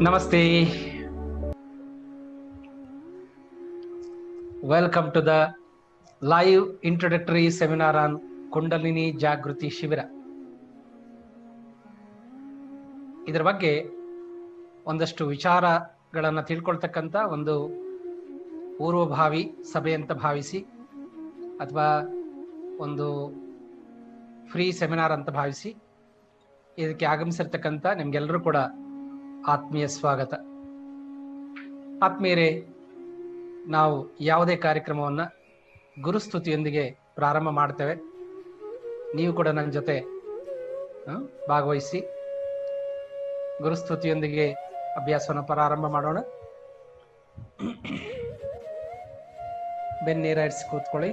Namaste. Welcome to the live introductory seminar on Kundalini Jagruti Shivira. ಇದರ ಬಗ್ಗೆ ಒಂದಷ್ಟು ವಿಚಾರಗಳನ್ನು ತಿಳ್ಕೊಳ್ತಕ್ಕಂಥ ಒಂದು ಪೂರ್ವಭಾವಿ ಸಭೆ ಅಂತ ಭಾವಿಸಿ ಅಥವಾ ಒಂದು ಫ್ರೀ ಸೆಮಿನಾರ್ ಅಂತ ಭಾವಿಸಿ ಇದಕ್ಕೆ ಆಗಮಿಸಿರ್ತಕ್ಕಂಥ ನಿಮ್ಗೆಲ್ಲರೂ ಕೂಡ ಆತ್ಮೀಯ ಸ್ವಾಗತ. ಆತ್ಮೀಯರೇ, ನಾವು ಯಾವುದೇ ಕಾರ್ಯಕ್ರಮವನ್ನು ಗುರುಸ್ತುತಿಯೊಂದಿಗೆ ಪ್ರಾರಂಭ ಮಾಡ್ತೇವೆ. ನೀವು ಕೂಡ ನನ್ನ ಜೊತೆ ಭಾಗವಹಿಸಿ ಗುರುಸ್ತುತಿಯೊಂದಿಗೆ ಅಭ್ಯಾಸವನ್ನು ಪ್ರಾರಂಭ ಮಾಡೋಣ. ಬೆನ್ನೀರ ಇರಿಸಿ ಕೂತ್ಕೊಳ್ಳಿ.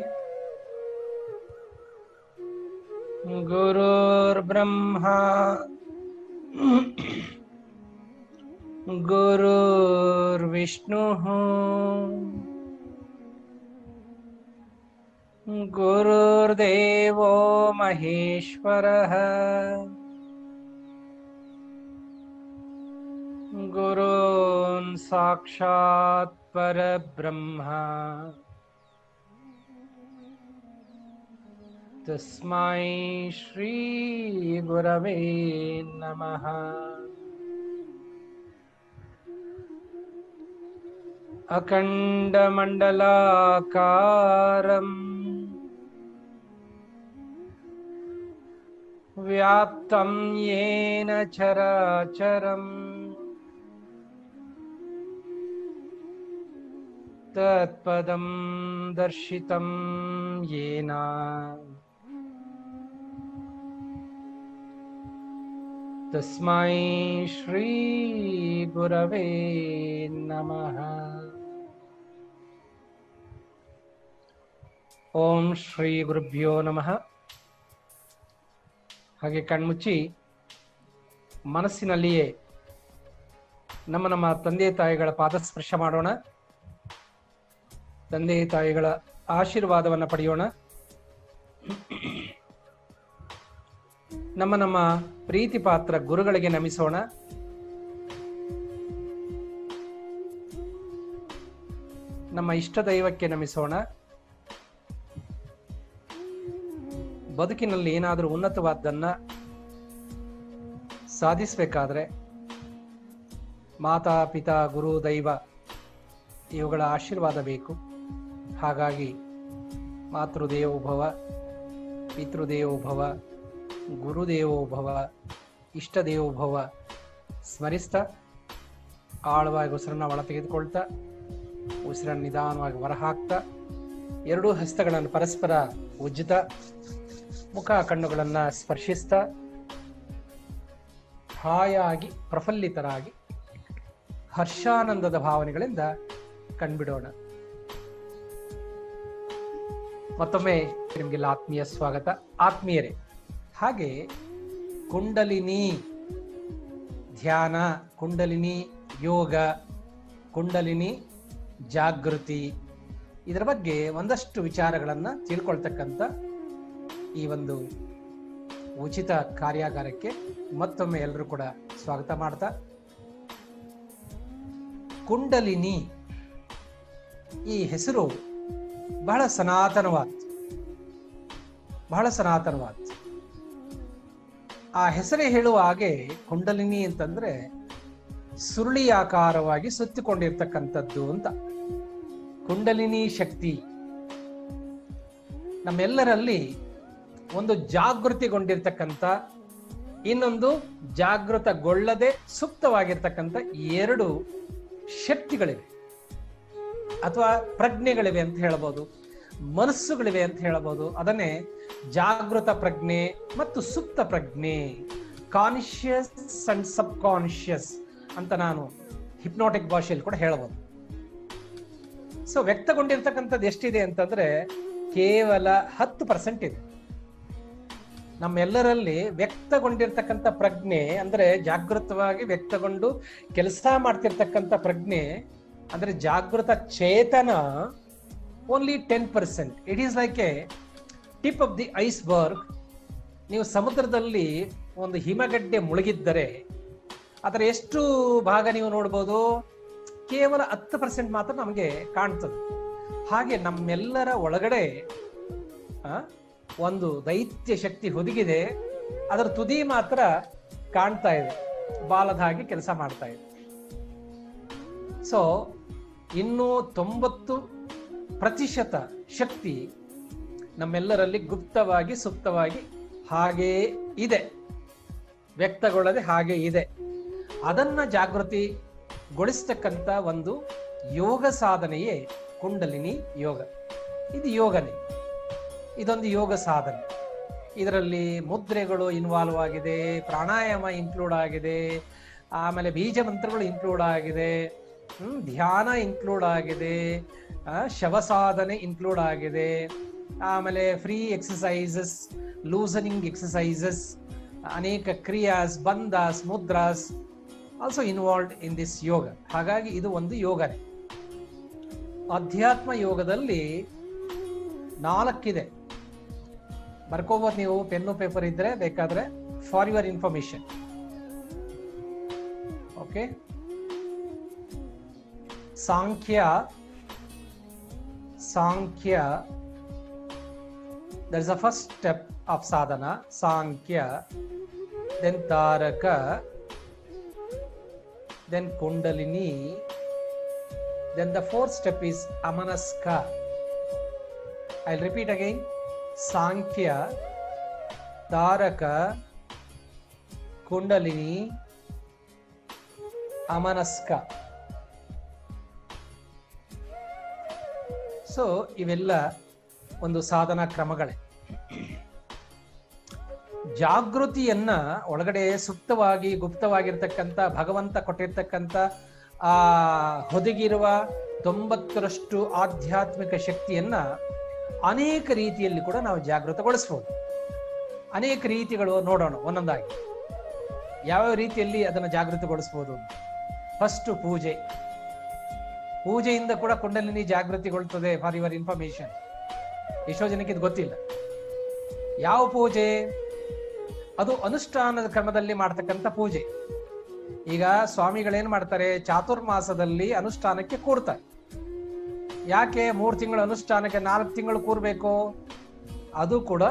ಗುರುರ್ ಬ್ರಹ್ಮ ಗುರುರ್ ವಿಷ್ಣು ಗುರುರ್ದೇವೋ ಮಹೇಶ್ವರಃ ಗುರುನ್ ಸಾಕ್ಷಾತ್ ಪರಬ್ರಹ್ಮ ತಸ್ಮೈ ಶ್ರೀ ಗುರವೇ ನಮಃ. ಅಖಂಡಮಂಡಲಾಕಾರಂ ವ್ಯಾಪ್ತಂ ಯೇನ ಚರಾಚರಂ ತತ್ಪದಂ ದರ್ಶಿತಂ ಯೇನ ತಸ್ಮೈ ಶ್ರೀ ಗುರವೇ ನಮಃ. ಓಂ ಶ್ರೀ ಗುರುಭ್ಯೋ ನಮಃ. ಹಾಗೆ ಕಣ್ಮುಚ್ಚಿ ಮನಸ್ಸಿನಲ್ಲಿಯೇ ನಮ್ಮ ತಂದೆ ತಾಯಿಗಳ ಪಾದಸ್ಪರ್ಶ ಮಾಡೋಣ. ತಂದೆ ತಾಯಿಗಳ ಆಶೀರ್ವಾದವನ್ನು ಪಡೆಯೋಣ. ನಮ್ಮ ಪ್ರೀತಿ ಪಾತ್ರ ಗುರುಗಳಿಗೆ ನಮಿಸೋಣ. ನಮ್ಮ ಇಷ್ಟ ದೈವಕ್ಕೆ ನಮಿಸೋಣ. ಬದುಕಿನಲ್ಲಿ ಏನಾದರೂ ಉನ್ನತವಾದ್ದನ್ನ ಸಾಧಿಸಬೇಕಾದ್ರೆ ಮಾತಾ ಪಿತಾ ಗುರು ದೈವ ಇವುಗಳ ಆಶೀರ್ವಾದ ಬೇಕು. ಹಾಗಾಗಿ ಮಾತೃದೇವೋಭವ, ಪಿತೃದೇವೋಭವ, ಗುರುದೇವೋಭವ, ಇಷ್ಟದೇವೋಭವ ಸ್ಮರಿಸ್ತಾ ಆಳವಾಗಿ ಉಸಿರನ್ನ ಒಳ ತೆಗೆದುಕೊಳ್ತಾ ಉಸಿರನ್ನು ನಿಧಾನವಾಗಿ ಹೊರಹಾಕ್ತಾ ಎರಡೂ ಹಸ್ತಗಳನ್ನು ಪರಸ್ಪರ ಉಜ್ಜುತ್ತಾ ಮುಖ ಕಣ್ಣುಗಳನ್ನು ಸ್ಪರ್ಶಿಸ್ತಾ ಹಾಯಾಗಿ ಪ್ರಫುಲ್ಲಿತರಾಗಿ ಹರ್ಷಾನಂದದ ಭಾವನೆಗಳಿಂದ ಕಣ್ಬಿಡೋಣ. ಮತ್ತೊಮ್ಮೆ ನಿಮಗೆಲ್ಲ ಆತ್ಮೀಯ ಸ್ವಾಗತ. ಆತ್ಮೀಯರೇ, ಹಾಗೆ ಕುಂಡಲಿನಿ ಧ್ಯಾನ, ಕುಂಡಲಿನಿ ಯೋಗ, ಕುಂಡಲಿನಿ ಜಾಗೃತಿ ಇದರ ಬಗ್ಗೆ ಒಂದಷ್ಟು ವಿಚಾರಗಳನ್ನು ತಿಳ್ಕೊಳ್ತಕ್ಕಂಥ ಈ ಒಂದು ಉಚಿತ ಕಾರ್ಯಾಗಾರಕ್ಕೆ ಮತ್ತೊಮ್ಮೆ ಎಲ್ಲರೂ ಕೂಡ ಸ್ವಾಗತ ಮಾಡ್ತಾ, ಕುಂಡಲಿನಿ ಈ ಹೆಸರು ಬಹಳ ಸನಾತನವಾದ. ಆ ಹೆಸರೇ ಹೇಳುವ ಹಾಗೆ ಕುಂಡಲಿನಿ ಅಂತಂದ್ರೆ ಸುರುಳಿಯಾಕಾರವಾಗಿ ಸುತ್ತಿಕೊಂಡಿರ್ತಕ್ಕಂಥದ್ದು ಅಂತ. ಕುಂಡಲಿನಿ ಶಕ್ತಿ ನಮ್ಮೆಲ್ಲರಲ್ಲಿ ಒಂದು ಜಾಗೃತಿಗೊಂಡಿರ್ತಕ್ಕಂಥ, ಇನ್ನೊಂದು ಜಾಗೃತಗೊಳ್ಳದೆ ಸುಪ್ತವಾಗಿರ್ತಕ್ಕಂಥ ಎರಡು ಶಕ್ತಿಗಳಿವೆ ಅಥವಾ ಪ್ರಜ್ಞೆಗಳಿವೆ ಅಂತ ಹೇಳಬಹುದು, ಮನಸ್ಸುಗಳಿವೆ ಅಂತ ಹೇಳಬಹುದು. ಅದನ್ನೇ ಜಾಗೃತ ಪ್ರಜ್ಞೆ ಮತ್ತು ಸುಪ್ತ ಪ್ರಜ್ಞೆ, ಕಾನ್ಶಿಯಸ್ ಅಂಡ್ ಸಬ್ ಕಾನ್ಶಿಯಸ್ ಅಂತ ನಾನು ಹಿಪ್ನೋಟಿಕ್ ಭಾಷೆಯಲ್ಲಿ ಕೂಡ ಹೇಳಬಹುದು. ಸೊ ವ್ಯಕ್ತಗೊಂಡಿರ್ತಕ್ಕಂಥದ್ದು ಎಷ್ಟಿದೆ ಅಂತಂದ್ರೆ ಕೇವಲ 10% ಇದೆ. ನಮ್ಮೆಲ್ಲರಲ್ಲಿ ವ್ಯಕ್ತಗೊಂಡಿರ್ತಕ್ಕಂಥ ಪ್ರಜ್ಞೆ ಅಂದ್ರೆ ಜಾಗೃತವಾಗಿ ವ್ಯಕ್ತಗೊಂಡು ಕೆಲಸ ಮಾಡ್ತಿರ್ತಕ್ಕಂಥ ಪ್ರಜ್ಞೆ ಅಂದ್ರೆ ಜಾಗೃತ ಚೇತನ only 10%. It is like a tip of the iceberg. ನೀವು ಸಮುದ್ರದಲ್ಲಿ ಒಂದು ಹಿಮಗಡ್ಡೆ ಮುಳುಗಿದ್ದರೆ ಅದರ ಎಷ್ಟು ಭಾಗ ನೀವು ನೋಡ್ಬೋದು, ಕೇವಲ 10% ಮಾತ್ರ ನಮಗೆ ಕಾಣ್ತದೆ. ಹಾಗೆ ನಮ್ಮೆಲ್ಲರ ಒಳಗಡೆ ಒಂದು ದೈತ್ಯ ಶಕ್ತಿ ಹುದುಗಿದೆ, ಅದರ ತುದಿ ಮಾತ್ರ ಕಾಣ್ತಾ ಇದೆ, ಬಾಲದ ಹಾಗೆ ಕೆಲಸ ಮಾಡ್ತಾ ಇದೆ. ಸೊ ಇನ್ನು 90% ಶಕ್ತಿ ನಮ್ಮೆಲ್ಲರಲ್ಲಿ ಗುಪ್ತವಾಗಿ ಸುಪ್ತವಾಗಿ ಹಾಗೇ ಇದೆ, ವ್ಯಕ್ತಗೊಳ್ಳದೆ ಹಾಗೆ ಇದೆ. ಅದನ್ನ ಜಾಗೃತಿಗೊಳಿಸ್ತಕ್ಕಂಥ ಒಂದು ಯೋಗ ಸಾಧನೆಯೇ ಕುಂಡಲಿನಿ ಯೋಗ. ಇದು ಯೋಗನೇ, ಇದೊಂದು ಯೋಗ ಸಾಧನೆ. ಇದರಲ್ಲಿ ಮುದ್ರೆಗಳು ಇನ್ವಾಲ್ವ್ ಆಗಿದೆ, ಪ್ರಾಣಾಯಾಮ ಇನ್ಕ್ಲೂಡ್ ಆಗಿದೆ, ಆಮೇಲೆ ಬೀಜ ಮಂತ್ರಗಳು ಇನ್ಕ್ಲೂಡ್ ಆಗಿದೆ, ಧ್ಯಾನ ಇನ್ಕ್ಲೂಡ್ ಆಗಿದೆ, ಶವಸಾಧನೆ ಇನ್ಕ್ಲೂಡ್ ಆಗಿದೆ, ಆಮೇಲೆ ಫ್ರೀ ಎಕ್ಸಸೈಸಸ್, ಲೂಸನಿಂಗ್ ಎಕ್ಸಸೈಸಸ್, ಅನೇಕ ಕ್ರಿಯಾಸ್, ಬಂಧಾಸ್, mudras also involved in this ಯೋಗ. ಹಾಗಾಗಿ ಇದು ಒಂದು ಯೋಗನೇ. ಅಧ್ಯಾತ್ಮ ಯೋಗದಲ್ಲಿ 4 ಇದೆ. ಬರ್ಕೋಬಹುದು ನೀವು, ಪೆನ್ನು ಪೇಪರ್ ಇದ್ರೆ ಬೇಕಾದ್ರೆ, for your information. Okay, Sankhya, that is the first step of sadhana, Sankhya, then Taraka, then Kundalini, then the 4th step is Amanaska. I'll repeat again: Sankhya, Taraka, Kundalini, Amanaska. So ಇವೆಲ್ಲ ಒಂದು ಸಾಧನಾ ಕ್ರಮಗಳೇ. ಜಾಗೃತಿಯನ್ನ ಒಳಗಡೆ ಸುಪ್ತವಾಗಿ ಗುಪ್ತವಾಗಿರ್ತಕ್ಕಂಥ ಭಗವಂತ ಕೊಟ್ಟಿರ್ತಕ್ಕಂಥ ಆ ಹೊದಗಿರುವ 90ರಷ್ಟು ಆಧ್ಯಾತ್ಮಿಕ ಶಕ್ತಿಯನ್ನ ಅನೇಕ ರೀತಿಯಲ್ಲಿ ಕೂಡ ನಾವು ಜಾಗೃತಗೊಳಿಸಬಹುದು. ಅನೇಕ ರೀತಿಗಳು ನೋಡೋಣ ಒಂದೊಂದಾಗಿ, ಯಾವ ರೀತಿಯಲ್ಲಿ ಅದನ್ನು ಜಾಗೃತಗೊಳಿಸಬಹುದು. ಫಸ್ಟ್ ಪೂಜೆಯಿಂದ ಕೂಡ ಕುಂಡಲಿನಿ ಜಾಗೃತಿಗೊಳ್ತದೆ. ಫಾರ್ ಯುವರ್ ಇನ್ಫಾರ್ಮೇಶನ್, ಎಷ್ಟೋ ಜನಕ್ಕೆ ಇದು ಗೊತ್ತಿಲ್ಲ. ಯಾವ ಪೂಜೆ? ಅದು ಅನುಷ್ಠಾನದ ಕ್ರಮದಲ್ಲಿ ಮಾಡ್ತಕ್ಕಂಥ ಪೂಜೆ. ಈಗ ಸ್ವಾಮಿಗಳೇನ್ ಮಾಡ್ತಾರೆ, ಚಾತುರ್ಮಾಸದಲ್ಲಿ ಅನುಷ್ಠಾನಕ್ಕೆ ಕೂರ್ತಾರೆ. ಯಾಕೆ 3 ತಿಂಗಳು ಅನುಷ್ಠಾನಕ್ಕೆ 4 ತಿಂಗಳು ಕೂರ್ಬೇಕು? ಅದು ಕೂಡ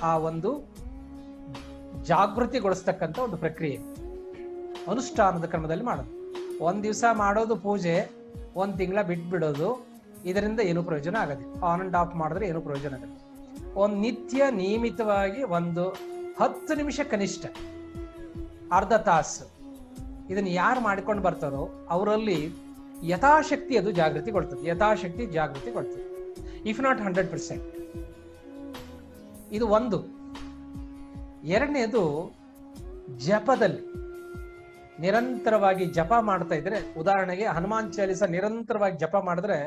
ಆ ಒಂದು ಜಾಗೃತಿಗೊಳಿಸ್ತಕ್ಕಂಥ ಒಂದು ಪ್ರಕ್ರಿಯೆ. ಅನುಷ್ಠಾನದ ಕ್ರಮದಲ್ಲಿ ಮಾಡೋದು. 1 ದಿವಸ ಮಾಡೋದು ಪೂಜೆ, 1 ತಿಂಗಳ ಬಿಟ್ಬಿಡೋದು, ಇದರಿಂದ ಏನು ಪ್ರಯೋಜನ ಆಗದೆ. ಆನ್ ಅಂಡ್ ಆಫ್ ಮಾಡಿದ್ರೆ ಏನು ಪ್ರಯೋಜನ ಆಗದೆ. ಒಂದು ನಿತ್ಯ ನಿಯಮಿತವಾಗಿ ಒಂದು 10 ನಿಮಿಷ, ಕನಿಷ್ಠ ಅರ್ಧ ತಾಸು, ಇದನ್ನ ಯಾರು ಮಾಡಿಕೊಂಡು ಬರ್ತಾರೋ ಅವರಲ್ಲಿ ಯಥಾಶಕ್ತಿ ಅದು ಜಾಗೃತಿಗೊಳ್ತದೆ. ಯಥಾಶಕ್ತಿ ಜಾಗೃತಿಗೊಳ್ತದೆ, ಇಫ್ ನಾಟ್ 100%. ಇದು ಒಂದು. ಎರಡನೇದು, ಜಪದಲ್ಲಿ ನಿರಂತರವಾಗಿ ಜಪ ಮಾಡ್ತಾ ಇದ್ರೆ, ಉದಾಹರಣೆಗೆ ಹನುಮಾನ್ ಚಾಲಿಸ ನಿರಂತರವಾಗಿ ಜಪ ಮಾಡಿದ್ರೆ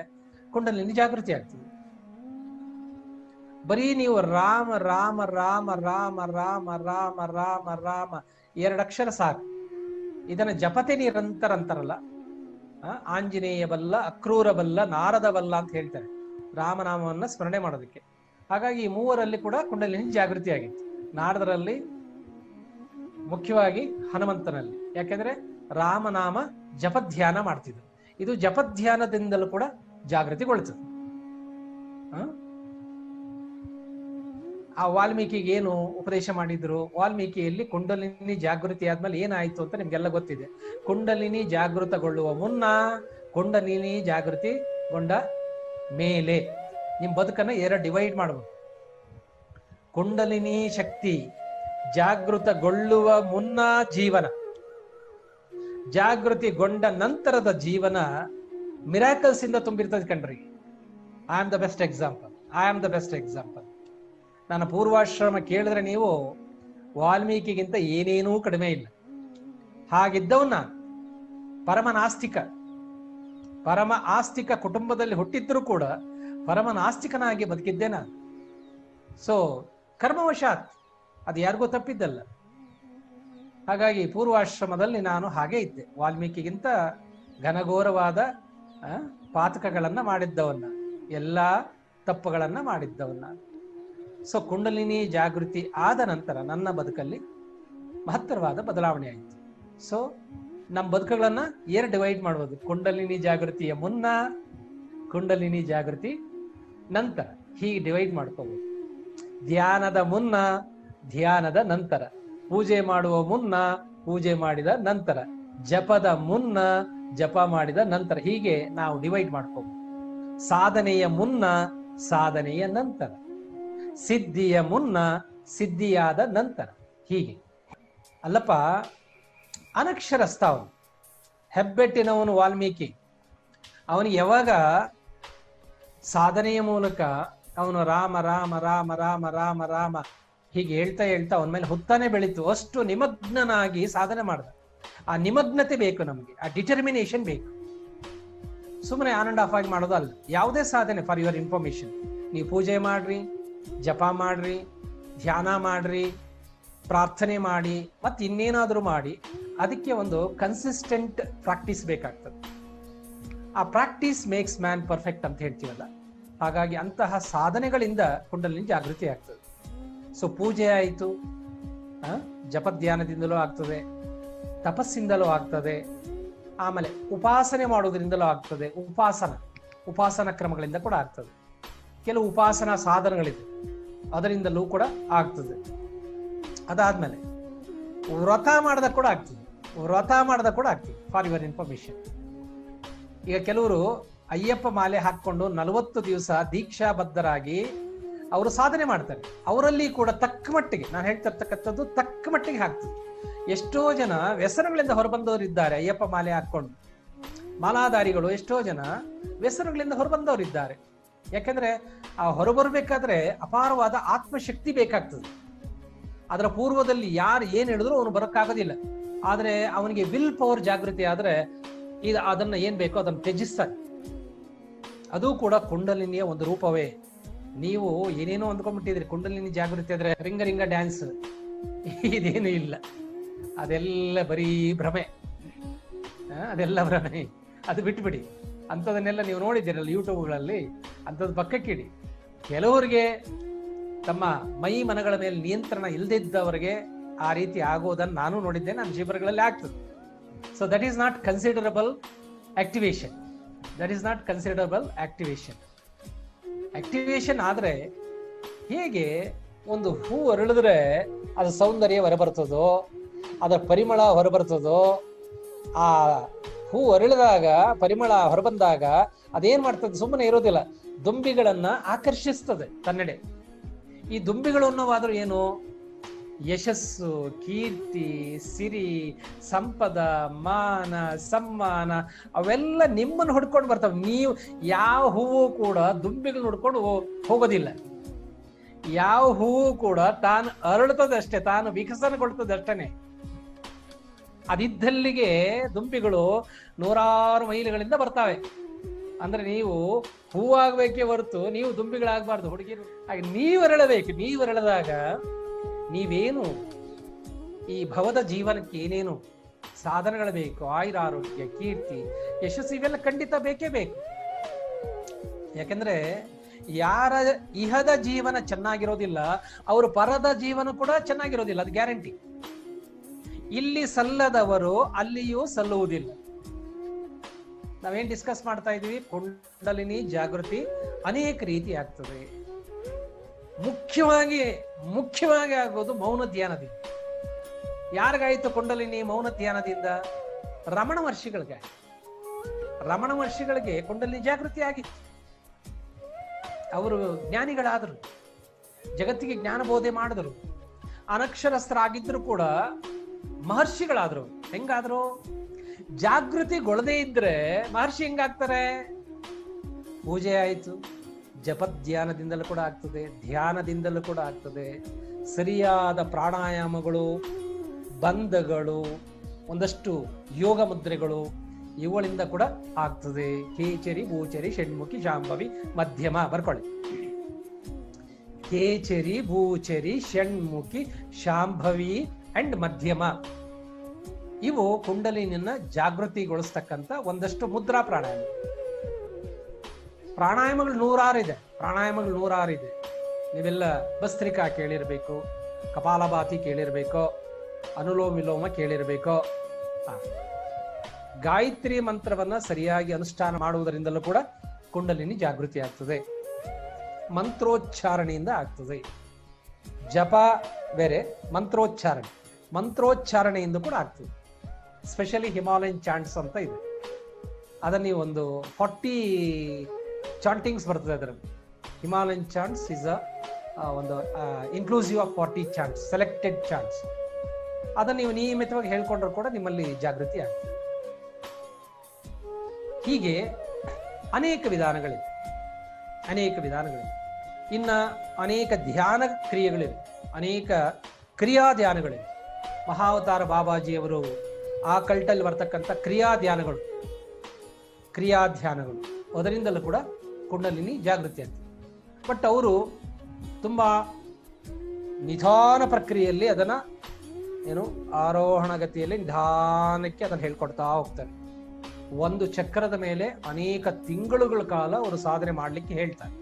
ಕುಂಡಲಿನಿ ಜಾಗೃತಿ ಆಗ್ತದೆ. ಬರೀ ನೀವು ರಾಮ ರಾಮ ರಾಮ ರಾಮ ರಾಮ ರಾಮ ರಾಮ ರಾಮ 2 ಅಕ್ಷರ ಸಾಕು. ಇದನ್ನ ಜಪತೆ ನಿರಂತರ ಅಂತಾರಲ್ಲ, ಆಂಜನೇಯ ಬಲ್ಲ, ಅಕ್ರೂರ ಬಲ್ಲ, ನಾರದ ಬಲ್ಲ ಅಂತ ಹೇಳ್ತಾರೆ ರಾಮನಾಮವನ್ನ ಸ್ಮರಣೆ ಮಾಡೋದಕ್ಕೆ. ಹಾಗಾಗಿ ಈ 3ರಲ್ಲಿ ಕೂಡ ಕುಂಡಲಿನಿ ಜಾಗೃತಿ ಆಗಿತ್ತು. ನಾರದರಲ್ಲಿ, ಮುಖ್ಯವಾಗಿ ಹನುಮಂತನಲ್ಲಿ. ಯಾಕೆಂದ್ರೆ ರಾಮನಾಮ ಜಪಧ್ಯಾನ ಮಾಡ್ತಿದ್ರು. ಇದು ಜಪಧ್ಯಾನದಿಂದಲೂ ಕೂಡ ಜಾಗೃತಿಗೊಳ್ತದೆ. ಆ ವಾಲ್ಮೀಕಿಗೆ ಏನು ಉಪದೇಶ ಮಾಡಿದ್ರು? ವಾಲ್ಮೀಕಿಯಲ್ಲಿ ಕುಂಡಲಿನಿ ಜಾಗೃತಿ ಆದ್ಮೇಲೆ ಏನಾಯ್ತು ಅಂತ ನಿಮ್ಗೆಲ್ಲ ಗೊತ್ತಿದೆ. ಕುಂಡಲಿನಿ ಜಾಗೃತಗೊಳ್ಳುವ ಮುನ್ನ, ಕುಂಡಲಿನಿ ಜಾಗೃತಿಗೊಂಡ ಮೇಲೆ ನಿಮ್ ಬದುಕನ್ನ 2 ಡಿವೈಡ್ ಮಾಡಬಹುದು. ಕುಂಡಲಿನಿ ಶಕ್ತಿ ಜಾಗೃತಗೊಳ್ಳುವ ಮುನ್ನ ಜೀವನ, ಜಾಗೃತಿಗೊಂಡ ನಂತರದ ಜೀವನ ಮಿರಾಕಲ್ಸ್ ಇಂದ ತುಂಬಿರ್ತದೆ ಕಣ್ರಿ. I am the best example. ನನ್ನ ಪೂರ್ವಾಶ್ರಮ ಕೇಳಿದ್ರೆ ನೀವು ವಾಲ್ಮೀಕಿಗಿಂತ ಏನೇನೂ ಕಡಿಮೆ ಇಲ್ಲ. ಹಾಗಿದ್ದವನ್ನ ಪರಮ ಆಸ್ತಿಕ ಕುಟುಂಬದಲ್ಲಿ ಹುಟ್ಟಿದ್ರೂ ಕೂಡ ಪರಮ ನಾಸ್ತಿಕನಾಗಿ ಬದುಕಿದ್ದೆ ನಾನು. ಸೊ ಕರ್ಮವಶಾತ್ ಅದು ಯಾರಿಗೂ ತಪ್ಪಿದ್ದಲ್ಲ. ಹಾಗಾಗಿ ಪೂರ್ವಾಶ್ರಮದಲ್ಲಿ ನಾನು ಹಾಗೆ ಇದ್ದೆ. ವಾಲ್ಮೀಕಿಗಿಂತ ಘನಘೋರವಾದ ಪಾತಕಗಳನ್ನ ಮಾಡಿದ್ದವನ್ನ, ಎಲ್ಲಾ ತಪ್ಪುಗಳನ್ನ ಮಾಡಿದ್ದವನ್ನ. ಸೊ ಕುಂಡಲಿನಿ ಜಾಗೃತಿ ಆದ ನಂತರ ನನ್ನ ಬದುಕಲ್ಲಿ ಮಹತ್ತರವಾದ ಬದಲಾವಣೆ ಆಯಿತು. ಸೊ ನಮ್ಮ ಬದುಕುಗಳನ್ನ ಏನು ಡಿವೈಡ್ ಮಾಡ್ಬೋದು, ಕುಂಡಲಿನಿ ಜಾಗೃತಿಯ ಮುನ್ನ, ಕುಂಡಲಿನಿ ಜಾಗೃತಿ ನಂತರ, ಹೀಗೆ ಡಿವೈಡ್ ಮಾಡ್ಕೋಬಹುದು. ಧ್ಯಾನದ ಮುನ್ನ, ಧ್ಯಾನದ ನಂತರ, ಪೂಜೆ ಮಾಡುವ ಮುನ್ನ, ಪೂಜೆ ಮಾಡಿದ ನಂತರ, ಜಪದ ಮುನ್ನ, ಜಪ ಮಾಡಿದ ನಂತರ, ಹೀಗೆ ನಾವು ಡಿವೈಡ್ ಮಾಡ್ಕೋಬಹುದು. ಸಾಧನೆಯ ಮುನ್ನ, ಸಾಧನೆಯ ನಂತರ, ಸಿದ್ಧಿಯ ಮುನ್ನ, ಸಿದ್ಧಿಯಾದ ನಂತರ, ಹೀಗೆ. ಅಲ್ಲಪ್ಪ, ಅನಕ್ಷರಸ್ಥ ಅವನು, ಹೆಬ್ಬೆಟ್ಟಿನವನು ವಾಲ್ಮೀಕಿ. ಅವನಿಗೆ ಯಾವಾಗ ಸಾಧನೆಯ ಮೂಲಕ ಅವನು ರಾಮ ರಾಮ ರಾಮ ರಾಮ ರಾಮ ರಾಮ ಹೀಗೆ ಹೇಳ್ತಾ ಹೇಳ್ತಾ ಅವನ ಮೇಲೆ ಹುತ್ತಾನೆ ಬೆಳೀತು, ಅಷ್ಟು ನಿಮಗ್ನನಾಗಿ ಸಾಧನೆ ಮಾಡ್ದ. ಆ ನಿಮಗ್ನತೆ ಬೇಕು ನಮಗೆ, ಆ ಡಿಟರ್ಮಿನೇಷನ್ ಬೇಕು. ಸುಮ್ಮನೆ ಆನ್ ಅಂಡ್ ಆಫ್ ಆಗಿ ಮಾಡೋದು ಅಲ್ಲ. ಯಾವುದೇ ಸಾಧನೆ, ಫಾರ್ ಯುವರ್ ಇನ್ಫಾರ್ಮೇಶನ್, ನೀವು ಪೂಜೆ ಮಾಡ್ರಿ, ಜಪ ಮಾಡ್ರಿ, ಧ್ಯಾನ ಮಾಡ್ರಿ, ಪ್ರಾರ್ಥನೆ ಮಾಡಿ, ಮತ್ತೆ ಇನ್ನೇನಾದ್ರೂ ಮಾಡಿ, ಅದಕ್ಕೆ ಒಂದು ಕನ್ಸಿಸ್ಟೆಂಟ್ ಪ್ರಾಕ್ಟೀಸ್ ಬೇಕಾಗ್ತದೆ. ಆ ಪ್ರಾಕ್ಟೀಸ್ ಮೇಕ್ಸ್ ಮ್ಯಾನ್ ಪರ್ಫೆಕ್ಟ್ ಅಂತ ಹೇಳ್ತೀವಲ್ಲ, ಹಾಗಾಗಿ ಅಂತಹ ಸಾಧನೆಗಳಿಂದ ಕುಂಡಲಿನಿ ಜಾಗೃತಿ ಆಗ್ತದೆ. ಸೊ ಪೂಜೆ ಆಯಿತು, ಜಪಧ್ಯಾನದಿಂದಲೂ ಆಗ್ತದೆ, ತಪಸ್ಸಿಂದಲೂ ಆಗ್ತದೆ, ಆಮೇಲೆ ಉಪಾಸನೆ ಮಾಡೋದ್ರಿಂದಲೂ ಆಗ್ತದೆ, ಉಪಾಸನ ಕ್ರಮಗಳಿಂದ ಕೂಡ ಆಗ್ತದೆ. ಕೆಲವು ಉಪಾಸನಾ ಸಾಧನಗಳಿದೆ, ಅದರಿಂದಲೂ ಕೂಡ ಆಗ್ತದೆ. ಅದಾದ್ಮೇಲೆ ವ್ರತ ಮಾಡದ ಕೂಡ ಆಗ್ತದೆ, ಫಾರ್ ಯುವರ್ ಇನ್ಫಾರ್ಮೇಶನ್. ಈಗ ಕೆಲವರು ಅಯ್ಯಪ್ಪ ಮಾಲೆ ಹಾಕೊಂಡು 40 ದಿವಸ ದೀಕ್ಷಾಬದ್ಧರಾಗಿ ಅವರು ಸಾಧನೆ ಮಾಡ್ತಾರೆ. ಅವರಲ್ಲಿ ಕೂಡ ತಕ್ಕ ಮಟ್ಟಿಗೆ, ನಾನು ಹೇಳ್ತಿರ್ತಕ್ಕಂಥದ್ದು ತಕ್ಕ ಮಟ್ಟಿಗೆ ಆಗ್ತದೆ. ಎಷ್ಟೋ ಜನ ವ್ಯಸನಗಳಿಂದ ಹೊರಬಂದವರಿದ್ದಾರೆ. ಅಯ್ಯಪ್ಪ ಮಾಲೆ ಹಾಕೊಂಡು ಮಾಲಾಧಾರಿಗಳು ಎಷ್ಟೋ ಜನ ವ್ಯಸನಗಳಿಂದ ಹೊರಬಂದವರಿದ್ದಾರೆ. ಯಾಕಂದ್ರೆ ಆ ಹೊರಬರ್ಬೇಕಾದ್ರೆ ಅಪಾರವಾದ ಆತ್ಮಶಕ್ತಿ ಬೇಕಾಗ್ತದೆ. ಅದರ ಪೂರ್ವದಲ್ಲಿ ಯಾರು ಏನ್ ಹೇಳಿದ್ರು ಅವನು ಬರೋಕ್ಕಾಗೋದಿಲ್ಲ. ಆದ್ರೆ ಅವನಿಗೆ ವಿಲ್ ಪವರ್ ಜಾಗೃತಿ ಆದ್ರೆ ಅದನ್ನ ಏನ್ ಬೇಕೋ ಅದನ್ನು ತ್ಯಜಿಸ್ತಾನೆ. ಅದು ಕೂಡ ಕುಂಡಲಿನಿಯ ಒಂದು ರೂಪವೇ. ನೀವು ಏನೇನೋ ಅಂದ್ಕೊಂಡ್ಬಿಟ್ಟಿದ್ರಿ ಕುಂಡಲಿನಿ ಜಾಗೃತಿ ಆದ್ರೆ ರಿಂಗ ಡ್ಯಾನ್ಸ್, ಇದೇನು ಇಲ್ಲ. ಅದೆಲ್ಲ ಬರೀ ಭ್ರಮೆ, ಅದೆಲ್ಲ ಭ್ರಮೆ. ಅದು ಬಿಟ್ಬಿಡಿ. ಅಂಥದನ್ನೆಲ್ಲ ನೀವು ನೋಡಿದ್ದೀರಲ್ಲ ಯೂಟ್ಯೂಬ್ಗಳಲ್ಲಿ, ಅಂಥದ್ದು ಪಕ್ಕಕ್ಕಿಡಿ. ಕೆಲವರಿಗೆ ತಮ್ಮ ಮೈ ಮನಗಳ ಮೇಲೆ ನಿಯಂತ್ರಣ ಇಲ್ಲದಿದ್ದವರಿಗೆ ಆ ರೀತಿ ಆಗೋದನ್ನು ನಾನು ನೋಡಿದ್ದೆ, ನನ್ನ ಜೀವನಗಳಲ್ಲಿ ಆಗ್ತದೆ. So that is not considerable activation. Activation ಆದ್ರೆ ಹೇಗೆ ಒಂದು ಹೂ ಅರಳಿದ್ರೆ ಅದು ಸೌಂದರ್ಯ ಹೊರಬರ್ತದೋ, ಅದರ ಪರಿಮಳ ಹೊರಬರ್ತದೋ, ಆ ಹೂ ಅರಳಿದಾಗ ಪರಿಮಳ ಹೊರಬಂದಾಗ ಅದೇನ್ ಮಾಡ್ತದೆ, ಸುಮ್ಮನೆ ಇರೋದಿಲ್ಲ, ದುಂಬಿಗಳನ್ನ ಆಕರ್ಷಿಸ್ತದೆ ತನ್ನೆಡೆ. ಈ ದುಂಬಿಗಳು ಅನ್ನೋವಾದ್ರೂ ಏನು, ಯಶಸ್ಸು, ಕೀರ್ತಿ, ಸಿರಿ, ಸಂಪದ, ಮಾನ, ಸಮ್ಮಾನ ಅವೆಲ್ಲ ನಿಮ್ಮನ್ನು ಹುಡ್ಕೊಂಡು ಬರ್ತವೆ. ನೀವು ಯಾವ ಹೂವು ಕೂಡ ದುಂಬಿಗಳು ಹುಡ್ಕೊಂಡು ಹೋಗೋದಿಲ್ಲ. ಯಾವ ಹೂವು ಕೂಡ ತಾನು ಅರಳುತ್ತದಷ್ಟೇ, ತಾನು ವಿಕಸನಗೊಳ್ತದಷ್ಟೇ. ಅದಿದ್ದಲ್ಲಿಗೆ ದುಂಬಿಗಳು 100 ಮೈಲಿಗಳಿಂದ ಬರ್ತಾವೆ. ಅಂದ್ರೆ ನೀವು ಹೂವಾಗಬೇಕೇ ಹೊರತು ನೀವು ದುಂಬಿಗಳಾಗಬಾರ್ದು ಹುಡುಗಿರು. ಹಾಗೆ ನೀವು ಅರಳದಾಗ ನೀವೇನು ಈ ಭವದ ಜೀವನಕ್ಕೆ ಏನೇನು ಸಾಧನಗಳು ಬೇಕು, ಆಯುರ, ಆರೋಗ್ಯ, ಕೀರ್ತಿ, ಯಶಸ್ಸು, ಇವೆಲ್ಲ ಖಂಡಿತ ಬೇಕೇ ಬೇಕು. ಯಾಕಂದ್ರೆ ಯಾರ ಇಹದ ಜೀವನ ಚೆನ್ನಾಗಿರೋದಿಲ್ಲ, ಅವರು ಪರದ ಜೀವನ ಕೂಡ ಚೆನ್ನಾಗಿರೋದಿಲ್ಲ, ಅದು ಗ್ಯಾರಂಟಿ. ಇಲ್ಲಿ ಸಲ್ಲದವರು ಅಲ್ಲಿಯೂ ಸಲ್ಲುವುದಿಲ್ಲ. ನಾವೇನ್ ಡಿಸ್ಕಸ್ ಮಾಡ್ತಾ ಇದೀವಿ, ಕುಂಡಲಿನಿ ಜಾಗೃತಿ ಅನೇಕ ರೀತಿ ಆಗ್ತದೆ. ಮುಖ್ಯವಾಗಿ ಆಗೋದು ಮೌನ ಧ್ಯಾನದಿಂದ. ಯಾರಿಗಾಯ್ತು ಕುಂಡಲಿನಿ ಮೌನ ಧ್ಯಾನದಿಂದ? ರಮಣ ಮಹರ್ಷಿಗಳಿಗೆ ಕುಂಡಲಿನಿ ಜಾಗೃತಿ ಆಗಿತ್ತು. ಅವರು ಜ್ಞಾನಿಗಳಾದರು, ಜಗತ್ತಿಗೆ ಜ್ಞಾನ ಬೋಧೆ ಮಾಡಿದ್ರು, ಅನಕ್ಷರಸ್ಥರಾಗಿದ್ರು ಕೂಡ ಮಹರ್ಷಿಗಳಾದ್ರು. ಹೆಂಗಾದ್ರು? ಜಾಗೃತಿಗೊಳ್ಳದೇ ಇದ್ರೆ ಮಹರ್ಷಿ ಹೆಂಗಾಗ್ತಾರೆ? ಪೂಜೆ ಆಯ್ತು, ಜಪಧ್ಯಾನದಿಂದಲೂ ಕೂಡ ಆಗ್ತದೆ, ಧ್ಯಾನದಿಂದಲೂ ಕೂಡ ಆಗ್ತದೆ, ಸರಿಯಾದ ಪ್ರಾಣಾಯಾಮಗಳು, ಬಂಧಗಳು, ಒಂದಷ್ಟು ಯೋಗ ಮುದ್ರೆಗಳು, ಇವುಗಳಿಂದ ಕೂಡ ಆಗ್ತದೆ. ಕೇಚರಿ, ಭೂಚರಿ, ಷಣ್ಮುಖಿ, ಶಾಂಭವಿ, ಮಧ್ಯಮ. ಬರ್ಕೊಳ್ಳಿ. ಕೇಚರಿ, ಭೂಚರಿ, ಷಣ್ಮುಖಿ, ಶಾಂಭವಿ ಅಂಡ್ ಮಧ್ಯಮ. ಇವು ಕುಂಡಲಿನಿಯನ್ನ ಜಾಗೃತಿಗೊಳಿಸ್ತಕ್ಕಂಥ ಒಂದಷ್ಟು ಮುದ್ರಾ ಪ್ರಾಣಾಯಾಮಗಳು 106 ಇದೆ. ನೀವೆಲ್ಲ ಭಸ್ತ್ರಿಕಾ ಕೇಳಿರ್ಬೇಕು, ಕಪಾಲಭಾತಿ ಕೇಳಿರ್ಬೇಕು, ಅನುಲೋಮ ವಿಲೋಮ ಕೇಳಿರ್ಬೇಕು. ಗಾಯತ್ರಿ ಮಂತ್ರವನ್ನ ಸರಿಯಾಗಿ ಅನುಷ್ಠಾನ ಮಾಡುವುದರಿಂದಲೂ ಕೂಡ ಕುಂಡಲಿನಿ ಜಾಗೃತಿ ಆಗ್ತದೆ. ಮಂತ್ರೋಚ್ಚಾರಣೆಯಿಂದ ಆಗ್ತದೆ. ಜಪ ಬೇರೆ, ಮಂತ್ರೋಚ್ಚಾರಣೆಯಿಂದ ಕೂಡ ಆಗ್ತದೆ. ಸ್ಪೆಷಲಿ ಹಿಮಾಲಯನ್ ಚಾಂಟ್ಸ್ ಅಂತ ಇದೆ, ಅದನ್ನ ನೀವು ಒಂದು 40 ಚಾಂಟಿಂಗ್ಸ್ ಬರ್ತದೆ ಅದರಲ್ಲಿ. ಹಿಮಾಲಯನ್ ಚಾಂಟ್ಸ್ ಇಸ್ ಒಂದು ಇನ್ಕ್ಲೂಸಿವ್ ಆಫ್ 40 ಚಾಂಟ್ಸ್, ಸೆಲೆಕ್ಟೆಡ್ ಚಾಂಟ್ಸ್. ಅದನ್ನು ನೀವು ನಿಯಮಿತವಾಗಿ ಹೇಳ್ಕೊಂಡ್ರು ಕೂಡ ನಿಮ್ಮಲ್ಲಿ ಜಾಗೃತಿ ಆಗ್ತದೆ. ಹೀಗೆ ಅನೇಕ ವಿಧಾನಗಳಿವೆ. ಇನ್ನ ಅನೇಕ ಧ್ಯಾನ ಕ್ರಿಯೆಗಳಿವೆ, ಅನೇಕ ಕ್ರಿಯಾ ಧ್ಯಾನಗಳಿವೆ. ಮಹಾವತಾರ ಬಾಬಾಜಿಯವರು ಆ ಕಲ್ಟಲ್ಲಿ ಬರ್ತಕ್ಕಂಥ ಕ್ರಿಯಾಧ್ಯಾನಗಳು ಅದರಿಂದಲೂ ಕೂಡ ಕುಂಡಲಿನಿ ಜಾಗೃತಿ ಆಗ್ತದೆ. ಬಟ್ ಅವರು ತುಂಬಾ ನಿಧಾನ ಪ್ರಕ್ರಿಯೆಯಲ್ಲಿ ಅದನ್ನ ಆರೋಹಣ ಗತಿಯಲ್ಲಿ ನಿಧಾನಕ್ಕೆ ಅದನ್ನು ಹೇಳ್ಕೊಡ್ತಾ ಹೋಗ್ತಾರೆ. ಒಂದು ಚಕ್ರದ ಮೇಲೆ ಅನೇಕ ತಿಂಗಳುಗಳ ಕಾಲ ಅವರು ಸಾಧನೆ ಮಾಡ್ಲಿಕ್ಕೆ ಹೇಳ್ತಾರೆ.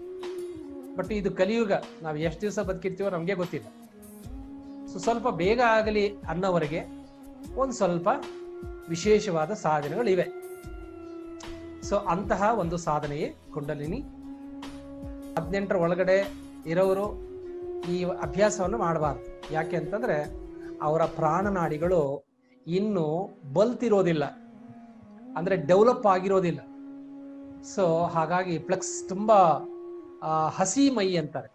ಬಟ್ ಇದು ಕಲಿಯುಗ, ನಾವು ಎಷ್ಟು ದಿವಸ ಬದುಕಿರ್ತೀವೋ ನಮ್ಗೆ ಗೊತ್ತಿಲ್ಲ. ಸ್ವಲ್ಪ ಬೇಗ ಆಗಲಿ ಅನ್ನೋವರೆಗೆ ಒಂದು ಸ್ವಲ್ಪ ವಿಶೇಷವಾದ ಸಾಧನೆಗಳಿವೆ. ಅಂತಹ ಒಂದು ಸಾಧನೆಯೇ ಕುಂಡಲಿನಿ. 18ರ ಒಳಗಡೆ ಇರೋರು ಈ ಅಭ್ಯಾಸವನ್ನು ಮಾಡಬಾರ್ದು. ಯಾಕೆ ಅಂತಂದ್ರೆ ಅವರ ಪ್ರಾಣನಾಡಿಗಳು ಇನ್ನೂ ಬಲ್ತಿರೋದಿಲ್ಲ, ಅಂದ್ರೆ ಡೆವಲಪ್ ಆಗಿರೋದಿಲ್ಲ. ಹಾಗಾಗಿ ಪ್ಲಕ್ಸ್ ತುಂಬಾ ಹಸಿ ಮೈ ಅಂತಾರೆ.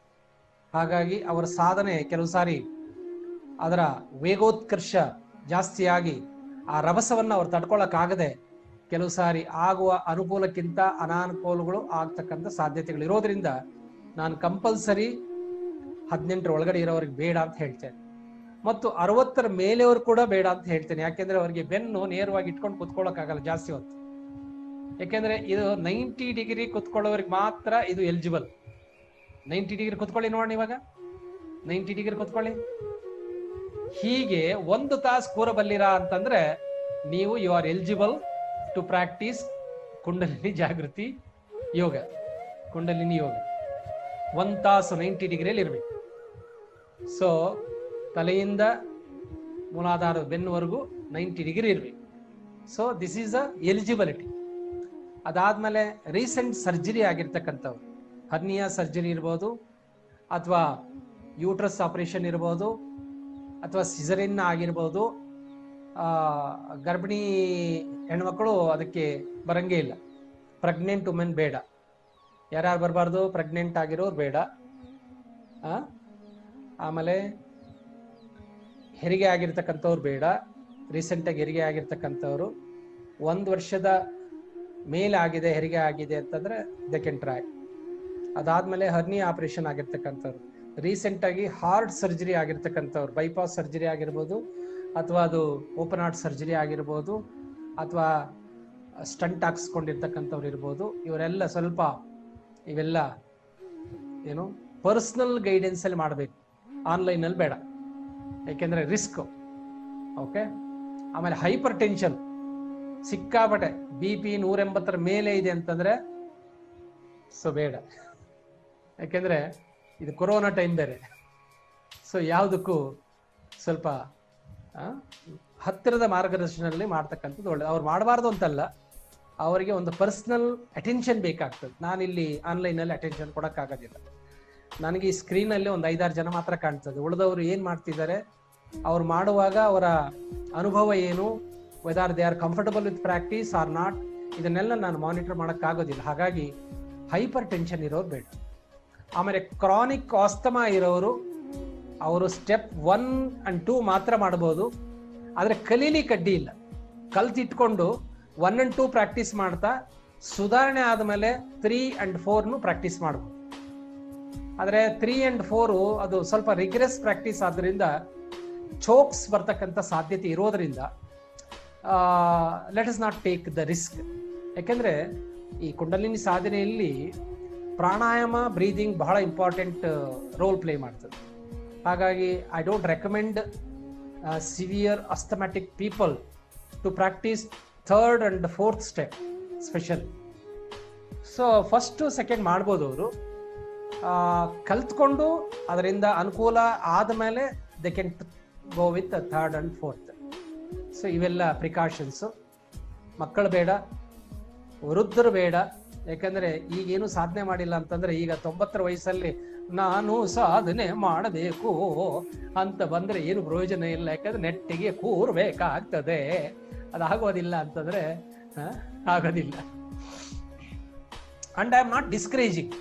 ಹಾಗಾಗಿ ಅವರ ಸಾಧನೆ ಕೆಲವು ಸಾರಿ ಅದರ ವೇಗೋತ್ಕರ್ಷ ಜಾಸ್ತಿಯಾಗಿ ಆ ರಭಸವನ್ನು ಅವ್ರು ತಡ್ಕೊಳ್ಳೋಕ್ಕಾಗದೆ ಕೆಲವು ಸಾರಿ ಆಗುವ ಅನುಕೂಲಕ್ಕಿಂತ ಅನಾನುಕೂಲಗಳು ಆಗ್ತಕ್ಕಂಥ ಸಾಧ್ಯತೆಗಳು ಇರೋದ್ರಿಂದ ನಾನು ಕಂಪಲ್ಸರಿ 18ರ ಒಳಗಡೆ ಇರೋರಿಗೆ ಬೇಡ ಅಂತ ಹೇಳ್ತೇನೆ. ಮತ್ತು 60ರ ಮೇಲೆಯವರು ಕೂಡ ಬೇಡ ಅಂತ ಹೇಳ್ತೇನೆ. ಯಾಕೆಂದ್ರೆ ಅವರಿಗೆ ಬೆನ್ನು ನೇರವಾಗಿ ಇಟ್ಕೊಂಡು ಕುತ್ಕೊಳ್ಳೋಕ್ಕಾಗಲ್ಲ ಜಾಸ್ತಿ ಹೊತ್ತು. ಯಾಕೆಂದ್ರೆ ಇದು 90 ಡಿಗ್ರಿ ಕುತ್ಕೊಳ್ಳೋರಿಗೆ ಮಾತ್ರ ಇದು ಎಲಿಜಿಬಲ್. 90 ಡಿಗ್ರಿ ಕುತ್ಕೊಳ್ಳಿ ನೋಡಿ, ಇವಾಗ 90 ಡಿಗ್ರಿ ಕುತ್ಕೊಳ್ಳಿ. ಹೀಗೆ 1 ತಾಸು ಕೂರಬಲ್ಲಿರಾ ಅಂತಂದ್ರೆ ನೀವು you are eligible to practice Kundalini Jagruti yoga. 1 ತಾಸು 90 ಡಿಗ್ರಿಯಲ್ಲಿ ಇರಬೇಕು. ತಲೆಯಿಂದ ಮೂಲಾಧಾರದ ಬೆನ್ನುವರೆಗೂ 90 ಡಿಗ್ರಿ ಇರಬೇಕು. This is a eligibility. ಅದಾದ್ಮೇಲೆ ರೀಸೆಂಟ್ ಸರ್ಜರಿ ಆಗಿರ್ತಕ್ಕಂಥವ್ರು, ಹರ್ನಿಯಾ ಸರ್ಜರಿ ಇರ್ಬೋದು, ಅಥವಾ ಯೂಟ್ರಸ್ ಆಪರೇಷನ್ ಇರ್ಬೋದು, ಅಥವಾ ಸಿಸರಿನ್ ಆಗಿರ್ಬೋದು. ಗರ್ಭಿಣಿ ಹೆಣ್ಮಕ್ಳು ಅದಕ್ಕೆ ಬರಂಗೇ ಇಲ್ಲ. ಪ್ರೆಗ್ನೆಂಟ್ ವುಮೆನ್ ಬೇಡ. ಯಾರ್ಯಾರು ಬರಬಾರ್ದು? ಪ್ರೆಗ್ನೆಂಟ್ ಆಗಿರೋರು ಬೇಡ. ಆಮೇಲೆ ಹೆರಿಗೆ ಆಗಿರ್ತಕ್ಕಂಥವ್ರು ಬೇಡ. ರೀಸೆಂಟಾಗಿ ಹೆರಿಗೆ ಆಗಿರ್ತಕ್ಕಂಥವ್ರು, 1 ವರ್ಷದ ಮೇಲೆ ಆಗಿದೆ, ಹೆರಿಗೆ ಆಗಿದೆ ಅಂತಂದ್ರೆ ದೇ ಕ್ಯಾನ್ ಟ್ರೈ. ಅದಾದ್ಮೇಲೆ ಹರ್ನಿಯಾ ಆಪರೇಷನ್ ಆಗಿರ್ತಕ್ಕಂಥವ್ರು, ರೀಸೆಂಟಾಗಿ ಹಾರ್ಟ್ ಸರ್ಜರಿ ಆಗಿರ್ತಕ್ಕಂಥವ್ರು, ಬೈಪಾಸ್ ಸರ್ಜರಿ ಆಗಿರ್ಬೋದು, ಅಥವಾ ಅದು ಓಪನ್ ಹಾರ್ಟ್ ಸರ್ಜರಿ ಆಗಿರ್ಬೋದು, ಅಥವಾ ಸ್ಟಂಟ್ ಹಾಕ್ಸ್ಕೊಂಡಿರ್ತಕ್ಕಂಥವ್ರು ಇರ್ಬೋದು. ಇವರೆಲ್ಲ ಸ್ವಲ್ಪ ಇವೆಲ್ಲ ಪರ್ಸನಲ್ ಗೈಡೆನ್ಸ್ ಅಲ್ಲಿ ಮಾಡಬೇಕು, ಆನ್ಲೈನಲ್ಲಿ ಬೇಡ. ಯಾಕೆಂದ್ರೆ ರಿಸ್ಕ್. ಓಕೆ. ಆಮೇಲೆ ಹೈಪರ್ ಟೆನ್ಷನ್ ಸಿಕ್ಕಾಪಟ್ಟೆ, BP 180ರ ಮೇಲೆ ಇದೆ ಅಂತಂದ್ರೆ ಬೇಡ. ಯಾಕೆಂದ್ರೆ ಇದು ಕೊರೋನಾ ಟೈಮ್ ಬೇರೆ. ಯಾವುದಕ್ಕೂ ಸ್ವಲ್ಪ ಹತ್ತಿರದ ಮಾರ್ಗದರ್ಶನದಲ್ಲಿ ಮಾಡ್ತಕ್ಕಂಥದ್ದು ಒಳ್ಳೆ. ಅವ್ರು ಮಾಡಬಾರ್ದು ಅಂತಲ್ಲ, ಅವರಿಗೆ ಒಂದು ಪರ್ಸನಲ್ ಅಟೆನ್ಷನ್ ಬೇಕಾಗ್ತದೆ. ನಾನಿಲ್ಲಿ ಆನ್ಲೈನಲ್ಲಿ ಅಟೆನ್ಷನ್ ಕೊಡೋಕ್ಕಾಗೋದಿಲ್ಲ. ನನಗೆ ಈ ಸ್ಕ್ರೀನಲ್ಲಿ ಒಂದು 5-6 ಜನ ಮಾತ್ರ ಕಾಣ್ತದೆ. ಉಳಿದವರು ಏನು ಮಾಡ್ತಿದ್ದಾರೆ, ಅವ್ರು ಮಾಡುವಾಗ ಅವರ ಅನುಭವ ಏನು, whether they are comfortable with practice or not, ಇದನ್ನೆಲ್ಲ ನಾನು ಮಾನಿಟರ್ ಮಾಡೋಕ್ಕಾಗೋದಿಲ್ಲ. ಹಾಗಾಗಿ ಹೈಪರ್ ಟೆನ್ಷನ್ ಇರೋರು ಬೇಡ. ಆಮೇಲೆ ಕ್ರಾನಿಕ್ ಆಸ್ತಮಾ ಇರೋರು, ಅವರು ಸ್ಟೆಪ್ 1 and 2 ಮಾತ್ರ ಮಾಡ್ಬೋದು. ಆದರೆ ಕಲೀಲಿಕ್ಕೆ ಅಡ್ಡಿ ಇಲ್ಲ. ಕಲ್ತಿಟ್ಕೊಂಡು 1 and 2 ಪ್ರಾಕ್ಟೀಸ್ ಮಾಡ್ತಾ ಸುಧಾರಣೆ ಆದಮೇಲೆ 3 and 4 ಪ್ರಾಕ್ಟೀಸ್ ಮಾಡ್ಬೋದು. ಆದರೆ 3 and 4 ಅದು ಸ್ವಲ್ಪ ರಿಗ್ರೆಸ್ ಪ್ರಾಕ್ಟೀಸ್ ಆದ್ರಿಂದ ಚೋಕ್ಸ್ ಬರ್ತಕ್ಕಂಥ ಸಾಧ್ಯತೆ ಇರೋದ್ರಿಂದ let us not take the risk. ಯಾಕೆಂದ್ರೆ ಈ ಕುಂಡಲಿನಿ ಸಾಧನೆಯಲ್ಲಿ ಪ್ರಾಣಾಯಾಮ, ಬ್ರೀದಿಂಗ್ ಬಹಳ ಇಂಪಾರ್ಟೆಂಟ್ ರೋಲ್ ಪ್ಲೇ ಮಾಡ್ತದೆ. ಹಾಗಾಗಿ I don't recommend severe asthmatic people to practice 3rd and 4th step special. First second ಮಾಡ್ಬೋದು ಅವರು. ಕಲ್ತ್ಕೊಂಡು ಅದರಿಂದ ಅನುಕೂಲ ಆದಮೇಲೆ they can go with 3rd and 4th. ಇವೆಲ್ಲ ಪ್ರಿಕಾಷನ್ಸು. ಮಕ್ಕಳು ಬೇಡ, ವೃದ್ಧರು ಬೇಡ. ಯಾಕಂದ್ರೆ ಈಗೇನು ಸಾಧನೆ ಮಾಡಿಲ್ಲ ಅಂತಂದ್ರೆ, ಈಗ 90ರ ವಯಸ್ಸಲ್ಲಿ ನಾನು ಸಾಧನೆ ಮಾಡಬೇಕು ಅಂತ ಬಂದ್ರೆ ಏನು ಪ್ರಯೋಜನ ಇಲ್ಲ. ಯಾಕಂದ್ರೆ ನೆಟ್ಟಿಗೆ ಕೂರ್ಬೇಕಾಗ್ತದೆ. ಅದಾಗೋದಿಲ್ಲ ಅಂತಂದ್ರೆ ಆಗೋದಿಲ್ಲ. And I am not discouraging.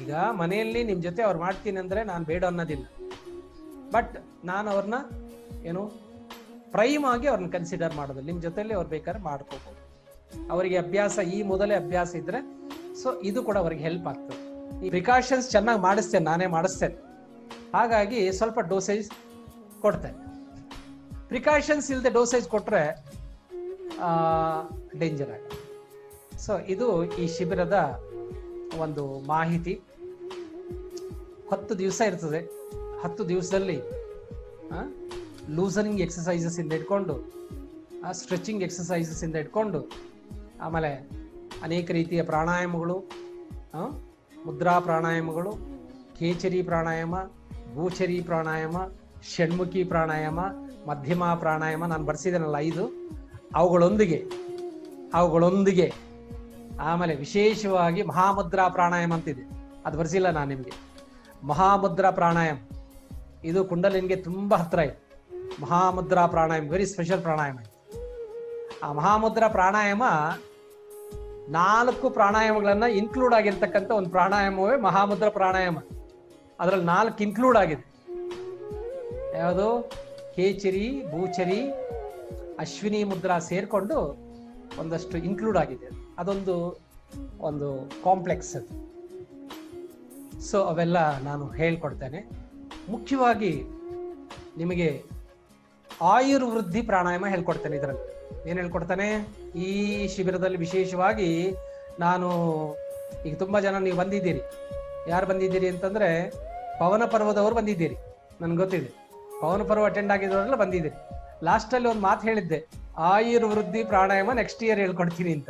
ಈಗ ಮನೆಯಲ್ಲಿ ನಿಮ್ ಜೊತೆ ಅವ್ರು ಮಾಡ್ತೀನಿ ಅಂದ್ರೆ ನಾನು ಬೇಡ ಅನ್ನೋದಿಲ್ಲ. ಬಟ್ ನಾನು ಅವ್ರನ್ನ ಏನು ಪ್ರೈಮ್ ಆಗಿ ಅವ್ರನ್ನ ಕನ್ಸಿಡರ್ ಮಾಡೋದು. ನಿಮ್ ಜೊತೆಲಿ ಅವ್ರು ಬೇಕಾದ್ರೆ ಮಾಡ್ಕೋಬಹುದು. ಅವರಿಗೆ ಅಭ್ಯಾಸ ಈ ಮೊದಲೇ ಅಭ್ಯಾಸ ಇದ್ರೆ ಸೊ ಇದು ಕೂಡ ಅವ್ರಿಗೆ ಹೆಲ್ಪ್ ಆಗ್ತದೆ. ಈ ಪ್ರಿಕಾಷನ್ಸ್ ಚೆನ್ನಾಗಿ ಮಾಡಿಸ್ತೇನೆ, ನಾನೇ ಮಾಡಿಸ್ತೇನೆ. ಹಾಗಾಗಿ ಸ್ವಲ್ಪ ಡೋಸೇಜ್ ಕೊಡ್ತೇನೆ. ಪ್ರಿಕಾಷನ್ಸ್ ಇಲ್ಲದೆ ಡೋಸೇಜ್ ಕೊಟ್ರೆ ಡೇಂಜರ್ ಆಗುತ್ತೆ. ಸೊ ಇದು ಈ ಶಿಬಿರದ ಒಂದು ಮಾಹಿತಿ. 10 ದಿವಸ ಇರ್ತದೆ. 10 ದಿವಸದಲ್ಲಿ ಲೂಸನಿಂಗ್ ಎಕ್ಸಸೈಸಸ್ ಇಂದ ಇಟ್ಕೊಂಡು, ಸ್ಟ್ರೆಚಿಂಗ್ ಎಕ್ಸಸೈಸಸ್ ಇಂದ ಇಟ್ಕೊಂಡು, ಆಮೇಲೆ ಅನೇಕ ರೀತಿಯ ಪ್ರಾಣಾಯಾಮಗಳು, ಮುದ್ರಾ ಪ್ರಾಣಾಯಾಮಗಳು, ಕೇಚರಿ ಪ್ರಾಣಾಯಾಮ, ಗೋಚರಿ ಪ್ರಾಣಾಯಾಮ, ಷಣ್ಮುಖಿ ಪ್ರಾಣಾಯಾಮ, ಮಧ್ಯಮ ಪ್ರಾಣಾಯಾಮ, ನಾನು ಬರ್ಸಿದ್ದೇನಲ್ಲ 5, ಅವುಗಳೊಂದಿಗೆ ಆಮೇಲೆ ವಿಶೇಷವಾಗಿ ಮಹಾಮುದ್ರಾ ಪ್ರಾಣಾಯಾಮ ಅಂತಿದೆ, ಅದು ಬರ್ಸಿಲ್ಲ ನಾನು ನಿಮಗೆ. ಮಹಾಮುದ್ರಾ ಪ್ರಾಣಾಯಾಮ ಇದು ಕುಂಡಲಿನಿಗೆ ತುಂಬಾ ಹತ್ರ ಇದೆ. ಮಹಾಮುದ್ರಾ ಪ್ರಾಣಾಯಾಮ ವೆರಿ ಸ್ಪೆಷಲ್ ಪ್ರಾಣಾಯಾಮ. ಆ ಮಹಾಮುದ್ರಾ ಪ್ರಾಣಾಯಾಮ 4 ಪ್ರಾಣಾಯಾಮಗಳನ್ನ ಇನ್ಕ್ಲೂಡ್ ಆಗಿರ್ತಕ್ಕಂಥ ಒಂದು ಪ್ರಾಣಾಯಾಮವೇ ಮಹಾಮುದ್ರಾ ಪ್ರಾಣಾಯಾಮ. ಅದರಲ್ಲಿ 4 ಇನ್ಕ್ಲೂಡ್ ಆಗಿದೆ. ಯಾವುದು? ಕೇಚರಿ, ಭೂಚರಿ, ಅಶ್ವಿನಿ ಮುದ್ರಾ ಸೇರ್ಕೊಂಡು ಒಂದಷ್ಟು ಇನ್ಕ್ಲೂಡ್ ಆಗಿದೆ. ಒಂದು ಕಾಂಪ್ಲೆಕ್ಸ್ ಅದು. ಸೊ ಅವೆಲ್ಲ ನಾನು ಹೇಳ್ಕೊಡ್ತೇನೆ. ಮುಖ್ಯವಾಗಿ ನಿಮಗೆ ಆಯುರ್ವೃದ್ಧಿ ಪ್ರಾಣಾಯಾಮ ಹೇಳ್ಕೊಡ್ತೇನೆ. ಇದರಲ್ಲಿ ಏನು ಹೇಳ್ಕೊಡ್ತಾನೆ ಈ ಶಿಬಿರದಲ್ಲಿ ವಿಶೇಷವಾಗಿ ನಾನು, ಈಗ ತುಂಬಾ ಜನ ನೀವು ಬಂದಿದ್ದೀರಿ. ಯಾರು ಬಂದಿದ್ದೀರಿ ಅಂತಂದ್ರೆ ಪವನ ಪರ್ವದವರು ಬಂದಿದ್ದೀರಿ, ನನ್ಗೆ ಗೊತ್ತಿದೆ. ಪವನ ಪರ್ವ ಅಟೆಂಡ್ ಆಗಿದ್ದವರೆಲ್ಲ ಬಂದಿದ್ದೀರಿ. ಲಾಸ್ಟಲ್ಲಿ ಒಂದು ಮಾತು ಹೇಳಿದ್ದೆ, ಆಯುರ್ವೃದ್ಧಿ ಪ್ರಾಣಾಯಾಮ ನೆಕ್ಸ್ಟ್ ಇಯರ್ ಹೇಳ್ಕೊಡ್ತೀನಿ ಅಂತ.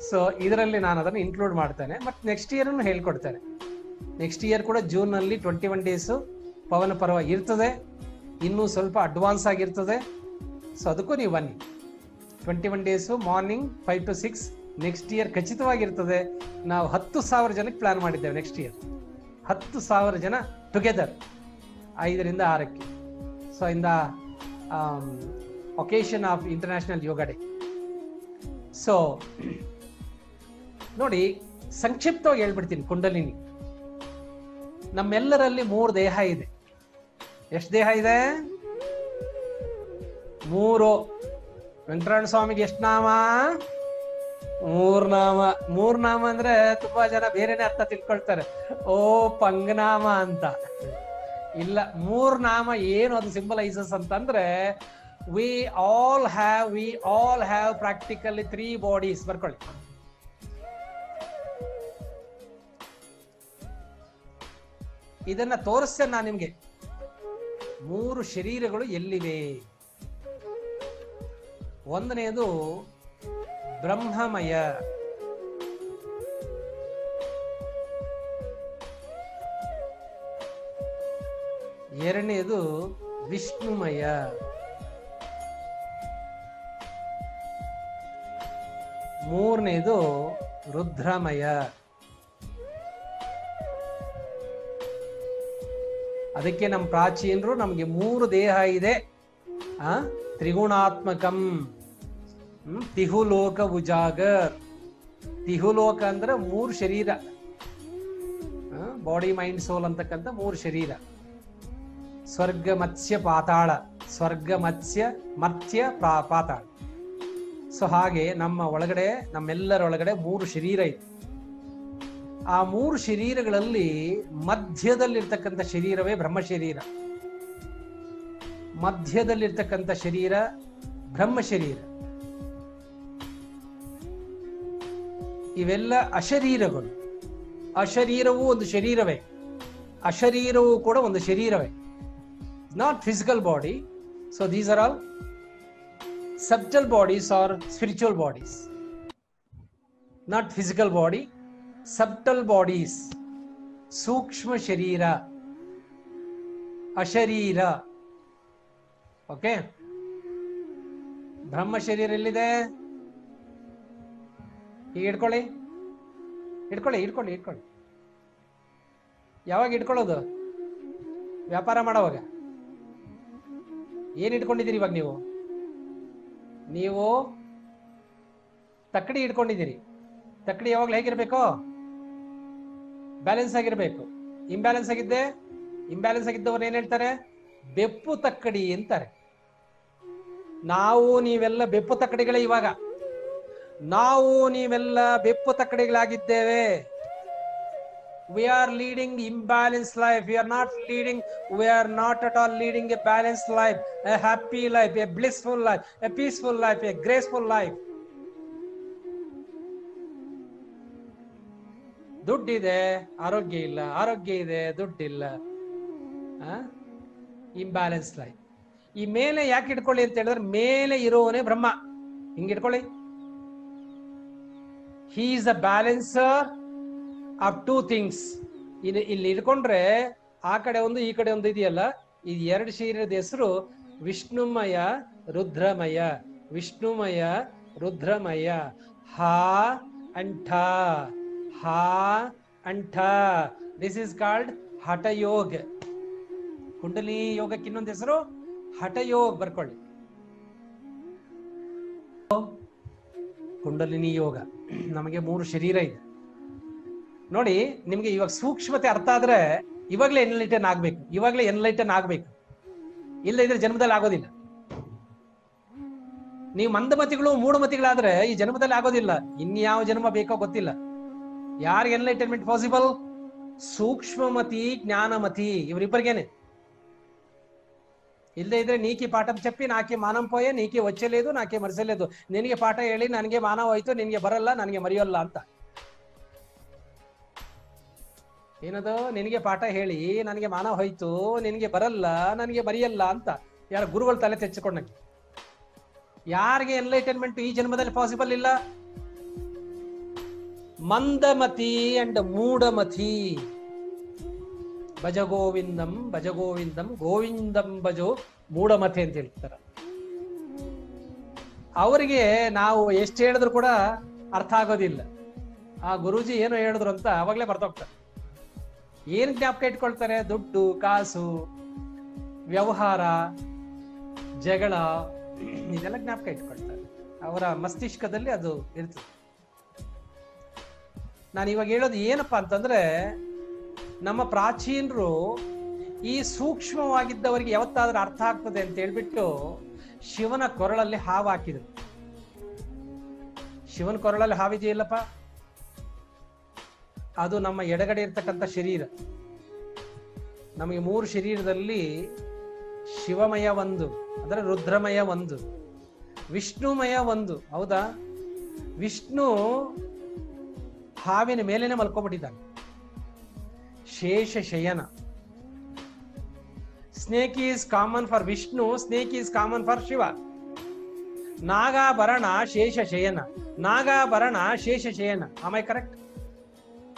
ಸೊ ಇದರಲ್ಲಿ ನಾನು ಅದನ್ನು ಇನ್ಕ್ಲೂಡ್ ಮಾಡ್ತೇನೆ. ಮತ್ತು ನೆಕ್ಸ್ಟ್ ಇಯರ್ನು ಹೇಳ್ಕೊಡ್ತೇನೆ. ನೆಕ್ಸ್ಟ್ ಇಯರ್ ಕೂಡ ಜೂನ್ನಲ್ಲಿ 21 ಡೇಸು ಪವನ ಪರ್ವ ಇರ್ತದೆ. ಇನ್ನೂ ಸ್ವಲ್ಪ ಅಡ್ವಾನ್ಸ್ ಆಗಿರ್ತದೆ. ಸೊ ಅದಕ್ಕೂ ನೀವು ಬನ್ನಿ. 21 days morning 5 to 6 next year ಖಚಿತವಾಗಿರ್ತದೆ. ನಾವು 10,000 ಜನಕ್ಕೆ ಪ್ಲಾನ್ ಮಾಡಿದ್ದೇವೆ ನೆಕ್ಸ್ಟ್ ಇಯರ್. 10,000 ಜನ ಟುಗೆದರ್ 5ರಿಂದ 6ಕ್ಕೆ. So in the occasion of international Yoga Day. So ನೋಡಿ, ಸಂಕ್ಷಿಪ್ತವಾಗಿ ಹೇಳ್ಬಿಡ್ತೀನಿ. ಕುಂಡಲಿನಿ ನಮ್ಮೆಲ್ಲರಲ್ಲಿ 3 ದೇಹ ಇದೆ. ಎಷ್ಟು ದೇಹ ಇದೆ? 3. ವೆಂಕಟರಮಣ ಸ್ವಾಮಿಗೆ ಎಷ್ಟು ನಾಮ? 3 ನಾಮ. 3 ನಾಮ ಅಂದ್ರೆ ತುಂಬಾ ಜನ ಬೇರೆನೆ ಅರ್ಥ ತಿಳ್ಕೊಳ್ತಾರೆ. ಓ ಪಂಗನಾಮ ಅಂತ. ಇಲ್ಲ, 3 ನಾಮ ಏನು ಅದು ಸಿಂಬಲೈಸಸ್ ಅಂತಂದ್ರೆ, we all have practically 3 bodies. ಬರ್ಕೊಳ್ಳಿ. ಇದನ್ನ ತೋರಿಸ್ತೇನೆ ನಾನು ನಿಮ್ಗೆ. 3 ಶರೀರಗಳು ಎಲ್ಲಿವೆ. ಒಂದನೇದು ಬ್ರಹ್ಮಮಯ, ಎರಡನೇದು ವಿಷ್ಣುಮಯ, ಮೂರನೇದು ರುದ್ರಮಯ. ಅದಕ್ಕೆ ನಮ್ಮ ಪ್ರಾಚೀನರು ನಮ್ಗೆ 3 ದೇಹ ಇದೆ, ತ್ರಿಗುಣಾತ್ಮಕಂ, ತಿಹುಲೋಕ ಉಜಾಗರ್. ತಿಹುಲೋಕ ಅಂದ್ರೆ 3 ಶರೀರ, ಬಾಡಿ ಮೈಂಡ್ ಸೋಲ್ ಅಂತಕ್ಕಂಥ 3 ಶರೀರ. ಸ್ವರ್ಗ ಮತ್ಸ್ಯ ಪಾತಾಳ, ಸ್ವರ್ಗ ಮತ್ಸ್ಯ ಮರ್ತ್ಯ ಪಾತಾಳ. ಸೊ ಹಾಗೆ ನಮ್ಮ ಒಳಗಡೆ, ನಮ್ಮೆಲ್ಲರ ಒಳಗಡೆ 3 ಶರೀರ ಇದೆ. ಆ 3 ಶರೀರಗಳಲ್ಲಿ ಮಧ್ಯದಲ್ಲಿರ್ತಕ್ಕಂಥ ಶರೀರವೇ ಬ್ರಹ್ಮ ಶರೀರ. ಮಧ್ಯದಲ್ಲಿರ್ತಕ್ಕಂಥ ಶರೀರ ಬ್ರಹ್ಮ ಶರೀರ. ಇವೆಲ್ಲ ಅಶರೀರಗಳು. ಅಶರೀರವೂ ಒಂದು ಶರೀರವೇ, ಅಶರೀರವೂ ಕೂಡ ಒಂದು ಶರೀರವೇ. Not physical body. So these are all subtle bodies or spiritual bodies. Not physical body, subtle bodies. Sukshma sharira, asharira. Okay. ಬ್ರಹ್ಮ ಶರೀರ ಎಲ್ಲಿದೆ? ಈಗ ಇಟ್ಕೊಳ್ಳಿ ಇಟ್ಕೊಳ್ಳಿ ಇಟ್ಕೊಳ್ಳಿ ಇಟ್ಕೊಳ್ಳಿ. ಯಾವಾಗ ಇಟ್ಕೊಳ್ಳೋದು? ವ್ಯಾಪಾರ ಮಾಡೋವಾಗ. ಏನ್ ಇಟ್ಕೊಂಡಿದ್ದೀರಿ ಇವಾಗ? ನೀವು ತಕ್ಕಡಿ ಇಟ್ಕೊಂಡಿದ್ದೀರಿ. ತಕ್ಕಡಿ ಯಾವಾಗ್ಲೂ ಹೇಗಿರ್ಬೇಕು? ಬ್ಯಾಲೆನ್ಸ್ ಆಗಿರ್ಬೇಕು. ಇಂಬ್ಯಾಲೆನ್ಸ್ ಆಗಿದ್ದವ್ರು ಏನ್ ಹೇಳ್ತಾರೆ? ಬೆಪ್ಪು ತಕ್ಕಡಿ ಅಂತಾರೆ. ನಾವು ನೀವೆಲ್ಲ ಬೆಪ್ಪು ತಕ್ಕಡಿಗಳೇ. ಇವಾಗ ನಾವು ನೀವೆಲ್ಲ ಬೆಪ್ಪು ತಕ್ಕಡಿಗಳಾಗಿದ್ದೇವೆ. We are leading imbalanced life. We are not at all leading a balanced life, a happy life, a blissful life, a peaceful life, a graceful life. ದುಡ್ಡಿದೆ, ಆರೋಗ್ಯ ಇಲ್ಲ, ಆರೋಗ್ಯ ಇದೆ, ದುಡ್ಡಿಲ್ಲ. Imbalance life. ಈ ಮೇಲೆ ಯಾಕೆ ಇಟ್ಕೊಳ್ಳಿ ಅಂತ ಹೇಳಿದ್ರೆ, ಮೇಲೆ ಇರೋವನೇ ಬ್ರಹ್ಮ. ಹಿಂಗೆ ಇಟ್ಕೊಳ್ಳಿ. He is a balancer of two things. ಇಲ್ಲಿ ಇಟ್ಕೊಂಡ್ರೆ ಆ ಕಡೆ ಒಂದು ಈ ಕಡೆ ಒಂದು ಇದೆಯಲ್ಲ, ಇದು ಎರಡು ಶರೀರದ ಹೆಸರು ವಿಷ್ಣುಮಯ ರುದ್ರಮಯ. ವಿಷ್ಣುಮಯ ರುದ್ರಮಯ. ಹಾ ಅಂಠ, ಹಾ ಅಂಠ. This is called hatha yoga. Kundali ಯೋಗಕ್ಕೆ ಇನ್ನೊಂದು ಹೆಸರು ಹಠಯೋಗ. ಬರ್ಕೊಳ್ಳಿ. ಕುಂಡಲಿನಿ ಯೋಗ. ನಮಗೆ 3 ಶರೀರ ಇದೆ ನೋಡಿ. ನಿಮ್ಗೆ ಇವಾಗ ಸೂಕ್ಷ್ಮತೆ ಅರ್ಥ ಆದ್ರೆ ಇವಾಗ್ಲೇ ಎನ್ಲೈಟನ್ ಆಗ್ಬೇಕು. ಇಲ್ಲ ಇದ್ರೆ ಜನ್ಮದಲ್ಲಿ ಆಗೋದಿಲ್ಲ. ನೀವು ಮಂದಮತಿಗಳು ಮೂಢಮತಿಗಳಾದ್ರೆ ಈ ಜನ್ಮದಲ್ಲಿ ಆಗೋದಿಲ್ಲ. ಇನ್ಯಾವ ಜನ್ಮ ಬೇಕೋ ಗೊತ್ತಿಲ್ಲ. ಯಾರಿಗೆ ಎನ್ಲೈಟನ್ಮೆಂಟ್ ಪಾಸಿಬಲ್? ಸೂಕ್ಷ್ಮಮತಿ, ಜ್ಞಾನಮತಿ, ಇವರಿಬ್ಬರಿಗೇನೆ. ಇಲ್ಲದೆ ಇದ್ರೆ నీకి పాఠం చెప్పి నాకే మానం పోయే, నీకే వచ్చలేదు, నాకే ಮರೆಸలేదు. ನಿನಗೆ ಪಾಠ ಹೇಳಿ ನನಗೆ ಮಾನ ಹೋಯ್ತು, ನಿನಗೆ ಬರಲ್ಲ, ನನಗೆ ಮರೆಯೋಲ್ಲ ಅಂತ. ಏನದು? ನಿನಗೆ ಪಾಠ ಹೇಳಿ ನನಗೆ ಮಾನ ಹೋಯ್ತು, ನಿನಗೆ ಬರಲ್ಲ, ನನಗೆ ಮರೆಯಲ್ಲ ಅಂತ ಯಾರ ಗುರುಗಳು ತಲೆ ತೆಚ್ಚಿಕೊಂಡಂಗೆ. ಯಾರಿಗೆ ಎನ್ಲೈಟನ್ಮೆಂಟ್ ಈ ಜನ್ಮದಲ್ಲಿ ಪಾಸಿಬಲ್ ಇಲ್ಲ? ಮಂದಮತಿ ಅಂಡ್ ಮೂಢಮತಿ. ಭಜ ಗೋವಿಂದಂ ಭಜ ಗೋವಿಂದಂ ಗೋವಿಂದಂ ಭಜೋ ಮೂಢಮತಿ ಅಂತ ಹೇಳ್ತಾರ. ಅವರಿಗೆ ನಾವು ಎಷ್ಟು ಹೇಳಿದ್ರು ಕೂಡ ಅರ್ಥ ಆಗೋದಿಲ್ಲ. ಆ ಗುರೂಜಿ ಏನು ಹೇಳಿದ್ರು ಅಂತ ಅವಾಗ್ಲೇ ಬರ್ತೋಗ್ತಾರೆ. ಏನ್ ಜ್ಞಾಪಕ ಇಟ್ಕೊಳ್ತಾರೆ? ದುಡ್ಡು, ಕಾಸು, ವ್ಯವಹಾರ, ಜಗಳ, ಇದೆಲ್ಲ ಜ್ಞಾಪಕ ಇಟ್ಕೊಳ್ತಾರೆ. ಅವರ ಮಸ್ತಿಷ್ಕದಲ್ಲಿ ಅದು ಇರ್ತದೆ. ನಾನು ಇವಾಗ ಹೇಳೋದು ಏನಪ್ಪಾ ಅಂತಂದ್ರೆ, ನಮ್ಮ ಪ್ರಾಚೀನರು ಈ ಸೂಕ್ಷ್ಮವಾಗಿದ್ದವರಿಗೆ ಯಾವತ್ತಾದ್ರೂ ಅರ್ಥ ಆಗ್ತದೆ ಅಂತ ಹೇಳ್ಬಿಟ್ಟು ಶಿವನ ಕೊರಳಲ್ಲಿ ಹಾವು ಹಾಕಿದ್ರು. ಶಿವನ ಕೊರಳಲ್ಲಿ ಹಾವಿದೆಯಲ್ಲಪ್ಪ, ಅದು ನಮ್ಮ ಎಡಗಡೆ ಇರ್ತಕ್ಕಂಥ ಶರೀರ. ನಮಗೆ 3 ಶರೀರದಲ್ಲಿ ಶಿವಮಯ ಒಂದು, ಅದರ ರುದ್ರಮಯ ಒಂದು, ವಿಷ್ಣುಮಯ ಒಂದು. ಹೌದಾ? ವಿಷ್ಣು ಹಾವಿನ ಮೇಲೇನೆ ಮಲ್ಕೊಂಡ್ಬಿಟ್ಟಿದ್ದಾನೆ. Shesha Shayana. Snake is common for Vishnu, snake is common for Shiva. Nagabharana Shesha Shayana, Nagabharana Shesha Shayana. Am I correct?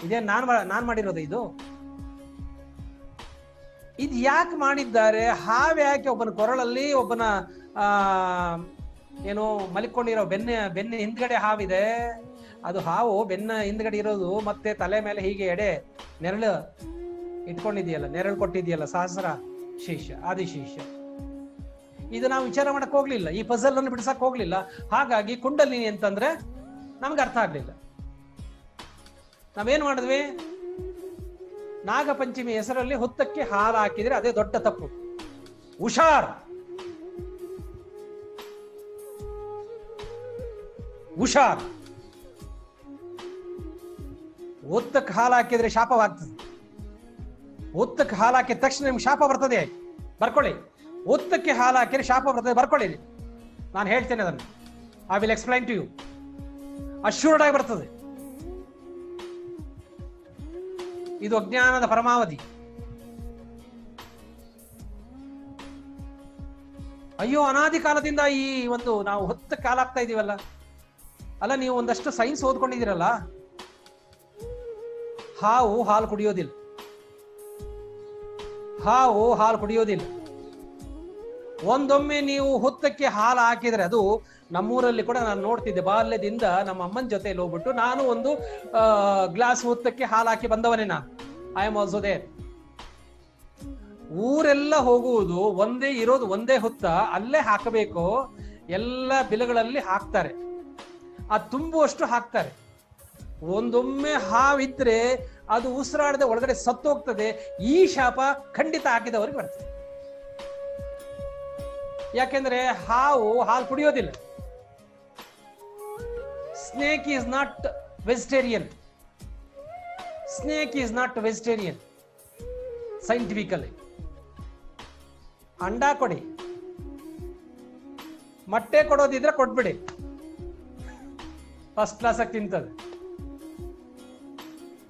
ಇದೇ ನಾನ್ ಮಾಡಿರೋದು. ಇದು ಯಾಕೆ ಮಾಡಿದ್ದಾರೆ? ಹಾವು ಯಾಕೆ ಒಬ್ಬನ ಕೊರಳಲ್ಲಿ, ಒಬ್ಬನ ಏನು ಮಲಿಕೊಂಡಿರೋ ಬೆನ್ನ ಹಿಂದ್ಗಡೆ ಹಾವಿದೆ. ಅದು ಹಾವು ಬೆನ್ನ ಹಿಂದ್ಗಡೆ ಇರೋದು, ಮತ್ತೆ ತಲೆ ಮೇಲೆ ಹೀಗೆ ಎಡೆ ನೆರಳು ಇಟ್ಕೊಂಡಿದೆಯಲ್ಲ, ನೆರಳು ಕೊಟ್ಟಿದೆಯಲ್ಲ, ಸಹಸ್ರ ಶೀರ್ಷ, ಆದಿಶೀರ್ಷ. ಇದು ನಾವು ವಿಚಾರ ಮಾಡಕ್ ಹೋಗ್ಲಿಲ್ಲ, ಈ ಪಜಲ್ ಅನ್ನು ಬಿಡಿಸಕ್ ಹೋಗ್ಲಿಲ್ಲ. ಹಾಗಾಗಿ ಕುಂಡಲಿನಿ ಅಂತಂದ್ರೆ ನಮ್ಗೆ ಅರ್ಥ ಆಗ್ಲಿಲ್ಲ. ನಾವೇನ್ ಮಾಡಿದ್ವಿ? ನಾಗಪಂಚಮಿ ಹೆಸರಲ್ಲಿ ಹುತ್ತಕ್ಕೆ ಹಾಲು ಹಾಕಿದ್ರೆ ಅದೇ ದೊಡ್ಡ ತಪ್ಪು. ಹುಷಾರ್, ಹುಷಾರ್. ಹುತ್ತಕ್ಕೆ ಹಾಲು ಹಾಕಿದ್ರೆ ಶಾಪವಾಗ್ತದೆ. ಹುತ್ತಕ್ಕೆ ಹಾಲು ಹಾಕಿದ ತಕ್ಷಣ ನಿಮ್ಗೆ ಶಾಪ ಬರ್ತದೆ. ಬರ್ಕೊಳ್ಳಿ. ಹುತ್ತಕ್ಕೆ ಹಾಲು ಹಾಕಿದ್ರೆ ಶಾಪ ಬರ್ತದೆ. ಬರ್ಕೊಳ್ಳಿ, ನಾನು ಹೇಳ್ತೇನೆ ಅದನ್ನು. I will explain to you. Assured ಆಗಿ ಬರ್ತದೆ. ಇದು ಅಜ್ಞಾನದ ಪರಮಾವಧಿ. ಅಯ್ಯೋ, ಅನಾದಿ ಕಾಲದಿಂದ ಈ ಒಂದು ನಾವು ಹೊತ್ತಕ್ಕೆ ಹಾಲು ಹಾಕ್ತಾ ಇದೀವಲ್ಲ. ಅಲ್ಲ, ನೀವು ಒಂದಷ್ಟು ಸೈನ್ಸ್ ಓದ್ಕೊಂಡಿದ್ದೀರಲ್ಲ. ಹಾವು ಹಾಲು ಕುಡಿಯೋದಿಲ್ಲ. ಹಾವು ಹಾಲು ಕುಡಿಯೋದಿಲ್ಲ. ಒಂದೊಮ್ಮೆ ನೀವು ಹುತ್ತಕ್ಕೆ ಹಾಲು ಹಾಕಿದ್ರೆ, ಅದು ನಮ್ಮೂರಲ್ಲಿ ಕೂಡ ನಾನು ನೋಡ್ತಿದ್ದೆ, ಬಾಲ್ಯದಿಂದ ನಮ್ಮ ಅಮ್ಮನ ಜೊತೆಲಿ ಹೋಗ್ಬಿಟ್ಟು ನಾನು ಒಂದು ಗ್ಲಾಸ್ ಹುತ್ತಕ್ಕೆ ಹಾಲು ಹಾಕಿ ಬಂದವನೇ ನಾನು. I am also there. ಊರೆಲ್ಲ ಹೋಗುವುದು ಒಂದೇ, ಇರೋದು ಒಂದೇ ಹುತ್ತ, ಅಲ್ಲೇ ಹಾಕಬೇಕು. ಎಲ್ಲ ಬಿಲಗಳಲ್ಲಿ ಹಾಕ್ತಾರೆ, ಅದು ತುಂಬುವಷ್ಟು ಹಾಕ್ತಾರೆ. ಒಂದೊಮ್ಮೆ ಹಾವಿದ್ರೆ ಅದು ಉಸಿರಾಡದೆ ಒಳಗಡೆ ಸತ್ತೋಗ್ತದೆ. ಈ ಶಾಪ ಖಂಡಿತ ಹಾಕಿದವರಿಗೆ ಬರ್ತದೆ. ಯಾಕೆಂದ್ರೆ ಹಾವು ಹಾಲು ಕುಡಿಯೋದಿಲ್ಲ. Snake is not vegetarian. Snake is not vegetarian scientifically. ಅಂಡ ಕೊಡಿ, ಮೊಟ್ಟೆ ಕೊಡೋದಿದ್ರೆ ಕೊಟ್ಬಿಡಿ, ಫಸ್ಟ್ ಕ್ಲಾಸ್ ಆಗಿ ತಿಂತದೆ.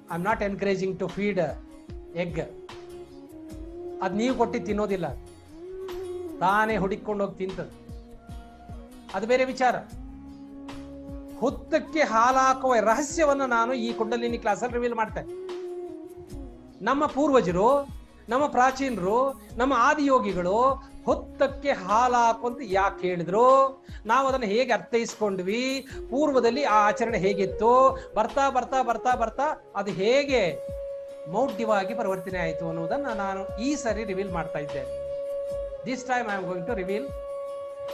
I am not encouraging to feed egg. ಅದ್ ನೀವು ಕೊಟ್ಟು ತಿನ್ನೋದಿಲ್ಲ, ತಾನೇ ಹುಡುಕೊಂಡು ಹೋಗಿ ತಿಂತದೆ, ಅದು ಬೇರೆ ವಿಚಾರ. ಹುತ್ತಕ್ಕೆ ಹಾಲು ಹಾಕುವ ರಹಸ್ಯವನ್ನು ನಾನು ಈ ಕುಂಡಲಿನಿ ಕ್ಲಾಸಲ್ಲಿ ರಿವೀಲ್ ಮಾಡ್ತೇನೆ. ನಮ್ಮ ಪೂರ್ವಜರು, ನಮ್ಮ ಪ್ರಾಚೀನರು, ನಮ್ಮ ಆದಿಯೋಗಿಗಳು ಹುತ್ತಕ್ಕೆ ಹಾಲು ಹಾಕುವಂತ ಯಾಕೆ ಹೇಳಿದ್ರು, ನಾವು ಅದನ್ನು ಹೇಗೆ ಅರ್ಥೈಸ್ಕೊಂಡ್ವಿ, ಪೂರ್ವದಲ್ಲಿ ಆ ಆಚರಣೆ ಹೇಗಿತ್ತು, ಬರ್ತಾ ಬರ್ತಾ ಬರ್ತಾ ಬರ್ತಾ ಅದು ಹೇಗೆ ಮೌಢ್ಯವಾಗಿ ಪರಿವರ್ತನೆ ಆಯಿತು ಅನ್ನೋದನ್ನ ನಾನು ಈ ಸರಿ ರಿವೀಲ್ ಮಾಡ್ತಾ ಇದ್ದೇನೆ. This time I am going to reveal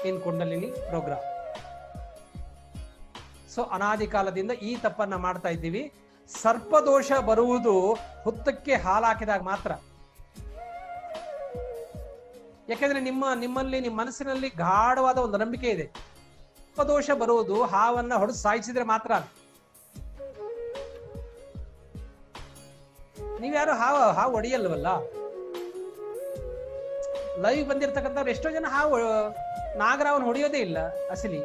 in Kundalini program. So ಅನಾದಿ ಕಾಲದಿಂದ ಈ ತಪ್ಪನ್ನ ಮಾಡ್ತಾ ಇದ್ದೀವಿ. ಸರ್ಪದೋಷ ಬರುವುದು ಹುತ್ತಕ್ಕೆ ಹಾಲು ಹಾಕಿದಾಗ ಮಾತ್ರ. ಯಾಕೆಂದ್ರೆ ನಿಮ್ಮಲ್ಲಿ, ನಿಮ್ಮ ಮನಸ್ಸಿನಲ್ಲಿ ಗಾಢವಾದ ಒಂದು ನಂಬಿಕೆ ಇದೆ, ಸರ್ಪದೋಷ ಬರುವುದು ಹಾವನ್ನ ಹೊಡೆದು ಸಾಯಿಸಿದ್ರೆ ಮಾತ್ರ. ನೀವ್ಯಾರು ಹಾವು ಹೊಡೆಯಲ್ವಲ್ಲ. ಲೈವ್ ಬಂದಿರ್ತಕ್ಕಂಥವ್ರು ಎಷ್ಟೋ ಜನ ಹಾವು ನಾಗರಾವನ್ ಹೊಡೆಯೋದೇ ಇಲ್ಲ ಅಸಲಿ.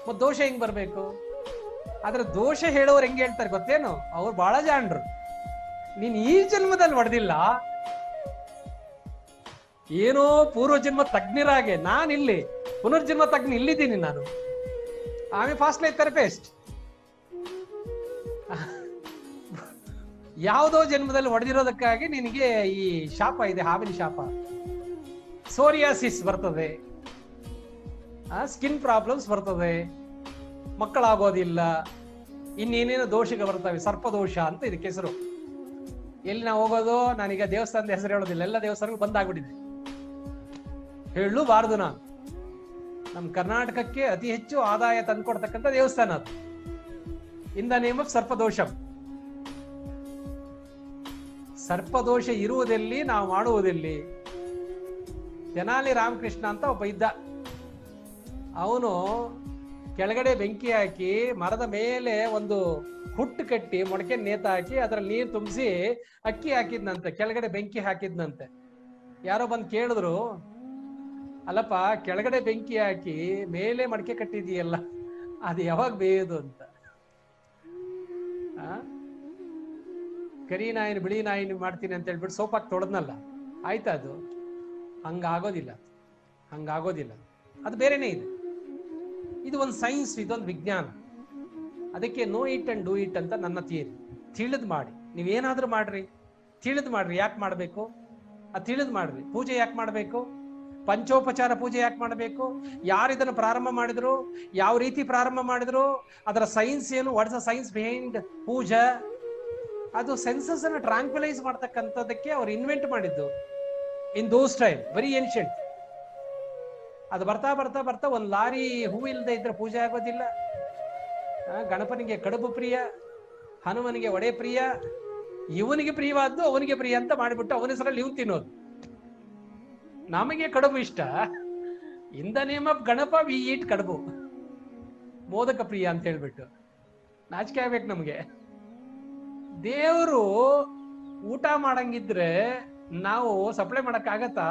ಮತ್ ದೋಷ ಹೆಂಗ್ ಬರ್ಬೇಕು? ಆದ್ರೆ ದೋಷ ಹೇಳೋರು ಹೆಂಗೆ ಹೇಳ್ತಾರೆ ಗೊತ್ತೇನು? ಅವ್ರು ಬಹಳ ಜಾಣರು. ನೀನ್ ಈ ಜನ್ಮದಲ್ಲಿ ಹೊಡೆದಿಲ್ಲ, ಏನೋ ಪೂರ್ವ ಜನ್ಮ ತಜ್ಞರಾಗೆ ನಾನಿಲ್ಲಿ ಪುನರ್ಜನ್ಮ ತಜ್ಞ ಇಲ್ಲಿದ್ದೀನಿ ನಾನು. ಆಮೇಲೆ ಫಾಸ್ಟ್ ಲೈಫ್ ಥೆರಪಿಸ್ಟ್. ಯಾವುದೋ ಜನ್ಮದಲ್ಲಿ ಹೊಡೆದಿರೋದಕ್ಕಾಗಿ ನಿನಗೆ ಈ ಶಾಪ ಇದೆ, ಹಾವಿನ ಶಾಪ. ಸೋರಿಯಾಸಿಸ್ ಬರ್ತದೆ, ಸ್ಕಿನ್ ಪ್ರಾಬ್ಲಮ್ಸ್ ಬರ್ತದೆ, ಮಕ್ಕಳಾಗೋದಿಲ್ಲ, ಇನ್ನೇನೇನೋ ದೋಷಗಳು ಬರ್ತವೆ. ಸರ್ಪದೋಷ ಅಂತ ಇದಕ್ಕೆ ಹೆಸರು. ಎಲ್ಲಿ ನಾವು ಹೋಗೋದು, ನಾನೀಗ ದೇವಸ್ಥಾನದ ಹೆಸರು ಹೇಳೋದಿಲ್ಲ, ಎಲ್ಲ ದೇವಸ್ಥಾನಗಳು ಬಂದಾಗ್ಬಿಟ್ಟಿದೆ, ಹೇಳಲೂಬಾರದು. ನಾನು ನಮ್ಮ ಕರ್ನಾಟಕಕ್ಕೆ ಅತಿ ಹೆಚ್ಚು ಆದಾಯ ತಂದ್ಕೊಡ್ತಕ್ಕಂಥ ದೇವಸ್ಥಾನ ಅದು. ಇನ್ ದ ನೇಮ್ ಆಫ್ ಸರ್ಪದೋಷಂ. ಸರ್ಪದೋಷ ಇರುವುದೆಲ್ಲಿ, ನಾವು ಮಾಡುವುದೆಲ್ಲಿ. ತೆನಾಲಿ ರಾಮಕೃಷ್ಣ ಅಂತ ಒಬ್ಬ ಇದ್ದ. ಅವನು ಕೆಳಗಡೆ ಬೆಂಕಿ ಹಾಕಿ ಮರದ ಮೇಲೆ ಒಂದು ಹುಟ್ಟು ಕಟ್ಟಿ ಮೊಳಕೆ ನೇತ ಹಾಕಿ ಅದರಲ್ಲಿ ನೀರು ತುಂಬಿಸಿ ಅಕ್ಕಿ ಹಾಕಿದ್ನಂತೆ, ಕೆಳಗಡೆ ಬೆಂಕಿ ಹಾಕಿದ್ನಂತೆ. ಯಾರೋ ಬಂದು ಕೇಳಿದ್ರು, ಅಲ್ಲಪ್ಪ ಕೆಳಗಡೆ ಬೆಂಕಿ ಹಾಕಿ ಮೇಲೆ ಮಡಕೆ ಕಟ್ಟಿದೀಯಲ್ಲ, ಅದು ಯಾವಾಗ ಬೇಯೋದು ಅಂತ. ಕರಿ ನಾಯಿನ ಬಿಳಿ ನಾಯಿನ ಮಾಡ್ತೀನಿ ಅಂತ ಹೇಳ್ಬಿಟ್ಟು ಸೋಪಾಗಿ ತೊಳೆದ್ನಲ್ಲ, ಆಯ್ತಾ? ಅದು ಹಂಗಾಗೋದಿಲ್ಲ, ಹಂಗಾಗೋದಿಲ್ಲ. ಅದು ಬೇರೆನೇ ಇದೆ. ಇದು ಒಂದು ಸೈನ್ಸ್, ಇದೊಂದು ವಿಜ್ಞಾನ. ಅದಕ್ಕೆ know it and do it ಅಂತ ನನ್ನ ಥಿಯರಿ. ತಿಳಿದ್ ಮಾಡಿ, ನೀವೇನಾದ್ರೂ ಮಾಡ್ರಿ, ತಿಳಿದ್ ಮಾಡ್ರಿ. ಯಾಕೆ ಮಾಡ್ಬೇಕು? ಅದು ತಿಳಿದ್ ಮಾಡ್ರಿ. ಪೂಜೆ ಯಾಕೆ ಮಾಡ್ಬೇಕು? ಪಂಚೋಪಚಾರ ಪೂಜೆ ಯಾಕೆ ಮಾಡಬೇಕು? ಯಾರು ಇದನ್ನು ಪ್ರಾರಂಭ ಮಾಡಿದ್ರು, ಯಾವ ರೀತಿ ಪ್ರಾರಂಭ ಮಾಡಿದ್ರು, ಅದರ ಸೈನ್ಸ್ ಏನು, ವಾಟ್ಸ್ ದ ಸೈನ್ಸ್ ಬಿಹೈಂಡ್ ಪೂಜಾ? ಅದು ಸೆನ್ಸಸ್ ಅನ್ನು ಟ್ರಾಂಕ್ವಿಲೈಸ್ ಮಾಡ್ತಕ್ಕಂಥದಕ್ಕೆ ಅವ್ರು ಇನ್ವೆಂಟ್ ಮಾಡಿದ್ದು ಇನ್ ದೋಸ್ ಟೈಮ್, ವೆರಿ ಏನ್ಷಿಯಂಟ್. ಅದು ಬರ್ತಾ ಬರ್ತಾ ಬರ್ತಾ ಒಂದು ಲಾರಿ ಹೂ ಇಲ್ಲದೆ ಇದ್ರೆ ಪೂಜೆ ಆಗೋದಿಲ್ಲ. ಗಣಪನಿಗೆ ಕಡುಬು ಪ್ರಿಯ, ಹನುಮನಿಗೆ ಒಡೆ ಪ್ರಿಯ, ಇವನಿಗೆ ಪ್ರಿಯವಾದ್ದು ಅವನಿಗೆ ಪ್ರಿಯ ಅಂತ ಮಾಡಿಬಿಟ್ಟು ಅವನ ಹೆಸರಲ್ಲಿ ಇವ್ ತಿನ್ನೋದು. ನಮಗೆ ಕಡುಬು ಇಷ್ಟ, ಇನ್ the name of Ganapa we eat ಕಡುಬು, ಮೋದಕ ಪ್ರಿಯ ಅಂತ ಹೇಳ್ಬಿಟ್ಟು. ನಾಚಿಕೆ ಆಗ್ಬೇಕು ನಮ್ಗೆ. ದೇವರು ಊಟ ಮಾಡಂಗಿದ್ರೆ ನಾವು ಸಪ್ಲೈ ಮಾಡಕ್ ಆಗತ್ತಾ?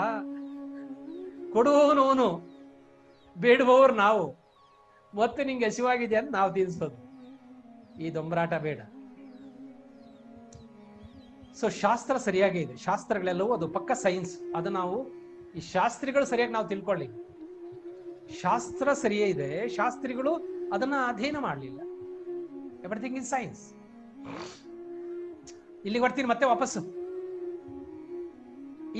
ಕೊಡುವವನವನು, ಬೇಡುವವರು ನಾವು. ಮತ್ತೆ ನಿಂಗೆ ಹಸಿವಾಗಿದೆ ಅಂತ ನಾವು ತಿನ್ಸೋದು. ಈ ದೊಂಬರಾಟ ಬೇಡ. ಸೊ ಶಾಸ್ತ್ರ ಸರಿಯಾಗಿ ಇದೆ, ಶಾಸ್ತ್ರಗಳೆಲ್ಲವೂ ಅದು ಪಕ್ಕ ಸೈನ್ಸ್. ಅದು ನಾವು ಈ ಶಾಸ್ತ್ರಿಗಳು ಸರಿಯಾಗಿ ನಾವು ತಿಳ್ಕೊಳ್ಳಿ. ಶಾಸ್ತ್ರ ಸರಿಯೇ ಇದೆ, ಶಾಸ್ತ್ರಿಗಳು ಅದನ್ನ ಅಧ್ಯಯನ ಮಾಡಲಿಲ್ಲ. Everything is science. ಇಲ್ಲಿಗೆ ಬರ್ತೀನಿ ಮತ್ತೆ ವಾಪಸ್ಸು.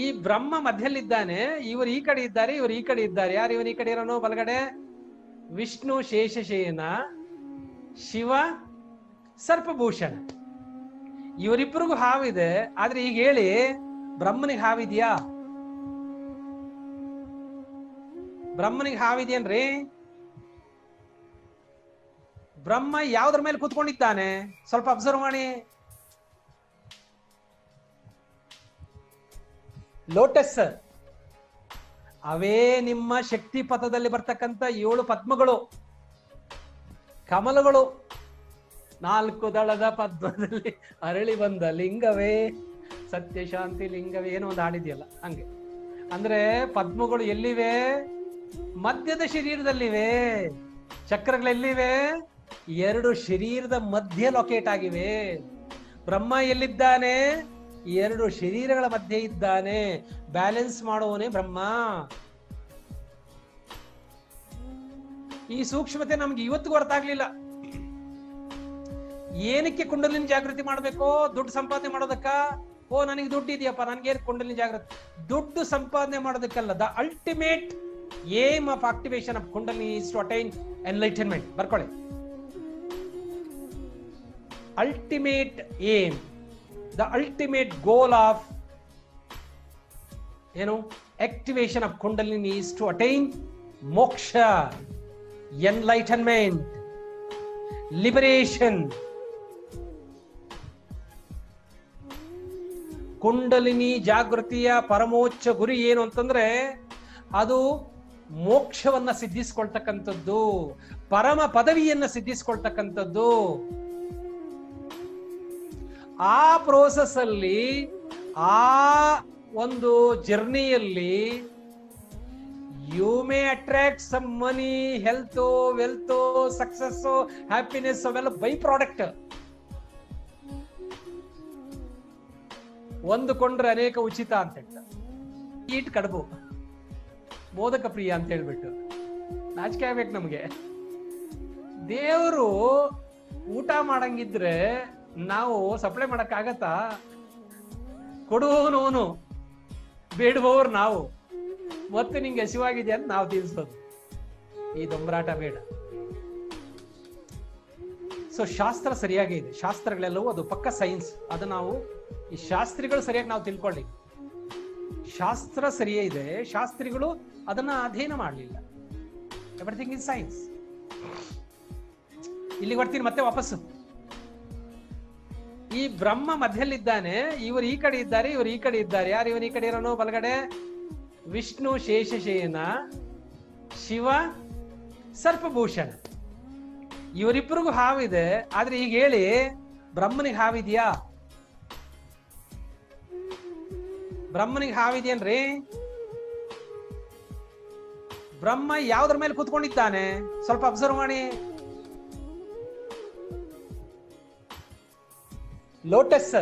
ಈ ಬ್ರಹ್ಮ ಮಧ್ಯಲ್ಲಿದ್ದಾನೆ, ಇವರು ಈ ಕಡೆ ಇದ್ದಾರೆ, ಇವರು ಈ ಕಡೆ ಇದ್ದಾರೆ. ಯಾರು ಇವರು ಈ ಕಡೆ ಇರೋನು? ಬಲಗಡೆ ವಿಷ್ಣು ಶೇಷಶಯನ, ಶಿವ ಸರ್ಪಭೂಷಣ. ಇವರಿಬ್ಬರಿಗೂ ಹಾವಿದೆ. ಆದ್ರೆ ಈಗ ಹೇಳಿ, ಬ್ರಹ್ಮನಿಗೆ ಹಾವಿದ್ಯಾ? ಬ್ರಹ್ಮನಿಗೆ ಹಾವಿದೆಯೇನ್ರಿ? ಬ್ರಹ್ಮ ಯಾವ್ದ್ರ ಮೇಲೆ ಕೂತ್ಕೊಂಡಿದ್ದಾನೆ? ಸ್ವಲ್ಪ ಅಬ್ಸರ್ವ್ ಮಾಡಿ. ಲೋಟಸ್. ಅವೇ ನಿಮ್ಮ ಶಕ್ತಿ ಪಥದಲ್ಲಿ ಬರ್ತಕ್ಕಂಥ 7 ಪದ್ಮಗಳು, ಕಮಲಗಳು. 4 ದಳದ ಪದ್ಮದಲ್ಲಿ ಅರಳಿ ಬಂದ ಲಿಂಗವೇ ಸತ್ಯ ಶಾಂತಿ ಲಿಂಗವೇ, ಏನೋ ಒಂದು ಹಾಡಿದೆಯಲ್ಲ ಹಂಗೆ. ಅಂದ್ರೆ ಪದ್ಮಗಳು ಎಲ್ಲಿವೆ? ಮಧ್ಯದ ಶರೀರದಲ್ಲಿವೆ. ಚಕ್ರಗಳೆಲ್ಲಿವೆ? 2 ಶರೀರದ ಮಧ್ಯೆ ಲೊಕೇಟ್ ಆಗಿವೆ. ಬ್ರಹ್ಮ ಎಲ್ಲಿದ್ದಾನೆ? 2 ಶರೀರಗಳ ಮಧ್ಯೆ ಇದ್ದಾನೆ. ಬ್ಯಾಲೆನ್ಸ್ ಮಾಡುವವನೇ ಬ್ರಹ್ಮ. ಈ ಸೂಕ್ಷ್ಮತೆ ನಮ್ಗೆ ಇವತ್ತಿಗೂ ಅರ್ಥ ಆಗ್ಲಿಲ್ಲ. ಏನಕ್ಕೆ ಕುಂಡಲಿನಿ ಜಾಗೃತಿ ಮಾಡ್ಬೇಕು? ದುಡ್ಡು ಸಂಪಾದನೆ ಮಾಡೋದಕ್ಕ? ಓ ನನಗೆ ದುಡ್ಡು ಇದೆಯಪ್ಪ, ನನ್ಗೆ ಕುಂಡಲಿನಿ ಜಾಗೃತಿ. ದುಡ್ಡು ಸಂಪಾದನೆ ಮಾಡೋದಕ್ಕಲ್ಲ. The ultimate aim of activation of Kundalini is to attain enlightenment. ಬರ್ಕೊಳ್ಳಿ. Ultimate aim, the ultimate goal of activation of kundalini is to attain moksha, enlightenment, liberation. ಕುಂಡಲಿನಿ ಜಾಗೃತಿಯ ಪರಮೋಚ್ಚ ಗುರಿ ಏನು ಅಂತಂದ್ರೆ ಅದು ಮೋಕ್ಷವನ್ನ ಸಿದ್ಧಿಸ್ಕೊಳ್ತಕ್ಕಂಥದ್ದು, ಪರಮ ಪದವಿಯನ್ನ ಸಿದ್ಧಿಸ್ಕೊಳ್ತಕ್ಕಂಥದ್ದು. ಆ ಪ್ರೋಸೆಸ್ ಅಲ್ಲಿ, ಆ ಒಂದು ಜರ್ನಿಯಲ್ಲಿ you may attract some money, health, wealth, success, happiness, ಅವೆಲ್ಲ ಬೈ ಪ್ರಾಡಕ್ಟ್. ಒಂದು ಕೊಂಡ್ರೆ ಅನೇಕ ಉಚಿತ ಅಂತ ಹೇಳ್ತಾರೆ. ಈಟ್ ಕಡುಬು, ಮೋದಕ ಪ್ರಿಯ ಅಂತ ಹೇಳ್ಬಿಟ್ಟು ನಾಚಿಕೆ ಆಗ್ಬೇಕು ನಮ್ಗೆ. ದೇವರು ಊಟ ಮಾಡಂಗಿದ್ರೆ ನಾವು ಸಪ್ಲೈ ಮಾಡಕ್ ಆಗತ್ತಾ? ಕೊಡುವವನು, ಬೇಡುವವರು ನಾವು. ಮತ್ತೆ ನಿಂಗೆ ಹಸಿವಾಗಿದೆ ಅಂತ ನಾವು ತಿಳಿಸೋದು. ಈ ದೊಂಬರಾಟ ಬೇಡ. ಸೊ ಶಾಸ್ತ್ರ ಸರಿಯಾಗಿ ಇದೆ. ಶಾಸ್ತ್ರಗಳೆಲ್ಲವೂ ಅದು ಪಕ್ಕ ಸೈನ್ಸ್. ಅದು ನಾವು ಈ ಶಾಸ್ತ್ರಿಗಳು ಸರಿಯಾಗಿ ನಾವು ತಿಳ್ಕೊಳ್ಳಿ. ಶಾಸ್ತ್ರ ಸರಿಯೇ ಇದೆ, ಶಾಸ್ತ್ರಿಗಳು ಅದನ್ನ ಅಧ್ಯಯನ ಮಾಡಲಿಲ್ಲ. Everything is science. ಇಲ್ಲಿ ಬರ್ತೀನಿ ಮತ್ತೆ ವಾಪಸ್ಸು. ಈ ಬ್ರಹ್ಮ ಮಧ್ಯಲ್ಲಿದ್ದಾನೆ, ಇವರು ಈ ಕಡೆ ಇದ್ದಾರೆ, ಇವರು ಈ ಕಡೆ ಇದ್ದಾರೆ. ಯಾರು ಇವರು ಈ ಕಡೆ ಇರೋನು? ಬಲಗಡೆ ವಿಷ್ಣು ಶೇಷಶಯನ, ಶಿವ ಸರ್ಪಭೂಷಣ. ಇವರಿಬ್ಬರಿಗೂ ಹಾವಿದೆ. ಆದ್ರೆ ಈಗ ಹೇಳಿ, ಬ್ರಹ್ಮನಿಗೆ ಹಾವಿದ್ಯಾ? ಬ್ರಹ್ಮನಿಗೆ ಹಾವಿದೆಯೇನ್ರಿ? ಬ್ರಹ್ಮ ಯಾವ್ದ್ರ ಮೇಲೆ ಕೂತ್ಕೊಂಡಿದ್ದಾನೆ? ಸ್ವಲ್ಪ ಅಬ್ಸರ್ವ್ ಮಾಡಿ. ಲೋಟಸ್.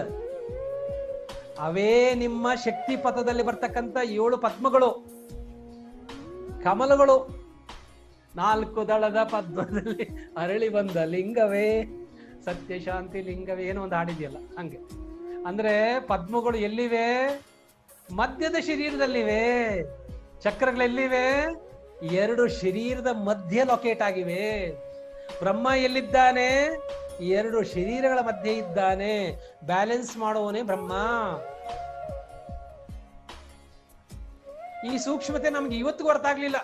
ಅವೇ ನಿಮ್ಮ ಶಕ್ತಿ ಪಥದಲ್ಲಿ ಬರ್ತಕ್ಕಂಥ 7 ಪದ್ಮಗಳು, ಕಮಲಗಳು. 4 ದಳದ ಪದ್ಮದಲ್ಲಿ ಅರಳಿ ಬಂದ ಲಿಂಗವೇ ಸತ್ಯ ಶಾಂತಿ ಲಿಂಗವೇ, ಏನೋ ಒಂದು ಹಾಡಿದೆಯಲ್ಲ ಹಂಗೆ. ಅಂದ್ರೆ ಪದ್ಮಗಳು ಎಲ್ಲಿವೆ? ಮಧ್ಯದ ಶರೀರದಲ್ಲಿವೆ. ಚಕ್ರಗಳೆಲ್ಲಿವೆ? 2 ಶರೀರದ ಮಧ್ಯೆ ಲೊಕೇಟ್ ಆಗಿವೆ. ಬ್ರಹ್ಮ ಎಲ್ಲಿದ್ದಾನೆ? 2 ಶರೀರಗಳ ಮಧ್ಯೆ ಇದ್ದಾನೆ. ಬ್ಯಾಲೆನ್ಸ್ ಮಾಡುವವನೇ ಬ್ರಹ್ಮ. ಈ ಸೂಕ್ಷ್ಮತೆ ನಮ್ಗೆ ಇವತ್ತಿಗೂ ಅರ್ಥ ಆಗ್ಲಿಲ್ಲ.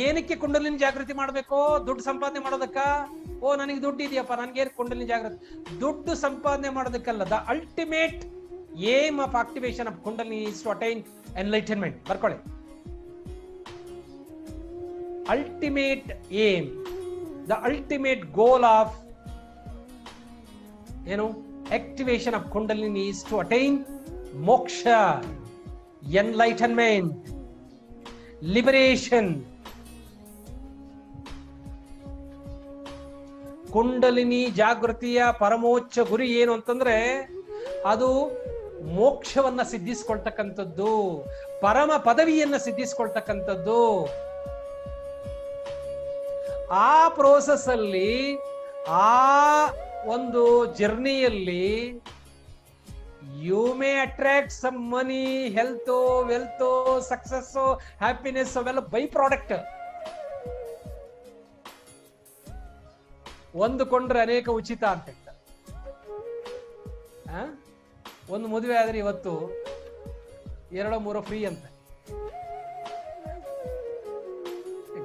ಏನಕ್ಕೆ ಕುಂಡಲಿನಿ ಜಾಗೃತಿ ಮಾಡ್ಬೇಕು? ದುಡ್ಡು ಸಂಪಾದನೆ ಮಾಡೋದಕ್ಕ? ಓ ನನಗೆ ದುಡ್ಡು ಇದೆಯಪ್ಪ, ನನ್ಗೆ ಕುಂಡಲಿನಿ ಜಾಗೃತಿ. ದುಡ್ಡು ಸಂಪಾದನೆ ಮಾಡೋದಕ್ಕಲ್ಲ. The ultimate aim of activation of Kundalini is to attain enlightenment. ಬರ್ಕೊಳ್ಳಿ. Ultimate aim, the ultimate goal of activation of kundalini is to attain moksha, enlightenment, liberation. ಕುಂಡಲಿನಿ ಜಾಗೃತಿಯ ಪರಮೋಚ್ಚ ಗುರಿ ಏನು ಅಂತಂದ್ರೆ ಅದು ಮೋಕ್ಷವನ್ನ ಸಿದ್ಧಿಸ್ಕೊಳ್ತಕ್ಕಂಥದ್ದು, ಪರಮ ಪದವಿಯನ್ನ ಸಿದ್ಧಿಸ್ಕೊಳ್ತಕ್ಕಂಥದ್ದು. ಆ ಪ್ರೋಸೆಸ್ ಅಲ್ಲಿ, ಆ ಒಂದು ಜರ್ನಿಯಲ್ಲಿ you may attract some money, health, wealth, success, happiness ಅವೆಲ್ಲ ಬೈ ಪ್ರಾಡಕ್ಟ್. ಒಂದು ಕೊಂಡ್ರೆ ಅನೇಕ ಉಚಿತ ಅಂತ ಹೇಳ್ತಾರೆ. ಒಂದು ಮದುವೆ ಆದ್ರೆ ಇವತ್ತು 2-3 ಫ್ರೀ ಅಂತ.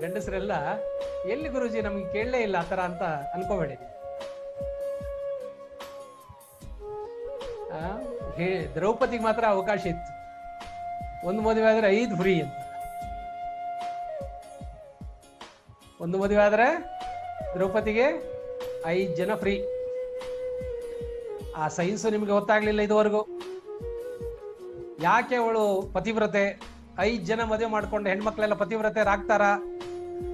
ಗಂಡಸರೆಲ್ಲ ಎಲ್ಲಿ ಗುರುಜಿ ನಮ್ಗೆ ಕೇಳಲೇ ಇಲ್ಲ ಆತರ ಅಂತ ಅನ್ಕೋಬೇಡಿ. ದ್ರೌಪದಿಗೆ ಮಾತ್ರ ಅವಕಾಶ ಇತ್ತು, ಒಂದು ಮದುವೆ ಆದ್ರೆ 5 ಫ್ರೀ ಅಂತ. ಒಂದು ಮದುವೆ ಆದ್ರೆ ದ್ರೌಪದಿಗೆ 5 ಜನ ಫ್ರೀ. ಆ ಸೈನ್ಸ್ ನಿಮ್ಗೆ ಗೊತ್ತಾಗ್ಲಿಲ್ಲ ಇದುವರೆಗೂ. ಯಾಕೆ ಅವಳು ಪತಿವ್ರತೆ? 5 ಜನ ಮದುವೆ ಮಾಡ್ಕೊಂಡು ಹೆಣ್ಮಕ್ಳೆಲ್ಲ ಪತಿವ್ರತೆರಾಗ್ತಾರ?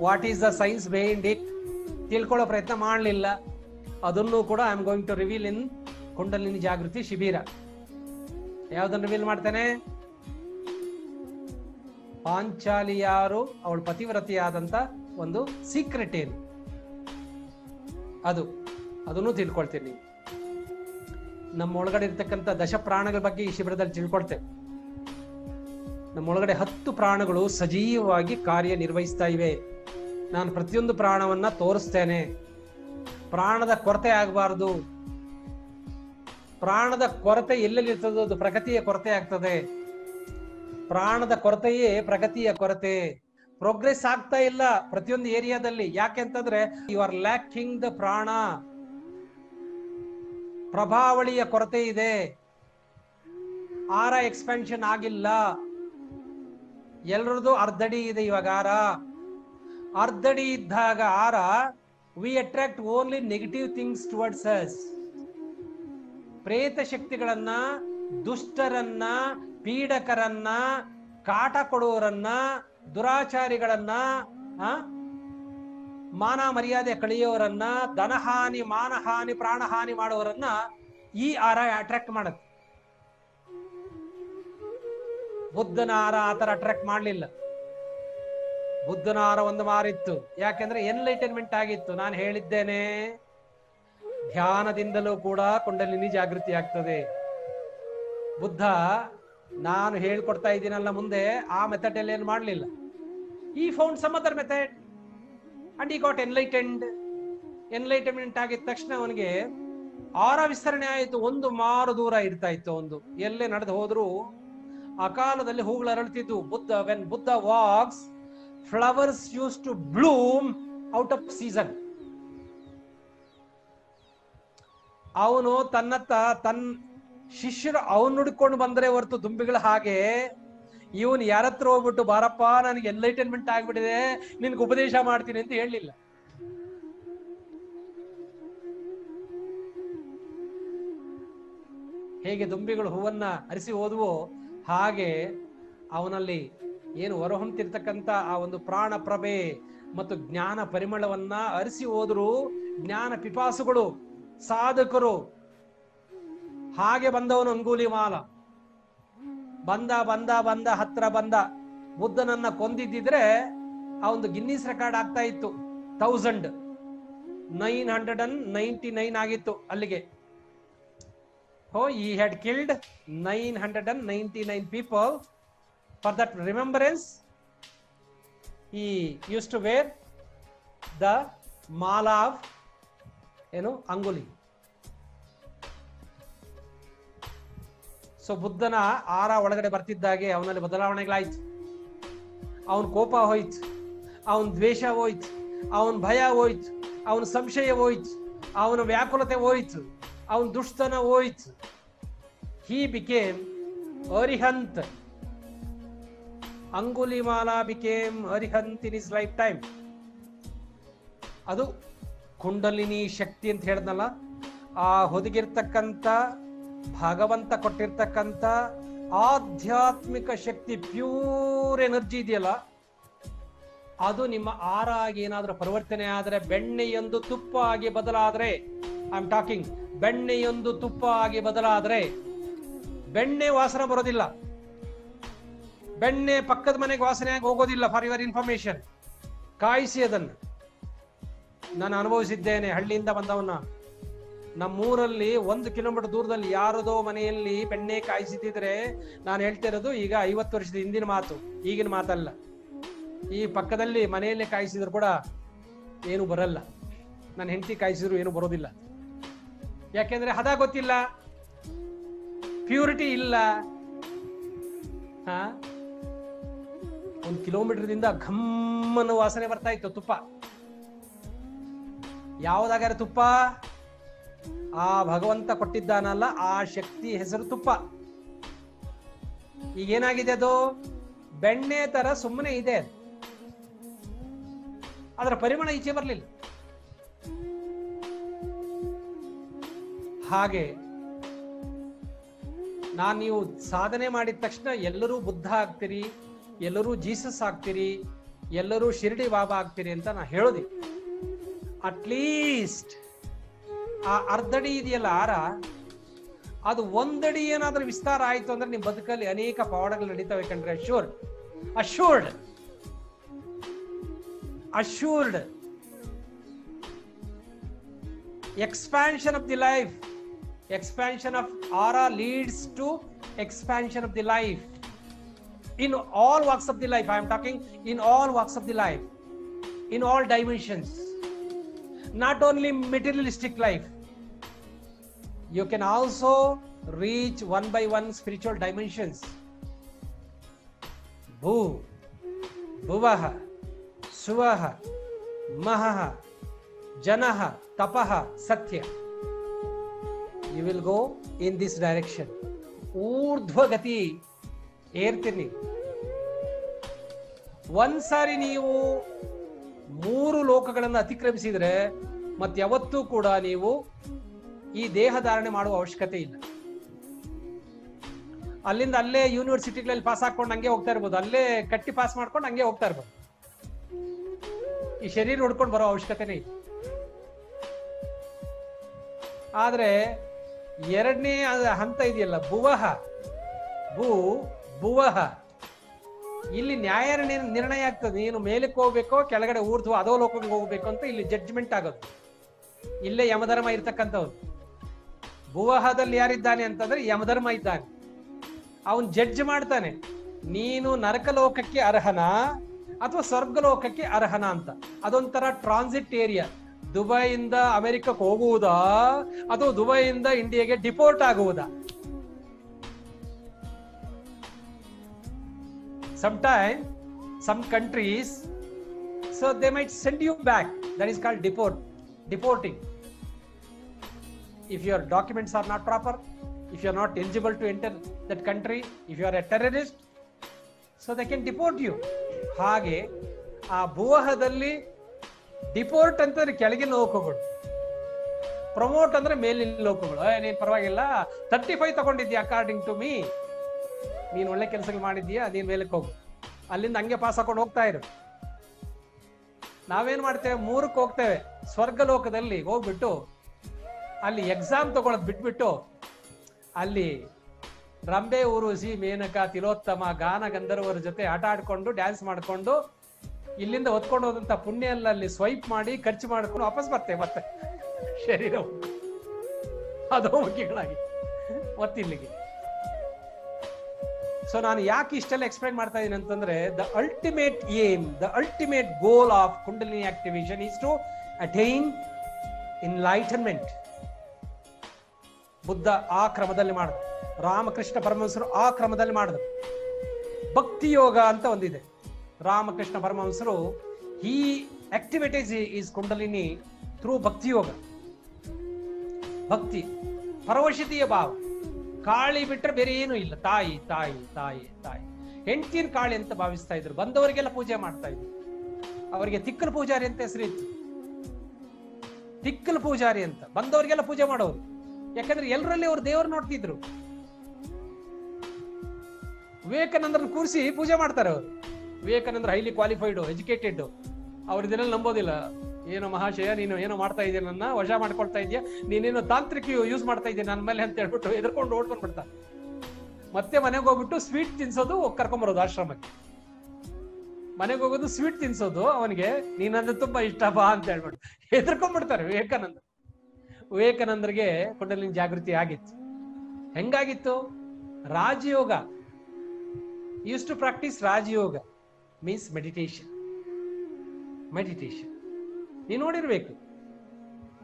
What is the science behind it ತಿಳ್ಕೊಳ್ಳೋ ಪ್ರಯತ್ನ ಮಾಡಲಿಲ್ಲ. ಅದನ್ನು ಕೂಡ I am going to reveal in Kundalini ಜಾಗೃತಿ ಶಿಬಿರ. ಯಾವ್ದನ್ನು ರಿವೀಲ್ ಮಾಡ್ತೇನೆ? ಪಾಂಚಾಲಿ ಯಾರು, ಅವಳು ಪತಿವ್ರತೆಯಾದಂತ ಒಂದು ಸೀಕ್ರೆಟ್ ಏನು, ಅದನ್ನು ತಿಳ್ಕೊಳ್ತೀನಿ. ನಮ್ಮ ಒಳಗಡೆ ಇರ್ತಕ್ಕಂಥ 10 ಪ್ರಾಣಗಳ ಬಗ್ಗೆ ಈ ಶಿಬಿರದಲ್ಲಿ ತಿಳ್ಕೊಳ್ತೇವೆ. ನಮ್ಮ ಒಳಗಡೆ 10 ಪ್ರಾಣಗಳು ಸಜೀವವಾಗಿ ಕಾರ್ಯನಿರ್ವಹಿಸ್ತಾ ಇವೆ. ನಾನು ಪ್ರತಿಯೊಂದು ಪ್ರಾಣವನ್ನ ತೋರಿಸ್ತೇನೆ. ಪ್ರಾಣದ ಕೊರತೆ ಆಗಬಾರದು. ಪ್ರಾಣದ ಕೊರತೆ ಎಲ್ಲೆಲ್ಲಿ ಇರ್ತದೋ ಅದು ಪ್ರಗತಿಯ ಕೊರತೆ ಆಗ್ತದೆ. ಪ್ರಾಣದ ಕೊರತೆಯೇ ಪ್ರಗತಿಯ ಕೊರತೆ. ಪ್ರೋಗ್ರೆಸ್ ಆಗ್ತಾ ಇಲ್ಲ ಪ್ರತಿಯೊಂದು ಏರಿಯಾದಲ್ಲಿ. ಯಾಕೆ ಅಂತಂದ್ರೆ ಯು ಆರ್ ಲ್ಯಾಕಿಂಗ್ ದ ಪ್ರಾಣ. ಪ್ರಭಾವಳಿಯ ಕೊರತೆ ಇದೆ. ಆರ ಎಕ್ಸ್ಪೆನ್ಷನ್ ಆಗಿಲ್ಲ. ಎಲ್ಲರದು ಅರ್ಧಡಿ ಇದೆ ಇವಾಗ. ಅರ್ಧಡಿ ಇದ್ದಾಗ ಆರ we attract only negative things towards us. ಪ್ರೇತ ಶಕ್ತಿಗಳನ್ನ, ದುಷ್ಟರನ್ನ, ಪೀಡಕರನ್ನ, ಕಾಟ ಕೊಡುವರನ್ನ, ದುರಾಚಾರಿಗಳನ್ನ, ಮಾನ ಮರ್ಯಾದೆ ಕಳೆಯೋರನ್ನ, ಧನಹಾನಿ, ಮಾನಹಾನಿ, ಪ್ರಾಣಹಾನಿ ಮಾಡೋರನ್ನ ಈ ಆರ ಅಟ್ರಾಕ್ಟ್ ಮಾಡುತ್ತೆ. ಬುದ್ಧನ ಆರ ಆತರ ಅಟ್ರಾಕ್ಟ್ ಮಾಡ್ಲಿಲ್ಲ. ಬುದ್ಧನ ಆರ ಒಂದು ಮಾರಿತ್ತು. ಯಾಕೆಂದ್ರೆ ಎನ್ಲೈಟನ್ಮೆಂಟ್ ಆಗಿತ್ತು. ನಾನು ಹೇಳಿದ್ದೇನೆ, ಧ್ಯಾನದಿಂದಲೂ ಕೂಡ ಕುಂಡಲಿನಿ ಜಾಗೃತಿ ಆಗ್ತದೆ. ಬುದ್ಧ ನಾನು ಹೇಳ್ಕೊಡ್ತಾ ಇದ್ದೀನಲ್ಲ ಮುಂದೆ, ಆ ಮೆಥಡ್ ಅಲ್ಲಿ ಏನು ಮಾಡ್ಲಿಲ್ಲ. He found some other method and he got enlightened. Enlightenment ಆಗಿದ ತಕ್ಷಣ ಅವನಿಗೆ ಆರ ವಿಸ್ತರಣೆ ಆಯಿತು. 1 ಮಾರು ದೂರ ಇರ್ತಾ ಇತ್ತು. ಒಂದು ಎಲ್ಲೇ ನಡೆದು ಹೋದ್ರು ಆ ಕಾಲದಲ್ಲಿ ಹೂಗಳು ಅರಳುತ್ತಿದ್ದು. When Buddha walks, flowers used to bloom out of season. ಅವನು ತನ್ನ ಶಿಷ್ಯರು ಅವನು ಹುಡ್ಕೊಂಡು ಬಂದರೆ ಹೊರತು ದುಂಬಿಗಳ ಹಾಗೆ ಇವನು ಯಾರತ್ರ ಹೋಗ್ಬಿಟ್ಟು ಬಾರಪ್ಪ ನನಗೆ ಎನ್ಲೈಟನ್ಮೆಂಟ್ ಆಗ್ಬಿಟ್ಟಿದೆ, ನಿನ್ಗೆ ಉಪದೇಶ ಮಾಡ್ತೀನಿ ಅಂತ ಹೇಳಲಿಲ್ಲ. ಹೇಗೆ ದುಂಬಿಗಳು ಹೂವನ್ನ ಅರಿಸಿ ಹೋದವೋ ಹಾಗೆ ಅವನಲ್ಲಿ ಏನು ಹೊರಹೊಮ್ತಿರ್ತಕ್ಕಂಥ ಆ ಒಂದು ಪ್ರಾಣ ಪ್ರಭೆ ಮತ್ತು ಜ್ಞಾನ ಪರಿಮಳವನ್ನ ಅರಿಸಿ ಹೋದ್ರು ಜ್ಞಾನ ಪಿಪಾಸುಗಳು, ಸಾಧಕರು. ಹಾಗೆ ಬಂದವನು ಅಂಗುಲಿಮಾಲ. ಬಂದ ಹತ್ರ ಬಂದ. ಬುದ್ಧನನ್ನ ಕೊಂದಿದ್ದಿದ್ರೆ ಆ ಒಂದು ಗಿನ್ನಿಸ್ ರೆಕಾರ್ಡ್ ಆಗ್ತಾ ಇತ್ತು. 1999 ಆಗಿತ್ತು ಅಲ್ಲಿಗೆ. he had killed 999 people. For that remembrance, he used to wear the mala of Anguli. So ಬುದ್ಧನ ಆರ ಒಳಗಡೆ ಬರ್ತಿದ್ದಾಗೆ ಅವನಲ್ಲಿ ಬದಲಾವಣೆಗಳಾಯ್ತು. ಅವನ ಕೋಪ ಹೋಯ್ತು, ಅವನ ದ್ವೇಷ ಹೋಯ್ತು, ಅವನ ಭಯ ಹೋಯ್ತು, ಅವನ ಸಂಶಯ ಹೋಯ್ತು, ಅವನ ವ್ಯಾಕುಲತೆ ಹೋಯ್ತು, ಅವನ ದುಷ್ಟತನ ಹೋಯ್ತು. he became arihant. Angulimala became arihant in his lifetime. ಅದು ಕುಂಡಲಿನಿ ಶಕ್ತಿ ಅಂತ ಹೇಳಿದ್ನಲ್ಲ, ಆ ಹೊದಗಿರ್ತಕ್ಕಂಥ ಭಗವಂತ ಕೊಟ್ಟಿರ್ತಕ್ಕಂಥ ಆಧ್ಯಾತ್ಮಿಕ ಶಕ್ತಿ, ಪ್ಯೂರ್ ಎನರ್ಜಿ ಇದೆಯಲ್ಲ, ಅದು ನಿಮ್ಮ ಆರ ಆಗಿ ಏನಾದ್ರೂ ಪರಿವರ್ತನೆ ಆದರೆ, ಬೆಣ್ಣೆಯೊಂದು ತುಪ್ಪ ಆಗಿ ಬದಲಾದ್ರೆ, ಐ ಆಮ್ ಟಾಕಿಂಗ್, ಬೆಣ್ಣೆಯೊಂದು ತುಪ್ಪ ಆಗಿ ಬದಲಾದ್ರೆ, ಬೆಣ್ಣೆ ವಾಸನೆ ಬರೋದಿಲ್ಲ. ಬೆಣ್ಣೆ ಪಕ್ಕದ ಮನೆಗೆ ವಾಸನೆ ಆಗಿ ಹೋಗೋದಿಲ್ಲ. ಫಾರ್ ಯುವರ್ ಇನ್ಫಾರ್ಮೇಶನ್, ಕಾಯಿಸಿ ಅದನ್ನು. ನಾನು ಅನುಭವಿಸಿದ್ದೇನೆ, ಹಳ್ಳಿಯಿಂದ ಬಂದವನ್ನ. ನಮ್ಮೂರಲ್ಲಿ 1 ಕಿಲೋಮೀಟರ್ ದೂರದಲ್ಲಿ ಯಾರದೋ ಮನೆಯಲ್ಲಿ ಬೆಣ್ಣೆ ಕಾಯಿಸಿದ್ರೆ ನಾನು ಹೇಳ್ತಿರೋದು ಈಗ 50 ವರ್ಷದ ಹಿಂದಿನ ಮಾತು, ಈಗಿನ ಮಾತಲ್ಲ. ಈ ಪಕ್ಕದಲ್ಲಿ ಮನೆಯಲ್ಲೇ ಕಾಯಿಸಿದ್ರು ಕೂಡ ಏನು ಬರಲ್ಲ. ನನ್ನ ಹೆಂಡತಿ ಕಾಯಿಸಿದ್ರು ಏನು ಬರೋದಿಲ್ಲ. ಯಾಕೆಂದ್ರೆ ಹದ ಗೊತ್ತಿಲ್ಲ, ಪ್ಯೂರಿಟಿ ಇಲ್ಲ. 1 ಕಿಲೋಮೀಟರ್ದಿಂದ ಘಮ್ಮನ ವಾಸನೆ ಬರ್ತಾ ಇತ್ತು ತುಪ್ಪ. ಯಾವುದಾಗಾರೆ ತುಪ್ಪ? ಆ ಭಗವಂತ ಕೊಟ್ಟಿದ್ದಾನಲ್ಲ ಆ ಶಕ್ತಿ ಹೆಸರು ತುಪ್ಪ. ಈಗೇನಾಗಿದೆ? ಅದು ಬೆಣ್ಣೆ ತರ ಸುಮ್ಮನೆ ಇದೆ, ಅದರ ಪರಿಮಳ ಈಚೆ ಬರಲಿಲ್ಲ. ಹಾಗೆ ನೀವು ಸಾಧನೆ ಮಾಡಿದ ತಕ್ಷಣ ಎಲ್ಲರೂ ಬುದ್ಧ ಆಗ್ತೀರಿ, ಎಲ್ಲರೂ ಜೀಸಸ್ ಆಗ್ತೀರಿ, ಎಲ್ಲರೂ ಶಿರ್ಡಿ ಬಾಬಾ ಆಗ್ತೀರಿ ಅಂತ ನಾ ಹೇಳೋದಿ. ಅಟ್ಲೀಸ್ಟ್ ಆ ಅರ್ಧಡಿ ಇದೆಯಲ್ಲ ಆರ, ಅದು 1 ಅಡಿ ಏನಾದ್ರೂ ವಿಸ್ತಾರ ಆಯ್ತು ಅಂದ್ರೆ ನಿಮ್ ಬದುಕಲ್ಲಿ ಅನೇಕ ಪವಾಡಗಳು ನಡೀತವೆ ಕಂಡ್ರೆ. assured expansion of the life. Expansion of aura leads to expansion of the life in all walks of the life. I am talking in all walks of the life, in all dimensions, not only materialistic life. You can also reach one by one spiritual dimensions. Bhu, Bhuvaha, Suvaha, Mahaha, Janaha, Tapaha, Satya. You will go in this direction. ಊರ್ಧ್ವಗತಿ ಏರ್ತೀನಿ. ಒಂದ್ಸಾರಿ ನೀವು 3 ಲೋಕಗಳನ್ನು ಅತಿಕ್ರಮಿಸಿದ್ರೆ ಮತ್ತೆ ಯಾವತ್ತೂ ಕೂಡ ನೀವು ಈ ದೇಹ ಧಾರಣೆ ಮಾಡುವ ಅವಶ್ಯಕತೆ ಇಲ್ಲ. ಅಲ್ಲಿಂದ ಅಲ್ಲೇ ಯೂನಿವರ್ಸಿಟಿಗಳಲ್ಲಿ ಪಾಸ್ ಹಾಕೊಂಡು ಹಂಗೆ ಹೋಗ್ತಾ ಇರ್ಬೋದು, ಅಲ್ಲೇ ಕಟ್ಟಿ ಪಾಸ್ ಮಾಡ್ಕೊಂಡು ಹಂಗೆ ಹೋಗ್ತಾ ಇರ್ಬೋದು. ಈ ಶರೀರ ಹೊಡ್ಕೊಂಡು ಬರೋ ಅವಶ್ಯಕತೆನೇ ಇಲ್ಲ. ಆದ್ರೆ 2ನೇ ಹಂತ ಇದೆಯಲ್ಲ, ಭುವಹ, ಇಲ್ಲಿ ನ್ಯಾಯ ನಿರ್ಣಯ ಆಗ್ತದೆ. ನೀನು ಮೇಲಕ್ಕೆ ಹೋಗ್ಬೇಕೋ ಕೆಳಗಡೆ ಊರ್ಧ್ವ ಅದೋ ಲೋಕಕ್ಕೆ ಹೋಗ್ಬೇಕು ಅಂತ ಇಲ್ಲಿ ಜಡ್ಜ್ಮೆಂಟ್ ಆಗೋದು. ಇಲ್ಲೇ ಯಮಧರ್ಮ ಇರ್ತಕ್ಕಂಥವ್ರು. ಭುವಹದಲ್ಲಿ ಯಾರಿದ್ದಾನೆ ಅಂತಂದ್ರೆ ಯಮಧರ್ಮ ಇದ್ದಾನೆ. ಅವನ್ ಜಡ್ಜ್ ಮಾಡ್ತಾನೆ, ನೀನು ನರಕ ಲೋಕಕ್ಕೆ ಅರ್ಹನಾ ಅಥವಾ ಸ್ವರ್ಗ ಲೋಕಕ್ಕೆ ಅರ್ಹನಾ ಅಂತ. ಅದೊಂಥರ ಟ್ರಾನ್ಸಿಟ್ ಏರಿಯಾ. ದುಬೈಯಿಂದ ಅಮೆರಿಕಕ್ಕೆ ಹೋಗುವುದಾ ಅಥವಾ ದುಬೈಯಿಂದ ಇಂಡಿಯಾಗೆ deport ಆಗುವುದಾ? Sometimes some countries, so they might send you back. That is called deporting. If your documents are not proper, if you are not eligible to enter that country, if you are a terrorist, so they can deport you. ಹಾಗೆ ಆ ಭುವಹದಲ್ಲಿ deport ಅಂತಂದ್ರೆ ಕೆಳಗಿನ ಲೋಕಗಳು, promote ಅಂದ್ರೆ ಮೇಲಿನ ಲೋಕಗಳು. ನೀನ್ ಪರವಾಗಿಲ್ಲ 35 ತಗೊಂಡಿದ್ಯಾ ಅಕಾರ್ಡಿಂಗ್ ಟು ಮೀ, ನೀನ್ ಒಳ್ಳೆ ಕೆಲಸಗಳು ಮಾಡಿದ್ಯಾ, ನೀನ್ ಮೇಲಕ್ಕೆ ಹೋಗು. ಅಲ್ಲಿಂದ ಹಂಗೆ ಪಾಸ್ ಹಾಕೊಂಡು ಹೋಗ್ತಾ ಇರು. ನಾವೇನ್ ಮಾಡ್ತೇವೆ, 3ಕ್ಕೆ ಹೋಗ್ತೇವೆ. ಸ್ವರ್ಗ ಲೋಕದಲ್ಲಿ ಹೋಗ್ಬಿಟ್ಟು ಅಲ್ಲಿ ಎಕ್ಸಾಮ್ ತಗೊಳದ್ ಬಿಟ್ಬಿಟ್ಟು ಅಲ್ಲಿ ರಂಬೆ, ಊರ್ವಶಿ, ಮೇನಕ, ತಿಲೋತ್ತಮ, ಗಾನ ಗಂಧರ್ವರ ಜೊತೆ ಆಟ ಆಡ್ಕೊಂಡು ಡ್ಯಾನ್ಸ್ ಮಾಡ್ಕೊಂಡು ಇಲ್ಲಿಂದ ಹೊತ್ಕೊಂಡು ಹೋದಂತ ಪುಣ್ಯ ಎಲ್ಲ ಅಲ್ಲಿ ಸ್ವೈಪ್ ಮಾಡಿ ಖರ್ಚು ಮಾಡ್ಕೊಂಡು ವಾಪಸ್ ಬರ್ತೇವೆ. ಮತ್ತೆ ಶರೀರ ಅಧೋಮುಖಿಗಳಾಗಿ ಮತ್ತಿಲ್ಲಿಗೆ. ಸೊ ನಾನು ಯಾಕೆ ಇಷ್ಟೆಲ್ಲ ಎಕ್ಸ್ಪ್ಲೈನ್ ಮಾಡ್ತಾ ಇದ್ದೀನಿ ಅಂತಂದ್ರೆ, the ultimate aim, the ultimate goal of Kundalini activation is to attain enlightenment. Buddha ಆ ಕ್ರಮದಲ್ಲಿ ಮಾಡಿದ್ರು, ರಾಮಕೃಷ್ಣ ಪರಮಹಂಸರು ಆ ಕ್ರಮದಲ್ಲಿ ಮಾಡಿದ್ರು. ಭಕ್ತಿ ಯೋಗ ಅಂತ ಒಂದಿದೆ. ರಾಮಕೃಷ್ಣ ಪರಮಹಂಸರು ಈ ಆಕ್ಟಿವಿಟೀಸ್ ಈಸ್ ಕುಂಡಲಿನಿ ಥ್ರೂ ಭಕ್ತಿ ಯೋಗ. ಭಕ್ತಿ, ಪರವಶತೆಯ ಭಾವ, ಕಾಳಿ ಬಿಟ್ರೆ ಬೇರೆ ಏನೂ ಇಲ್ಲ. ತಾಯಿ ತಾಯಿ ತಾಯಿ ತಾಯಿ. ಹೆಂಡತಿನ ಕಾಳಿ ಅಂತ ಭಾವಿಸ್ತಾ ಇದ್ರು. ಬಂದವರಿಗೆಲ್ಲ ಪೂಜೆ ಮಾಡ್ತಾ ಇದ್ರು. ಅವರಿಗೆ ತಿಕ್ಕಲು ಪೂಜಾರಿ ಅಂತ ಹೆಸರಿತ್ತು. ತಿಕ್ಕಲು ಪೂಜಾರಿ ಅಂತ ಬಂದವರಿಗೆಲ್ಲ ಪೂಜೆ ಮಾಡೋರು. ಯಾಕಂದ್ರೆ ಎಲ್ಲರಲ್ಲಿ ಅವ್ರು ದೇವರು ನೋಡ್ತಿದ್ರು. ವಿವೇಕಾನಂದರನ್ನ ಕೂರಿಸಿ ಪೂಜೆ ಮಾಡ್ತಾರೆ ಅವರು. ವಿವೇಕಾನಂದ್ರ ಹೈಲಿ ಕ್ವಾಲಿಫೈಡ್, ಎಜುಕೇಟೆಡ್. ಅವ್ರ ಇದನ್ನೆಲ್ಲ ನಂಬೋದಿಲ್ಲ. ಏನೋ ಮಹಾಶಯ, ನೀನು ಏನೋ ಮಾಡ್ತಾ ಇದೆಯಾ, ನನ್ನ ವಶ ಮಾಡ್ಕೊಳ್ತಾ ಇದೆಯಾ, ನೀನೇನೋ ತಾಂತ್ರಿಕ ಯೂಸ್ ಮಾಡ್ತಾ ಇದೆಯಾ ನನ್ನ ಮೇಲೆ ಅಂತ ಹೇಳ್ಬಿಟ್ಟು ಎದ್ಕೊಂಡು ಓಡ್ಕೊಂಡ್ ಬಿಡ್ತಾರೆ. ಮತ್ತೆ ಮನೆಗೆ ಹೋಗ್ಬಿಟ್ಟು ಸ್ವೀಟ್ ತಿನ್ಸೋದು, ಕರ್ಕೊಂಬರೋದು ಆಶ್ರಮಕ್ಕೆ. ಮನೆಗೆ ಹೋಗೋದು, ಸ್ವೀಟ್ ತಿನ್ಸೋದು ಅವನಿಗೆ, ನೀನಂದ್ರೆ ತುಂಬಾ ಇಷ್ಟ ಬಾ ಅಂತ ಹೇಳ್ಬಿಟ್ಟು ಎದ್ಕೊಂಡ್ಬಿಡ್ತಾರೆ ವಿವೇಕಾನಂದ. ವಿವೇಕಾನಂದರಿಗೆ ಕುಂಡಲಿನಿ ಜಾಗೃತಿ ಆಗಿತ್ತು. ಹೆಂಗಾಗಿತ್ತು? Raja yoga. Used to practice raja yoga means meditation. ನೀವು ನೋಡಿರ್ಬೇಕು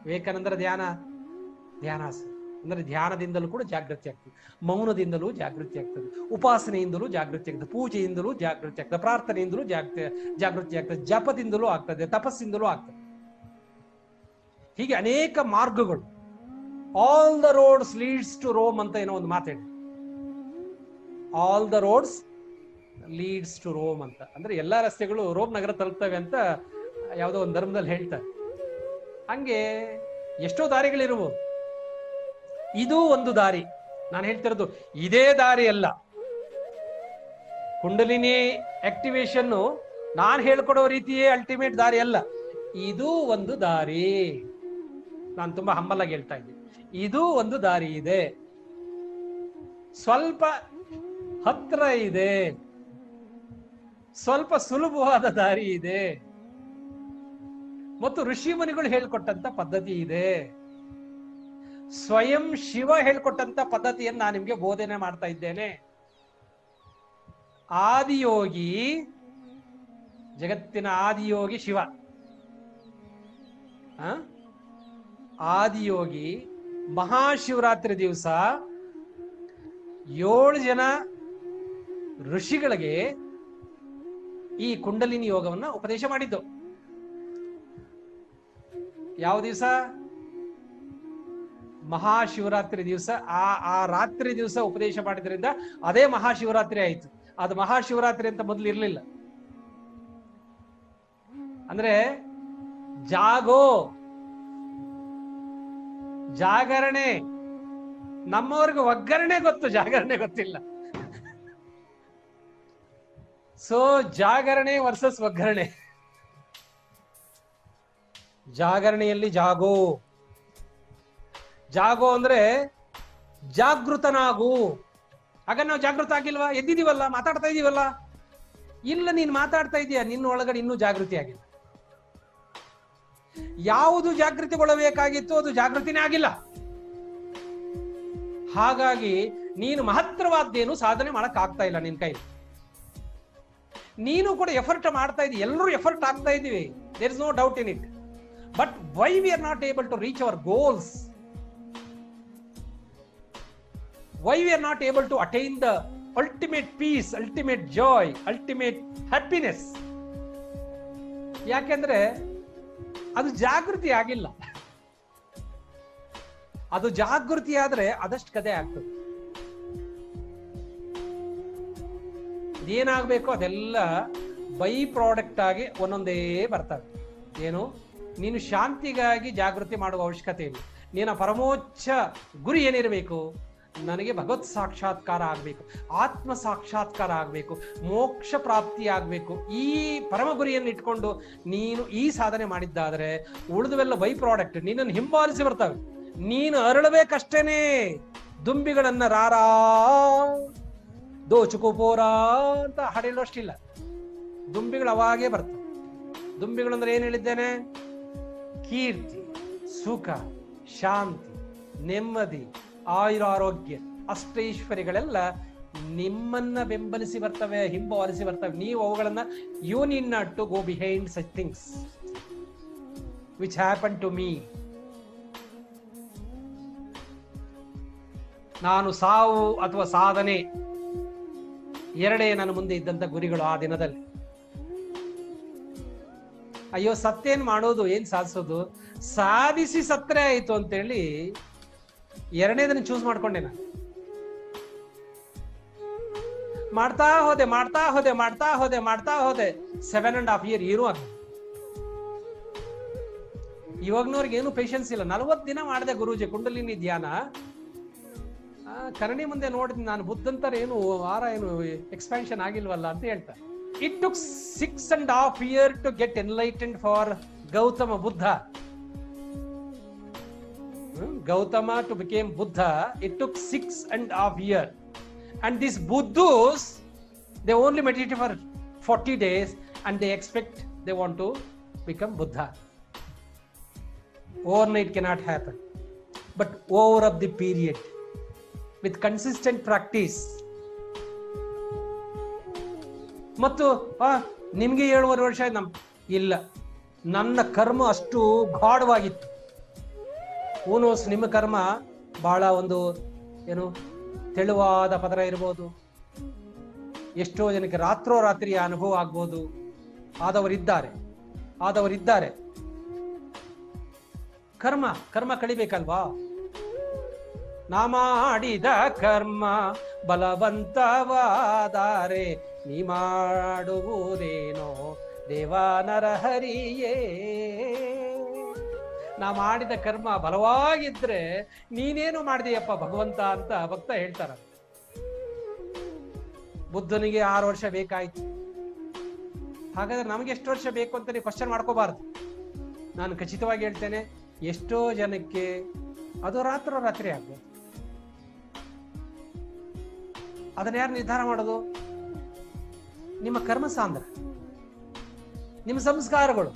ವಿವೇಕಾನಂದರ ಧ್ಯಾನಾಸನ ಅಂದ್ರೆ ಧ್ಯಾನದಿಂದಲೂ ಕೂಡ ಜಾಗೃತಿ ಆಗ್ತದೆ, ಮೌನದಿಂದಲೂ ಜಾಗೃತಿ ಆಗ್ತದೆ, ಉಪಾಸನೆಯಿಂದಲೂ ಜಾಗೃತಿ ಆಗ್ತದೆ, ಪೂಜೆಯಿಂದಲೂ ಜಾಗೃತಿ ಆಗ್ತದೆ, ಪ್ರಾರ್ಥನೆಯಿಂದಲೂ ಜಾಗೃತಿ ಆಗ್ತದೆ, ಜಪದಿಂದಲೂ ಆಗ್ತದೆ, ತಪಸ್ಸಿಂದಲೂ ಆಗ್ತದೆ. ಹೀಗೆ ಅನೇಕ ಮಾರ್ಗಗಳು. All the roads leads to Rome ಅಂತ ಏನೋ ಒಂದು ಮಾತಾಡಿ. All the roads leads to Rome ಅಂತ ಅಂದ್ರೆ ಎಲ್ಲಾ ರಸ್ತೆಗಳು ರೋಮ್ ನಗರ ತಲುಪ್ತವೆ ಅಂತ ಯಾವುದೋ ಒಂದು ಧರ್ಮದಲ್ಲಿ ಹೇಳ್ತಾರೆ. ಹಂಗೆ ಎಷ್ಟೋ ದಾರಿಗಳಿರುವುದು. ಇದು ಒಂದು ದಾರಿ. ನಾನು ಹೇಳ್ತಿರೋದು ಇದೇ ದಾರಿ ಅಲ್ಲ. ಕುಂಡಲಿನಿ ಆಕ್ಟಿವೇಶನ್ ನಾನು ಹೇಳ್ಕೊಡೋ ರೀತಿಯೇ ಅಲ್ಟಿಮೇಟ್ ದಾರಿ ಅಲ್ಲ. ಇದು ಒಂದು ದಾರಿ. ನಾನು ತುಂಬಾ ಹಂಬಲ್ ಆಗಿ ಹೇಳ್ತಾ ಇದ್ದೀನಿ. ಇದು ಒಂದು ದಾರಿ ಇದೆ, ಸ್ವಲ್ಪ ಹತ್ರ ಇದೆ, ಸ್ವಲ್ಪ ಸುಲಭವಾದ ದಾರಿ ಇದೆ, ಮತ್ತು ಋಷಿ ಮುನಿಗಳು ಹೇಳ್ಕೊಟ್ಟಂತ ಪದ್ಧತಿ ಇದೆ. ಸ್ವಯಂ ಶಿವ ಹೇಳ್ಕೊಟ್ಟಂತ ಪದ್ಧತಿಯನ್ನು ನಾನು ನಿಮ್ಗೆ ಬೋಧನೆ ಮಾಡ್ತಾ ಇದ್ದೇನೆ. ಆದಿಯೋಗಿ, ಜಗತ್ತಿನ ಆದಿಯೋಗಿ ಶಿವ. ಆದಿಯೋಗಿ ಮಹಾಶಿವರಾತ್ರಿ ದಿವಸ 7 ಜನ ಋಷಿಗಳಿಗೆ ಈ ಕುಂಡಲಿನಿ ಯೋಗವನ್ನ ಉಪದೇಶ ಮಾಡಿದ್ದು. ಯಾವ ದಿವಸ? ಮಹಾಶಿವರಾತ್ರಿ ದಿವಸ. ಆ ರಾತ್ರಿ ದಿವಸ ಉಪದೇಶ ಮಾಡಿದ್ರಿಂದ ಅದೇ ಮಹಾಶಿವರಾತ್ರಿ ಆಯಿತು. ಅದು ಮಹಾಶಿವರಾತ್ರಿ ಅಂತ ಮೊದಲು ಇರಲಿಲ್ಲ. ಅಂದ್ರೆ ಜಾಗೋ, ಜಾಗರಣೆ. ನಮ್ಮವ್ರಿಗೆ ಒಗ್ಗರಣೆ ಗೊತ್ತು, ಜಾಗರಣೆ ಗೊತ್ತಿಲ್ಲ. ಸೊ ಜಾಗರಣೆ ವರ್ಸಸ್ ಒಗ್ಗರಣೆ. ಜಾಗರಣೆಯಲ್ಲಿ ಜಾಗೋ. ಜಾಗೋ ಅಂದ್ರೆ ಜಾಗೃತನಾಗು. ಆಗ ನಾವು ಜಾಗೃತ ಆಗಿಲ್ವಾ? ಎದ್ದಿದೀವಲ್ಲ, ಮಾತಾಡ್ತಾ ಇದೀವಲ್ಲ. ಇಲ್ಲ, ನೀನ್ ಮಾತಾಡ್ತಾ ಇದೀಯ, ನಿನ್ನ ಒಳಗಡೆ ಇನ್ನೂ ಜಾಗೃತಿ ಆಗಿಲ್ಲ. ಯಾವುದು ಜಾಗೃತಿಗೊಳ್ಳಬೇಕಾಗಿತ್ತು ಅದು ಜಾಗೃತಿನೇ ಆಗಿಲ್ಲ. ಹಾಗಾಗಿ ನೀನು ಮಹತ್ತರವಾದ್ದೇನು ಸಾಧನೆ ಮಾಡಕ್ ಆಗ್ತಾ ಇಲ್ಲ ನಿನ್ ಕೈ. ನೀನು ಕೂಡ ಎಫರ್ಟ್ ಮಾಡ್ತಾ ಇದ್ದೀವಿ, ಎಲ್ಲರೂ ಎಫರ್ಟ್ ಆಗ್ತಾ ಇದೀವಿ. There is no doubt in it. But why we are not able to reach our goals? Why we are not able to attain the ultimate peace, ultimate joy, ultimate happiness? ಯಾಕೆಂದ್ರೆ ಅದು ಜಾಗೃತಿ ಆಗಿಲ್ಲ. ಅದು ಜಾಗೃತಿ ಆದ್ರೆ ಅದಷ್ಟು ಕದೆ ಆಗ್ತದೆ. ಏನಾಗಬೇಕು ಅದೆಲ್ಲ ಬೈ ಪ್ರಾಡಕ್ಟ್ ಆಗಿ ಒಂದೊಂದೇ ಬರ್ತವೆ. ಏನು? ನೀನು ಶಾಂತಿಗಾಗಿ ಜಾಗೃತಿ ಮಾಡುವ ಅವಶ್ಯಕತೆ ಇಲ್ಲ. ನಿನ್ನ ಪರಮೋಚ್ಚ ಗುರಿ ಏನಿರಬೇಕು? ನನಗೆ ಭಗವತ್ ಸಾಕ್ಷಾತ್ಕಾರ ಆಗ್ಬೇಕು, ಆತ್ಮ ಸಾಕ್ಷಾತ್ಕಾರ ಆಗ್ಬೇಕು, ಮೋಕ್ಷ ಪ್ರಾಪ್ತಿ ಆಗ್ಬೇಕು. ಈ ಪರಮ ಗುರಿಯನ್ನು ಇಟ್ಕೊಂಡು ನೀನು ಈ ಸಾಧನೆ ಮಾಡಿದ್ದಾದ್ರೆ ಉಳಿದವೆಲ್ಲ ಬೈ ಪ್ರಾಡಕ್ಟ್ ನಿನ್ನನ್ನು ಹಿಂಬಾಲಿಸಿ ಬರ್ತವೆ. ನೀನು ಅರಳಬೇಕಷ್ಟೇನೆ. ದುಂಬಿಗಳನ್ನ ರಾರಾ ದೋಚುಕೋಪೋರ ಅಂತ ಹಾಡೇಳೋಷ್ಟಿಲ್ಲ. ದುಂಬಿಗಳು ಅವಾಗೇ ಬರ್ತವೆ. ದುಂಬಿಗಳು ಅಂದ್ರೆ ಏನ್ ಹೇಳಿದ್ದೇನೆ? ಕೀರ್ತಿ, ಸುಖ, ಶಾಂತಿ, ನೆಮ್ಮದಿ, ಆಯುರಾರೋಗ್ಯ, ಅಷ್ಟೈಶ್ವರ್ಯಗಳೆಲ್ಲ ನಿಮ್ಮನ್ನ ಬೆಂಬಲಿಸಿ ಬರ್ತವೆ, ಹಿಂಬಾಲಿಸಿ ಬರ್ತವೆ. ನೀವು ಅವುಗಳನ್ನ you need not to go behind such things which happen to me. ನಾನು ಸಾವು ಅಥವಾ ಸಾಧನೆ ಎರಡೇ ನನ್ನ ಮುಂದೆ ಇದ್ದಂತ ಗುರಿಗಳು ಆ ದಿನದಲ್ಲಿ. ಅಯ್ಯೋ ಸತ್ತೇನ್ ಮಾಡೋದು, ಏನ್ ಸಾಧಿಸೋದು? ಸಾಧಿಸಿ ಸತ್ತರೆ ಆಯ್ತು ಅಂತೇಳಿ ಎರಡನೇದನ್ನ ಚೂಸ್ ಮಾಡ್ಕೊಂಡೆ ನಾನು. ಮಾಡ್ತಾ ಹೋದೆ 7.5 years ಏನೂ ಆಗ. ಇವಾಗ್ನವ್ರಿಗೆ ಏನು ಪೇಷನ್ಸ್ ಇಲ್ಲ. 40 ದಿನ ಮಾಡಿದೆ ಗುರೂಜಿ ಕುಂಡಲಿನಿ ಧ್ಯಾನ. ಕನ್ನಡಿ ಮುಂದೆ ನೋಡಿದ್ ನಾನು, ಬುದ್ಧಂತರ ಏನು ವಾರ ಏನು ಎಕ್ಸ್ಪ್ಯಾನ್ಷನ್ ಆಗಿಲ್ವಲ್ಲ ಅಂತ ಹೇಳ್ತಾರೆ. It took 6.5 years to get enlightened for Gautama Buddha. Gautama to become Buddha, it took 6.5 years. And these Buddhas, they only meditate for 40 days and they expect they want to become Buddha. Overnight cannot happen. but over of the period with consistent practice. ಮತ್ತು ನಿಮ್ಗೆ 7.5 ವರ್ಷ ಇಲ್ಲ, ನನ್ನ ಕರ್ಮ ಅಷ್ಟು ಗಾಢವಾಗಿತ್ತು. ಊನೋಸ್ ನಿಮ್ಮ ಕರ್ಮ ಬಹಳ ಒಂದು ಏನು ತೆಳುವಾದ ಪದರ ಇರ್ಬೋದು, ಎಷ್ಟೋ ಜನಕ್ಕೆ ರಾತ್ರೋರಾತ್ರಿಯ ಅನುಭವ ಆಗ್ಬೋದು. ಆದವರಿದ್ದಾರೆ. ಕರ್ಮ ಕಳಿಬೇಕಲ್ವಾ? ನಾ ಮಾಡಿದ ಕರ್ಮ ಬಲವಂತವಾದರೆ ನೀ ಮಾಡುವುದೇನೋ ದೇವಾನರಹರಿಯೇ. ನಾ ಮಾಡಿದ ಕರ್ಮ ಬಲವಾಗಿದ್ರೆ ನೀನೇನು ಮಾಡಿದೆಯಪ್ಪ ಭಗವಂತ ಅಂತ ಭಕ್ತ ಹೇಳ್ತಾರ. ಬುದ್ಧನಿಗೆ 6 ವರ್ಷ ಬೇಕಾಯ್ತು. ಹಾಗಾದ್ರೆ ನಮ್ಗೆ ಎಷ್ಟು ವರ್ಷ ಬೇಕು ಅಂತ ನೀವು ಕ್ವಶನ್ ಮಾಡ್ಕೋಬಾರ್ದು. ನಾನು ಖಚಿತವಾಗಿ ಹೇಳ್ತೇನೆ, ಎಷ್ಟೋ ಜನಕ್ಕೆ ಅದು ರಾತ್ರಿ ಆಗ್ಬೋದು. ಅದನ್ನ ಯಾರು ನಿರ್ಧಾರ ಮಾಡೋದು? ನಿಮ್ಮ ಕರ್ಮ ಸಾಂದ್ರ, ನಿಮ್ಮ ಸಂಸ್ಕಾರಗಳು.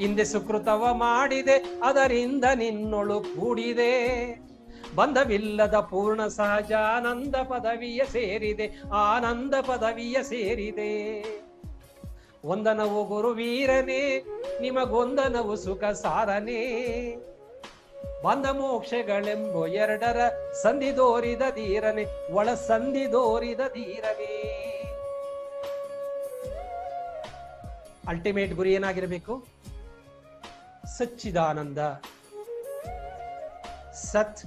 ಹಿಂದೆ ಸುಕೃತವ ಮಾಡಿದೆ, ಅದರಿಂದ ನಿನ್ನೊಳು ಕೂಡಿದೆ. ಬಂಧವಿಲ್ಲದ ಪೂರ್ಣ ಸಹಜಾನಂದ ಪದವಿಯ ಸೇರಿದೆ, ಆನಂದ ಪದವಿಯ ಸೇರಿದೆ. ವಂದನವು ಗುರುವೀರನೇ, ನಿಮಗೊಂದನವು ಸುಖ ಸಾರನೇ. ಬಂಧ ಮೋಕ್ಷಗಳೆಂಬೋ ಎರಡರ ಸಂಧಿದೋರಿದ ಧೀರನೆ, ಒಳ ಸಂಧಿದೋರಿದ ಧೀರನೇ. ಅಲ್ಟಿಮೇಟ್ ಗುರಿ ಏನಾಗಿರಬೇಕು? ಸಚ್ಚಿದಾನಂದ, ಸತ್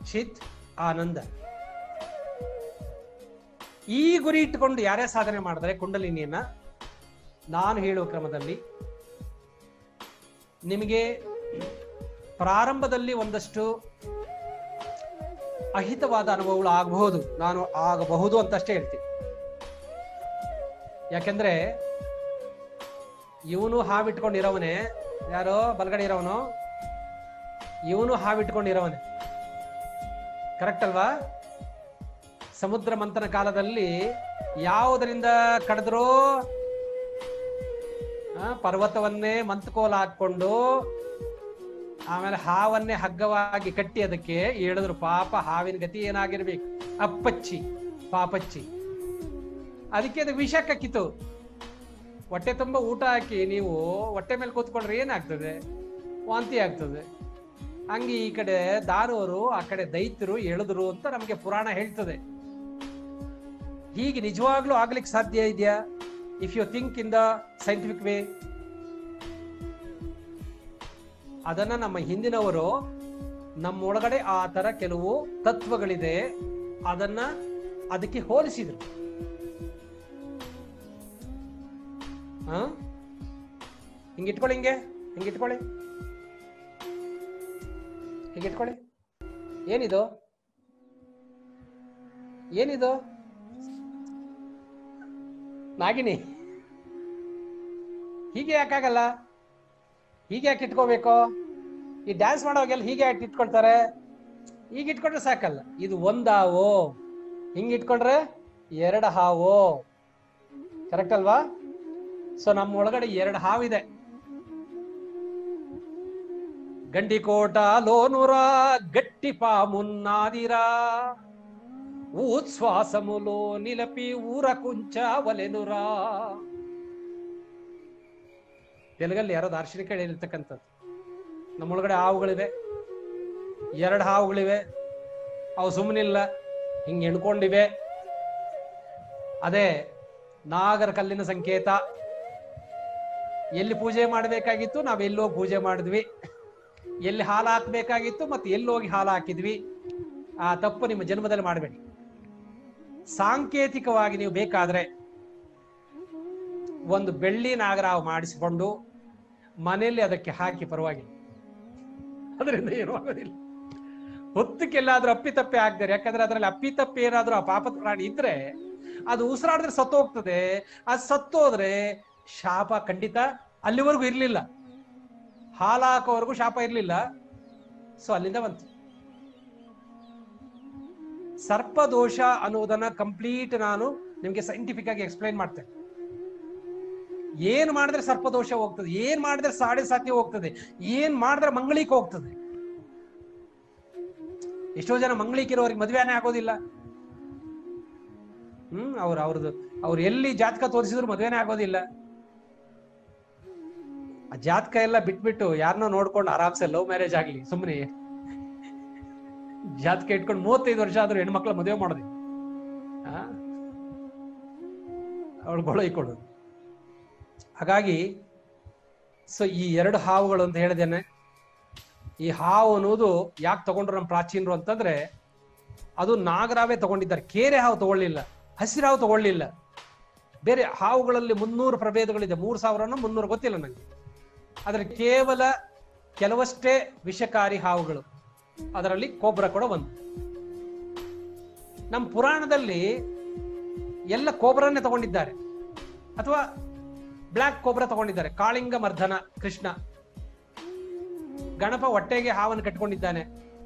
ಚಿತ್ ಆನಂದ. ಈ ಗುರಿ ಇಟ್ಟುಕೊಂಡು ಯಾರೇ ಸಾಧನೆ ಮಾಡಿದ್ರೆ ಕುಂಡಲಿನಿಯನ್ನ, ನಾನು ಹೇಳುವ ಕ್ರಮದಲ್ಲಿ ನಿಮಗೆ ಪ್ರಾರಂಭದಲ್ಲಿ ಒಂದಷ್ಟು ಅಹಿತವಾದ ಅನುಭವಗಳು ಆಗಬಹುದು. ನಾನು ಆಗಬಹುದು ಅಂತಷ್ಟೇ ಹೇಳ್ತೀನಿ. ಯಾಕೆಂದ್ರೆ ಇವನು ಹಾವಿಟ್ಕೊಂಡಿರೋವನೇ, ಯಾರೋ ಬಲಗಡೆ ಇರೋವನು, ಇವನು ಹಾವಿಟ್ಕೊಂಡಿರೋವನೇ. ಕರೆಕ್ಟ್ ಅಲ್ವಾ? ಸಮುದ್ರ ಮಂಥನ ಕಾಲದಲ್ಲಿ ಯಾವುದರಿಂದ ಕಡಿದ್ರೋ ಪರ್ವತವನ್ನೇ ಮಂತ್ಕೋಲ ಹಾಕೊಂಡು ಆಮೇಲೆ ಹಾವನ್ನೇ ಹಗ್ಗವಾಗಿ ಕಟ್ಟಿ ಅದಕ್ಕೆ ಹೇಳಿದ್ರು. ಪಾಪ ಹಾವಿನ ಗತಿ ಏನಾಗಿರ್ಬೇಕು? ಅಪ್ಪಚ್ಚಿ, ಪಾಪಚ್ಚಿ. ಅದಕ್ಕೆ ಅದು ವಿಷ ಕಕ್ಕಿತು. ಹೊಟ್ಟೆ ತುಂಬ ಊಟ ಹಾಕಿ ನೀವು ಹೊಟ್ಟೆ ಮೇಲೆ ಕೂತ್ಕೊಂಡ್ರೆ ಏನಾಗ್ತದೆ? ವಾಂತಿ ಆಗ್ತದೆ. ಹಂಗೆ ಈ ಕಡೆ ದಾರೋರು, ಆ ಕಡೆ ದೈತ್ಯರು ಎಳೆದ್ರು ಅಂತ ನಮಗೆ ಪುರಾಣ ಹೇಳ್ತದೆ. ಹೀಗೆ ನಿಜವಾಗ್ಲೂ ಆಗ್ಲಿಕ್ಕೆ ಸಾಧ್ಯ ಇದೆಯಾ? If you think in the scientific way. ಅದನ್ನ ನಮ್ಮ ಹಿಂದಿನವರು ನಮ್ಮೊಳಗಡೆ ಆ ತರ ಕೆಲವು ತತ್ವಗಳಿದೆ, ಅದಕ್ಕೆ ಹೋಲಿಸಿದ್ರು. ಹಿಂಗಿಟ್ಕೊಳ್ಳಿ, ಹಿಂಗಿಟ್ಕೊಳ್ಳಿ. ಏನಿದು ನಾಗಿನಿ? ಹೀಗೆ ಯಾಕಾಗಲ್ಲ? ಹೀಗೆ ಯಾಕೆ ಇಟ್ಕೋಬೇಕು? ಈ ಡ್ಯಾನ್ಸ್ ಮಾಡೋವಾಗೆಲ್ಲ ಹೀಗೆ ಯಾಕೆ ಇಟ್ಕೊಳ್ತಾರೆ? ಈಗ ಇಟ್ಕೊಂಡ್ರೆ ಸಾಕಲ್ಲ. ಇದು ಒಂದಾವೋ, ಹಿಂಗಿಟ್ಕೊಂಡ್ರೆ 2 ಹಾವು. ಕರೆಕ್ಟ್ ಅಲ್ವಾ? ಸೊ ನಮ್ಮ ಒಳಗಡೆ 2 ಹಾವಿದೆ. ಗಂಡಿಕೋಟ ಲೋನುರ ಗಟ್ಟಿ ಪಾಮುನ್ನಾದಿರಾ, ಉಚ್ಛ್ವಾಸములో నిలపి ఊర కుంచవలెనురా. ತೆಲುಗಲ್ಲಿ ಯಾರೋ ದಾರ್ಶನಿಕ ಹೇಳಿರ್ತಕ್ಕಂಥದ್ದು. ನಮ್ಮೊಳಗಡೆ ಹಾವುಗಳಿವೆ, 2 ಹಾವುಗಳಿವೆ. ಅವು ಸುಮ್ಮನಿಲ್ಲ, ಹಿಂಗೆ ಎಣ್ಕೊಂಡಿವೆ. ಅದೇ ನಾಗರ ಕಲ್ಲಿನ ಸಂಕೇತ. ಎಲ್ಲಿ ಪೂಜೆ ಮಾಡಬೇಕಾಗಿತ್ತು ನಾವೆಲ್ಲೋ ಪೂಜೆ ಮಾಡಿದ್ವಿ, ಎಲ್ಲಿ ಹಾಲು ಹಾಕಬೇಕಾಗಿತ್ತು ಮತ್ತೆ ಎಲ್ಲೋಗಿ ಹಾಲು ಹಾಕಿದ್ವಿ. ಆ ತಪ್ಪು ನಿಮ್ಮ ಜನ್ಮದಲ್ಲಿ ಮಾಡಬೇಡಿ. ಸಾಂಕೇತಿಕವಾಗಿ ನೀವು ಬೇಕಾದ್ರೆ ಒಂದು ಬೆಳ್ಳಿ ನಾಗರಾವ್ ಮಾಡಿಸಿಕೊಂಡು ಮನೆಯಲ್ಲಿ ಅದಕ್ಕೆ ಹಾಕಿ ಪರವಾಗಿಲ್ಲ, ಅದರಿಂದ ಏನೂ ಆಗೋದಿಲ್ಲ. ಹೊತ್ತಕ್ಕೆಲ್ಲಾದ್ರೂ ಅಪ್ಪಿತಪ್ಪೆ ಆಗ್ತಾರೆ. ಯಾಕಂದ್ರೆ ಅದರಲ್ಲಿ ಅಪ್ಪಿತಪ್ಪೆ ಏನಾದ್ರೂ ಆ ಪಾಪದ ಪ್ರಾಣಿ ಇದ್ರೆ ಅದು ಉಸಿರಾಡಿದ್ರೆ ಸತ್ತು ಹೋಗ್ತದೆ. ಅದು ಸತ್ತೋದ್ರೆ ಶಾಪ ಖಂಡಿತ ಅಲ್ಲಿವರೆಗೂ ಇರ್ಲಿಲ್ಲ, ಹಾಲು ಹಾಕೋವರೆಗೂ ಶಾಪ ಇರ್ಲಿಲ್ಲ. ಸೊ ಅಲ್ಲಿಂದ ಬಂತು. ಸರ್ಪದೋಷ ಅನ್ನೋದನ್ನ ಕಂಪ್ಲೀಟ್ ನಾನು ನಿಮ್ಗೆ ಸೈಂಟಿಫಿಕ್ ಆಗಿ ಎಕ್ಸ್ಪ್ಲೈನ್ ಮಾಡ್ತೇನೆ. ಏನ್ ಮಾಡಿದ್ರೆ ಸರ್ಪದೋಷ ಹೋಗ್ತದೆ, ಏನ್ ಮಾಡಿದ್ರೆ ಸಾಡೆ ಸಾತಿ ಹೋಗ್ತದೆ, ಏನ್ ಮಾಡಿದ್ರೆ ಮಂಗಳಿಕೆ ಹೋಗ್ತದೆ. ಎಷ್ಟೋ ಜನ ಮಂಗಳಿಕಿರೋರಿಗೆ ಮದುವೆನೇ ಆಗೋದಿಲ್ಲ. ಅವ್ರು ಎಲ್ಲಿ ಜಾತಕ ತೋರಿಸಿದ್ರು ಮದುವೆನೇ ಆಗೋದಿಲ್ಲ. ಆ ಜಾತಕ ಎಲ್ಲ ಬಿಟ್ಬಿಟ್ಟು ಯಾರನ್ನೋ ನೋಡ್ಕೊಂಡು ಆರಾಮ್ಸೆ ಲವ್ ಮ್ಯಾರೇಜ್ ಆಗ್ಲಿ, ಸುಮ್ಮನೆ ಜಾತಕ ಇಟ್ಕೊಂಡು 35 ವರ್ಷ ಆದ್ರೂ ಹೆಣ್ಮಕ್ಳ ಮದುವೆ ಮಾಡೋದು, ಅವಳು ಗೊಳೈಕೊಳ್ಳೋದು. ಹಾಗಾಗಿ ಈ 2 ಹಾವುಗಳು ಅಂತ ಹೇಳಿದ್ದೇನೆ. ಈ ಹಾವು ಅನ್ನೋದು ಯಾಕೆ ತಗೊಂಡ್ರು ನಮ್ಮ ಪ್ರಾಚೀನರು ಅಂತಂದ್ರೆ, ಅದು ನಾಗರಾವೇ ತಗೊಂಡಿದ್ದಾರೆ, ಕೇರೆ ಹಾವು ತಗೊಳ್ಳಿಲ್ಲ, ಹಸಿರಾವು ತಗೊಳ್ಳಿಲ್ಲ. ಬೇರೆ ಹಾವುಗಳಲ್ಲಿ 300 ಪ್ರಭೇದಗಳಿದೆ, 3300 ಗೊತ್ತಿಲ್ಲ ನಂಗೆ. ಆದ್ರೆ ಕೇವಲ ಕೆಲವಷ್ಟೇ ವಿಷಕಾರಿ ಹಾವುಗಳು, ಅದರಲ್ಲಿ ಕೋಬ್ರಾ ಕೂಡ ಒಂದು. ನಮ್ಮ ಪುರಾಣದಲ್ಲಿ ಎಲ್ಲ ಕೋಬ್ರಾನೇ ತಗೊಂಡಿದ್ದಾರೆ, ಅಥವಾ ಬ್ಲ್ಯಾಕ್ ಕೋಬ್ರಾ ತಗೊಂಡಿದ್ದಾರೆ. ಕಾಳಿಂಗ ಮರ್ಧನ ಕೃಷ್ಣ, ಗಣಪ ಹೊಟ್ಟೆಗೆ ಹಾವನ್ನು ಕಟ್ಕೊಂಡಿದ್ದಾನೆ,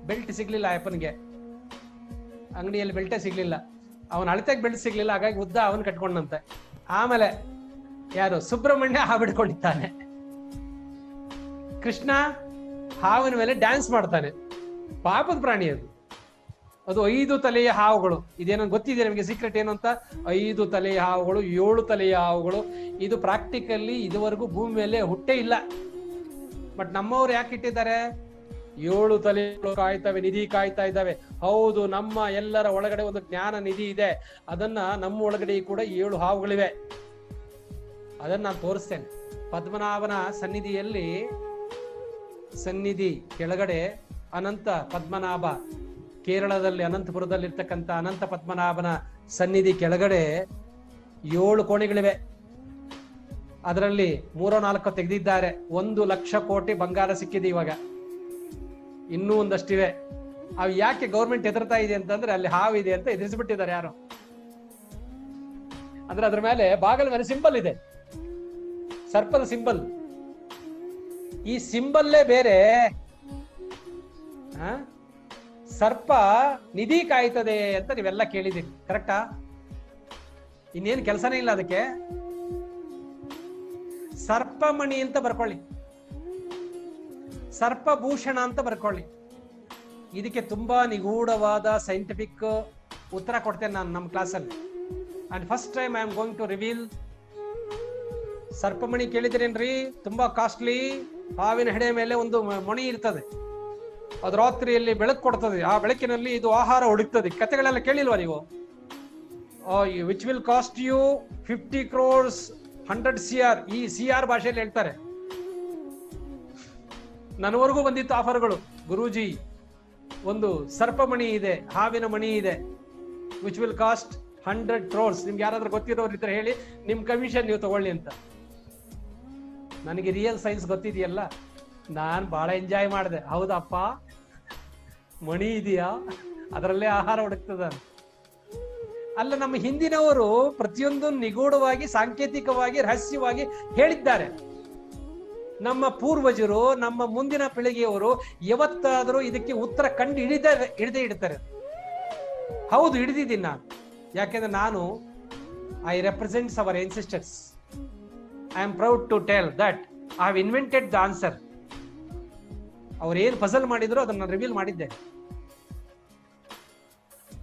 ಬೆಲ್ಟ್ ಸಿಗ್ಲಿಲ್ಲ ಅಯ್ಯಪ್ಪನಿಗೆ, ಅಂಗಡಿಯಲ್ಲಿ ಬೆಲ್ಟೇ ಸಿಗ್ಲಿಲ್ಲ, ಅವನ ಅಳತೆಗೆ ಬೆಲ್ಟ್ ಸಿಗ್ಲಿಲ್ಲ, ಹಾಗಾಗಿ ಉದ್ದ ಅವನ್ ಕಟ್ಕೊಂಡಂತೆ. ಆಮೇಲೆ ಯಾರು ಸುಬ್ರಹ್ಮಣ್ಯ ಹಾವು ಹಿಡ್ಕೊಂಡಿದ್ದಾನೆ, ಕೃಷ್ಣ ಹಾವಿನ ಮೇಲೆ ಡ್ಯಾನ್ಸ್ ಮಾಡ್ತಾನೆ. ಪಾಪದ ಪ್ರಾಣಿ ಅದು 5 ತಲೆಯ ಹಾವುಗಳು. ಇದೇನೋ ಗೊತ್ತಿದೆ ನಿಮಗೆ ಸೀಕ್ರೆಟ್ ಏನು ಅಂತ? 5 ತಲೆಯ ಹಾವುಗಳು, 7 ತಲೆಯ ಹಾವುಗಳು. ಇದು ಪ್ರಾಕ್ಟಿಕಲ್ಲಿ ಇದುವರೆಗೂ ಭೂಮಿ ಮೇಲೆ ಹುಟ್ಟೇ ಇಲ್ಲ. ಬಟ್ ನಮ್ಮವ್ರು ಯಾಕೆ ಇಟ್ಟಿದ್ದಾರೆ? 7 ತಲೆಗಳು ಕಾಯ್ತವೆ, ನಿಧಿ ಕಾಯ್ತಾ ಇದ್ದಾವೆ. ಹೌದು, ನಮ್ಮ ಎಲ್ಲರ ಒಳಗಡೆ ಒಂದು ಜ್ಞಾನ ನಿಧಿ ಇದೆ. ಅದನ್ನ ನಮ್ಮ ಒಳಗಡೆ ಕೂಡ 7 ಹಾವುಗಳಿವೆ. ಅದನ್ನ ನಾನು ತೋರಿಸ್ತೇನೆ. ಪದ್ಮನಾಭನ ಸನ್ನಿಧಿ ಕೆಳಗಡೆ ಅನಂತ ಪದ್ಮನಾಭ, ಕೇರಳದಲ್ಲಿ ಅನಂತಪುರದಲ್ಲಿರ್ತಕ್ಕಂಥ ಅನಂತ ಪದ್ಮನಾಭನ ಸನ್ನಿಧಿ ಕೆಳಗಡೆ 7 ಕೋಣೆಗಳಿವೆ. ಅದರಲ್ಲಿ 3-4 ತೆಗೆದಿದ್ದಾರೆ. 1 ಲಕ್ಷ ಕೋಟಿ ಬಂಗಾರ ಸಿಕ್ಕಿದೆ ಇವಾಗ, ಇನ್ನೂ ಒಂದಷ್ಟಿವೆ. ಅವು ಯಾಕೆ ಗೌರ್ಮೆಂಟ್ ಹೆದರ್ತಾ ಇದೆ ಅಂತಂದ್ರೆ, ಅಲ್ಲಿ ಹಾವಿದೆ ಅಂತ ಎದುರಿಸ್ಬಿಟ್ಟಿದ್ದಾರೆ ಯಾರು. ಅಂದ್ರೆ ಅದ್ರ ಮೇಲೆ ಬಾಗಿಲ ಮೇಲೆ ಸಿಂಬಲ್ ಇದೆ, ಸರ್ಪದ ಸಿಂಬಲ್. ಈ ಸಿಂಬಲ್ಲೇ ಬೇರೆ. ಸರ್ಪ ನಿಧಿ ಕಾಯ್ತದೆ ಅಂತ ನೀವೆಲ್ಲ ಕೇಳಿದಿರಿ, ಕರೆಕ್ಟಾ? ಇನ್ನೇನು ಕೆಲಸನೇ ಇಲ್ಲ ಅದಕ್ಕೆ. ಸರ್ಪಮಣಿ ಅಂತ ಬರ್ಕೊಳ್ಳಿ, ಸರ್ಪಭೂಷಣ ಅಂತ ಬರ್ಕೊಳ್ಳಿ. ಇದಕ್ಕೆ ತುಂಬಾ ನಿಗೂಢವಾದ ಸೈಂಟಿಫಿಕ್ ಉತ್ತರ ಕೊಡ್ತೇನೆ ನಾನು ನಮ್ಮ ಕ್ಲಾಸಲ್ಲಿ. And first time I am going to reveal sarpamani. ಕೇಳಿದಿರೇನ್ರಿ? ತುಂಬಾ ಕಾಸ್ಟ್ಲಿ. ಹಾವಿನ ಹೆಡೆ ಮೇಲೆ ಒಂದು ಮಣಿ ಇರ್ತದೆ, ಅದು ರಾತ್ರಿಯಲ್ಲಿ ಬೆಳಕು ಕೊಡ್ತದೆ. ಆ ಬೆಳಕಿನಲ್ಲಿ ಇದು ಆಹಾರ ಹುಡುಕ್ತದೆ. ಕಥೆಗಳೆಲ್ಲ ಕೇಳಿಲ್ವಾ ನೀವು? Which will cost you 50 crores 100 CR. ಈ CR ಭಾಷೆಯಲ್ಲಿ ಹೇಳ್ತಾರೆ. ನನವರೆಗೂ ಬಂದಿತ್ತು ಆಫರ್ಗಳು. ಗುರೂಜಿ, ಒಂದು ಸರ್ಪಮಣಿ ಇದೆ, ಹಾವಿನ ಮಣಿ ಇದೆ, ವಿಚ್ ವಿಲ್ ಕಾಸ್ಟ್ 100 crores. ನಿಮ್ಗೆ ಯಾರಾದ್ರೂ ಗೊತ್ತಿರೋರು ಇದ್ರೆ ಹೇಳಿ, ನಿಮ್ ಕಮಿಷನ್ ನೀವು ತಗೊಳ್ಳಿ ಅಂತ. ನನಗೆ ರಿಯಲ್ ಸೈನ್ಸ್ ಗೊತ್ತಿದೆಯಲ್ಲ, ನಾನ್ ಬಹಳ ಎಂಜಾಯ್ ಮಾಡಿದೆ. ಹೌದಪ್ಪ, ಮಣಿ ಇದೆಯಾ, ಅದರಲ್ಲೇ ಆಹಾರ ಹುಡುಕ್ತದ. ಅಲ್ಲ, ನಮ್ಮ ಹಿಂದಿನವರು ಪ್ರತಿಯೊಂದು ನಿಗೂಢವಾಗಿ, ಸಾಂಕೇತಿಕವಾಗಿ, ರಹಸ್ಯವಾಗಿ ಹೇಳಿದ್ದಾರೆ. ನಮ್ಮ ಪೂರ್ವಜರು, ನಮ್ಮ ಮುಂದಿನ ಪೀಳಿಗೆಯವರು ಯಾವತ್ತಾದರೂ ಇದಕ್ಕೆ ಉತ್ತರ ಕಂಡು ಹಿಡಿದೇ ಇಡ್ತಾರೆ. ಹೌದು, ಹಿಡಿದಿದ್ದೀನಿ ನಾನು. ಯಾಕೆಂದ್ರೆ ನಾನು I represents our ancestors. I am proud to tell that I have invented the answer. ಅವ್ರು ಏನು ಪಜಲ್ ಮಾಡಿದ್ರು ಅದನ್ನ ರಿವೀಲ್ ಮಾಡಿದ್ದೆ.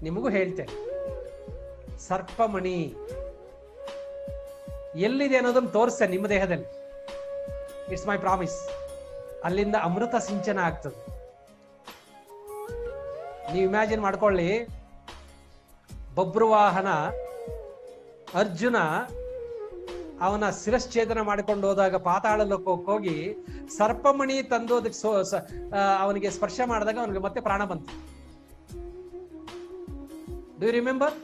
ನಿಮಗೂ ಹೇಳ್ತೇನೆ, ಸರ್ಪಮಣಿ ಎಲ್ಲಿದೆ ಅನ್ನೋದನ್ನು ತೋರಿಸ್ತೇನೆ ನಿಮ್ಮ ದೇಹದಲ್ಲಿ. It's my promise. ಅಲ್ಲಿಂದ ಅಮೃತ ಸಿಂಚನ ಆಗ್ತದೆ. ನೀವು ಇಮ್ಯಾಜಿನ್ ಮಾಡ್ಕೊಳ್ಳಿ, ಬಬ್ರುವಾಹನ ಅರ್ಜುನ ಅವನ ಶಿರಶ್ಛೇದನ ಮಾಡಿಕೊಂಡು ಹೋದಾಗ ಪಾತಾಳ ಲೋಕಕ್ಕೆ ಹೋಗಿ ಸರ್ಪಮಣಿ ತಂದು ಅದಕ್ಕೆ ಅವನಿಗೆ ಸ್ಪರ್ಶ ಮಾಡಿದಾಗ ಅವನಿಗೆ ಮತ್ತೆ ಪ್ರಾಣ ಬಂತು. ಡೂ ಯು ರಿಮೆಂಬರ್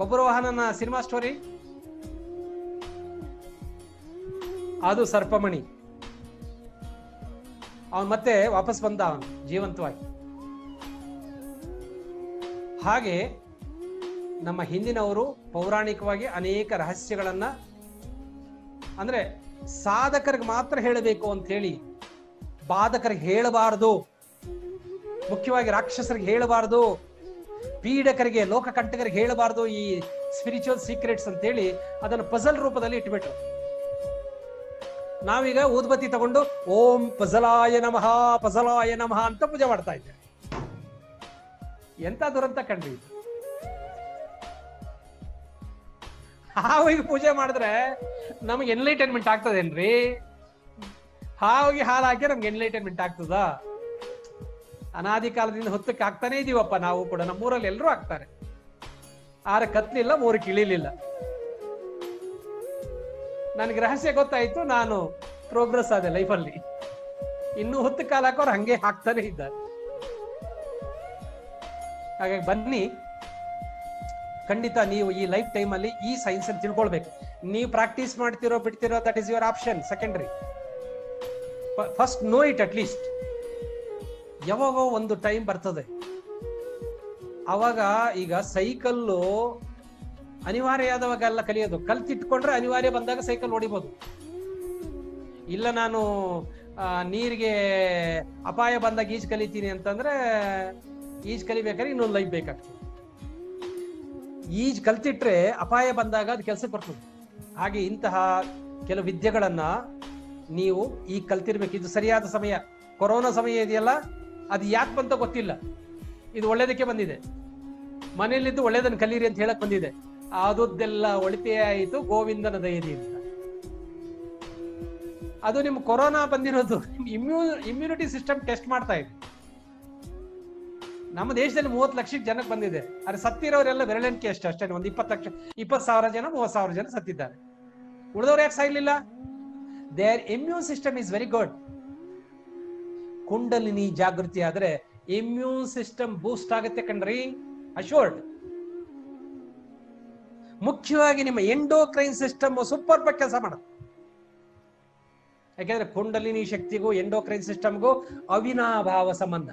ಬಬ್ರುವಾಹನನ ಸಿನಿಮಾ ಸ್ಟೋರಿ? ಅದು ಸರ್ಪಮಣಿ. ಅವನ್ ಮತ್ತೆ ವಾಪಸ್ ಬಂದ, ಅವನು ಜೀವಂತವಾಗಿ. ಹಾಗೆ ನಮ್ಮ ಹಿಂದಿನವರು ಪೌರಾಣಿಕವಾಗಿ ಅನೇಕ ರಹಸ್ಯಗಳನ್ನ, ಅಂದ್ರೆ ಸಾಧಕರಿಗೆ ಮಾತ್ರ ಹೇಳಬೇಕು ಅಂತ ಹೇಳಿ, ಬಾಧಕರಿಗೆ ಹೇಳಬಾರದು, ಮುಖ್ಯವಾಗಿ ರಾಕ್ಷಸರಿಗೆ ಹೇಳಬಾರದು, ಪೀಡಕರಿಗೆ, ಲೋಕಕಂಟಕರಿಗೆ ಹೇಳಬಾರದು. ಈ ಸ್ಪಿರಿಚುವಲ್ ಸೀಕ್ರೆಟ್ಸ್ ಅಂತೇಳಿ ಅದನ್ನು ಪಜಲ್ ರೂಪದಲ್ಲಿ ಇಟ್ಬಿಟ್ರು. ನಾವೀಗ ಊದ್ಬತ್ತಿ ತಗೊಂಡು ಓಂ ಪಜಲಾಯ ನಮಃ ಪಜಲಾಯ ನಮಃ ಅಂತ ಪೂಜೆ ಮಾಡ್ತಾ ಇದ್ದೇವೆ. ಎಂತ ದುರಂತ ಕಂಡ್ರಿ. ಹಾವಿಗೆ ಪೂಜೆ ಮಾಡಿದ್ರೆ ನಮ್ಗೆ ಎನ್ಲೈಟನ್ಮೆಂಟ್ ಆಗ್ತದೇನ್ರಿ? ಹಾವಿಗೆ ಹಾಲು ಹಾಕಿ ನಮ್ಗೆ ಎನ್ಲೈಟನ್ಮೆಂಟ್ ಆಗ್ತದ? ಅನಾದಿ ಕಾಲದಿಂದ ಹೊತ್ತಕ್ಕೆ ಆಗ್ತಾನೆ ಇದೀವಪ್ಪ ನಾವು ಕೂಡ. ನಮ್ಮೂರಲ್ಲಿ ಎಲ್ಲರೂ ಆಗ್ತಾರೆ. 6 ಕತ್ಲಿಲ್ಲ 3 ಕಿಳಿಲಿಲ್ಲ. ನನಗೆ ರಹಸ್ಯ ಗೊತ್ತಾಯ್ತು, ನಾನು ಪ್ರೋಗ್ರೆಸ್ ಆದೆ ಲೈಫಲ್ಲಿ. ಇನ್ನೂ 10 ಕಾಲ ಹಾಕೋರು ಹಂಗೆ ಹಾಕ್ತಾನೆ ಇದ್ದಾರೆ. ಹಾಗಾಗಿ ಬನ್ನಿ, ಖಂಡಿತ ನೀವು ಈ ಲೈಫ್ ಟೈಮ್ ಅಲ್ಲಿ ಈ ಸೈನ್ಸ್ ಅನ್ನು ತಿಳ್ಕೊಳ್ಬೇಕು. ನೀವು ಪ್ರಾಕ್ಟೀಸ್ ಮಾಡ್ತಿರೋ ಬಿಡ್ತಿರೋ that is your option, secondary. First know it at least. ಯಾವಾಗೋ ಒಂದು ಟೈಮ್ ಬರ್ತದೆ ಅವಾಗ. ಈಗ ಸೈಕಲ್ಲು ಅನಿವಾರ್ಯ ಆದವಾಗೆಲ್ಲ ಕಲಿಯೋದು, ಕಲ್ತಿಟ್ಕೊಂಡ್ರೆ ಅನಿವಾರ್ಯ ಬಂದಾಗ ಸೈಕಲ್ ಹೊಡಿಬೋದು. ಇಲ್ಲ ನಾನು ನೀರಿಗೆ ಅಪಾಯ ಬಂದಾಗ ಈಜು ಕಲಿತೀನಿ ಅಂತಂದ್ರೆ ಈಜು ಕಲಿಬೇಕಾದ್ರೆ ಇನ್ನೊಂದು ಲೈಫ್ ಬೇಕಾಗ್ತದೆ. ಈಜು ಕಲ್ತಿಟ್ರೆ ಅಪಾಯ ಬಂದಾಗ ಅದು ಕೆಲಸಕ್ಕೆ ಬರ್ತದೆ. ಹಾಗೆ ಇಂತಹ ಕೆಲವು ವಿದ್ಯೆಗಳನ್ನ ನೀವು ಈಗ ಕಲ್ತಿರ್ಬೇಕು. ಇದು ಸರಿಯಾದ ಸಮಯ. ಕೊರೋನಾ ಸಮಯ ಇದೆಯಲ್ಲ, ಅದು ಯಾಕೆ ಬಂತ ಗೊತ್ತಿಲ್ಲ. ಇದು ಒಳ್ಳೇದಕ್ಕೆ ಬಂದಿದೆ. ಮನೆಯಲ್ಲಿದ್ದು ಒಳ್ಳೇದನ್ನು ಕಲೀರಿ ಅಂತ ಹೇಳಕ್ ಬಂದಿದೆ. ಆದದ್ದೆಲ್ಲ ಒಳಿತೇ ಆಯಿತು ಗೋವಿಂದನ ದಯದಿಂದ. ಅದು ನಿಮ್ ಕೊರೋನಾ ಬಂದಿರೋದು ಇಮ್ಯುನಿಟಿ ಸಿಸ್ಟಮ್ ಟೆಸ್ಟ್ ಮಾಡ್ತಾ ಇದೆ. ನಮ್ಮ ದೇಶದಲ್ಲಿ 30 ಲಕ್ಷಕ್ಕೆ ಜನಕ್ಕೆ ಬಂದಿದೆ. ಆದ್ರೆ ಸತ್ತಿರೋರೆಲ್ಲ ಬೆರಳೆಣಿಕೆ ಅಷ್ಟೇ. ಒಂದು 20,000 ಜನ 30,000 ಜನ ಸತ್ತಿದ್ದಾರೆ. ಉಳಿದವ್ರು ಯಾಕೆ ಸಾಯ್ಲಿಲ್ಲ? Their immune system is very good. Kundalini ಜಾಗೃತಿ ಆದ್ರೆ ಇಮ್ಯೂನ್ ಸಿಸ್ಟಮ್ ಬೂಸ್ಟ್ ಆಗುತ್ತೆ ಕಣ್ರಿ, ಅಶ್ಯೂರ್ಡ್. ಮುಖ್ಯವಾಗಿ ನಿಮ್ಮ ಎಂಡೋಕ್ರೈನ್ ಸಿಸ್ಟಮ್ ಸೂಪರ್ ಆಗಿ ಕೆಲಸ ಮಾಡುತ್ತೆ. ಯಾಕೆಂದ್ರೆ ಕುಂಡಲಿನಿ ಶಕ್ತಿಗೂ ಎಂಡೋಕ್ರೈನ್ ಸಿಸ್ಟಮ್ಗೂ ಅವಿನಾಭಾವ ಸಂಬಂಧ.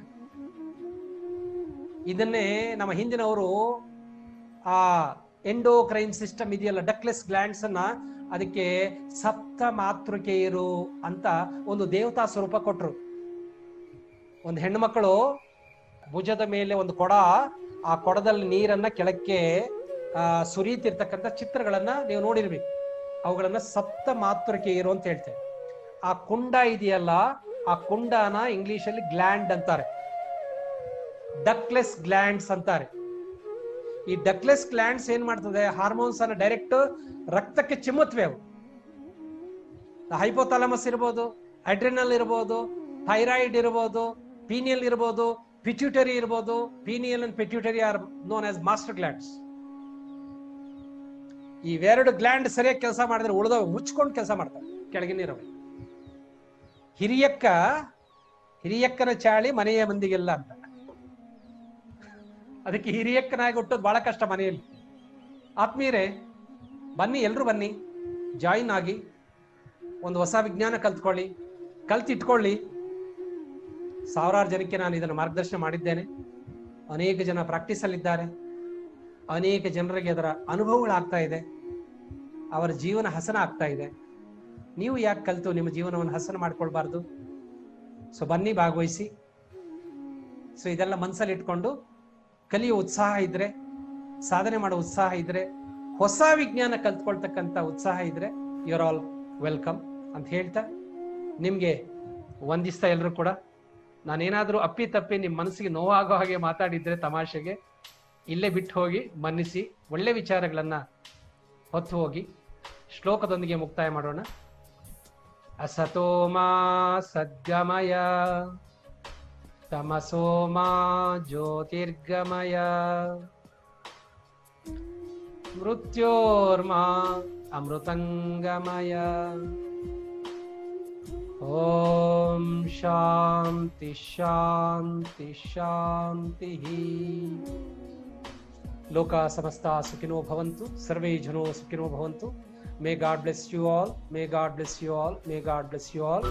ಇದನ್ನೇ ನಮ್ಮ ಹಿಂದಿನವರು ಆ ಎಂಡೋಕ್ರೈನ್ ಸಿಸ್ಟಮ್ ಇದೆಯಲ್ಲ, ಡಕ್ಲೆಸ್ ಗ್ಲ್ಯಾಂಡ್ಸ್ ಅನ್ನ, ಅದಕ್ಕೆ ಸಪ್ತ ಮಾತೃಕೆಯರು ಅಂತ ಒಂದು ದೇವತಾ ಸ್ವರೂಪ ಕೊಟ್ರು. ಒಂದು ಹೆಣ್ಣುಮಕ್ಕಳು ಭುಜದ ಮೇಲೆ ಒಂದು ಕೊಡ, ಆ ಕೊಡದಲ್ಲಿ ನೀರನ್ನ ಕೆಳಕ್ಕೆ ಸುರಿತಿರ್ತಕ್ಕಂಥ ಚಿತ್ರಗಳನ್ನ ನೀವು ನೋಡಿರ್ಬೇಕು. ಅವುಗಳನ್ನ ಸಪ್ತ ಮಾತೃಕೆಯರು ಅಂತ ಹೇಳ್ತೇವೆ. ಆ ಕುಂಡ ಇದೆಯಲ್ಲ, ಆ ಕುಂಡನ ಇಂಗ್ಲಿಷ್ ಅಲ್ಲಿ ಗ್ಲ್ಯಾಂಡ್ ಅಂತಾರೆ, ಡಕ್ಲೆಸ್ ಗ್ಲ್ಯಾಂಡ್ಸ್ ಅಂತಾರೆ. ಈ ಡಕ್ಲೆಸ್ ಗ್ಲ್ಯಾಂಡ್ಸ್ ಏನ್ ಮಾಡ್ತದೆ, ಹಾರ್ಮೋನ್ಸ್ ಅನ್ನ ಡೈರೆಕ್ಟ್ ರಕ್ತಕ್ಕೆ ಚಿಮ್ಮುತ್ತವೆ. ಅವು ಹೈಪೋಥಾಲಮಸ್ ಇರ್ಬೋದು, ಅಡ್ರಿನಲ್ ಇರ್ಬೋದು, ಥೈರಾಯ್ಡ್ ಇರ್ಬೋದು, ಪೀನಿಯಲ್ ಇರ್ಬೋದು, ಪಿಟ್ಯೂಟರಿ ಇರ್ಬೋದು. Pineal and pituitary R known as master glands. ಇವೆರಡು ಗ್ಲ್ಯಾಂಡ್ ಸರಿಯಾಗಿ ಕೆಲಸ ಮಾಡಿದ್ರೆ ಉಳಿದವ ಮುಚ್ಕೊಂಡು ಕೆಲಸ ಮಾಡ್ತಾರೆ ಕೆಳಗಿನಿರವ. ಹಿರಿಯಕ್ಕನ ಚಾಳಿ ಮನೆಯ ಮಂದಿಗೆಲ್ಲ ಅಂತ. ಅದಕ್ಕೆ ಹಿರಿಯಕ್ಕನಾಗಿ ಹುಟ್ಟೋದು ಬಹಳ ಕಷ್ಟ ಮನೆಯಲ್ಲಿ. ಆತ್ಮೀಯರೇ, ಬನ್ನಿ, ಎಲ್ರು ಬನ್ನಿ, ಜಾಯಿನ್ ಆಗಿ ಒಂದು ಹೊಸ ವಿಜ್ಞಾನ ಕಲ್ತ್ಕೊಳ್ಳಿ, ಕಲ್ತಿಟ್ಕೊಳ್ಳಿ. 1000 ಜನಕ್ಕೆ ನಾನು ಇದನ್ನು ಮಾರ್ಗದರ್ಶನ ಮಾಡಿದ್ದೇನೆ. ಅನೇಕ ಜನ ಪ್ರಾಕ್ಟೀಸ್ ಅಲ್ಲಿದ್ದಾರೆ. ಅನೇಕ ಜನರಿಗೆ ಅದರ ಅನುಭವಗಳಾಗ್ತಾ ಇದೆ. ಅವರ ಜೀವನ ಹಸನ ಆಗ್ತಾ ಇದೆ. ನೀವು ಯಾಕೆ ಕಲಿತು ನಿಮ್ಮ ಜೀವನವನ್ನು ಹಸನ ಮಾಡ್ಕೊಳ್ಬಾರ್ದು? ಸೊ ಬನ್ನಿ, ಭಾಗವಹಿಸಿ. ಸೊ ಇದೆಲ್ಲ ಮನಸ್ಸಲ್ಲಿ ಇಟ್ಕೊಂಡು ಕಲಿಯೋ ಉತ್ಸಾಹ ಇದ್ರೆ, ಸಾಧನೆ ಮಾಡೋ ಉತ್ಸಾಹ ಇದ್ರೆ, ಹೊಸ ವಿಜ್ಞಾನ ಕಲ್ತ್ಕೊಳ್ತಕ್ಕಂಥ ಉತ್ಸಾಹ ಇದ್ರೆ ಯು ಆರ್ ಆಲ್ ವೆಲ್ಕಮ್ ಅಂತ ಹೇಳ್ತಾ ನಿಮ್ಗೆ ವಂದಿಸ್ತಾ ಎಲ್ರು ಕೂಡ. ನಾನೇನಾದ್ರೂ ಅಪ್ಪಿ ತಪ್ಪಿ ನಿಮ್ಮ ಮನಸ್ಸಿಗೆ ನೋವಾಗೋ ಹಾಗೆ ಮಾತಾಡಿದ್ರೆ ತಮಾಷೆಗೆ ಇಲ್ಲೇ ಬಿಟ್ಟು ಹೋಗಿ, ಮನ್ನಿಸಿ. ಒಳ್ಳೆ ವಿಚಾರಗಳನ್ನ ಹೊತ್ತು ಹೋಗಿ ಶ್ಲೋಕದೊಂದಿಗೆ ಮುಕ್ತಾಯ ಮಾಡೋಣ. ಅಸತೋಮಾ ಸದ್ಗಮಯ ತಮಸೋಮಾ ಜ್ಯೋತಿರ್ಗಮಯ ಮೃತ್ಯೋರ್ಮಾ ಅಮೃತಂಗಮಯ. ಓಂ ಶಾಂತಿ ಶಾಂತಿ ಶಾಂತಿ. ಲೋಕ ಸಮಸ್ತ ಸುಖಿನೋ ಭವಂತು, ಸರ್ವೇ ಜನೋ ಸುಖಿನೋ ಭವಂತು. May God bless you all. May God bless you all. May God bless you all.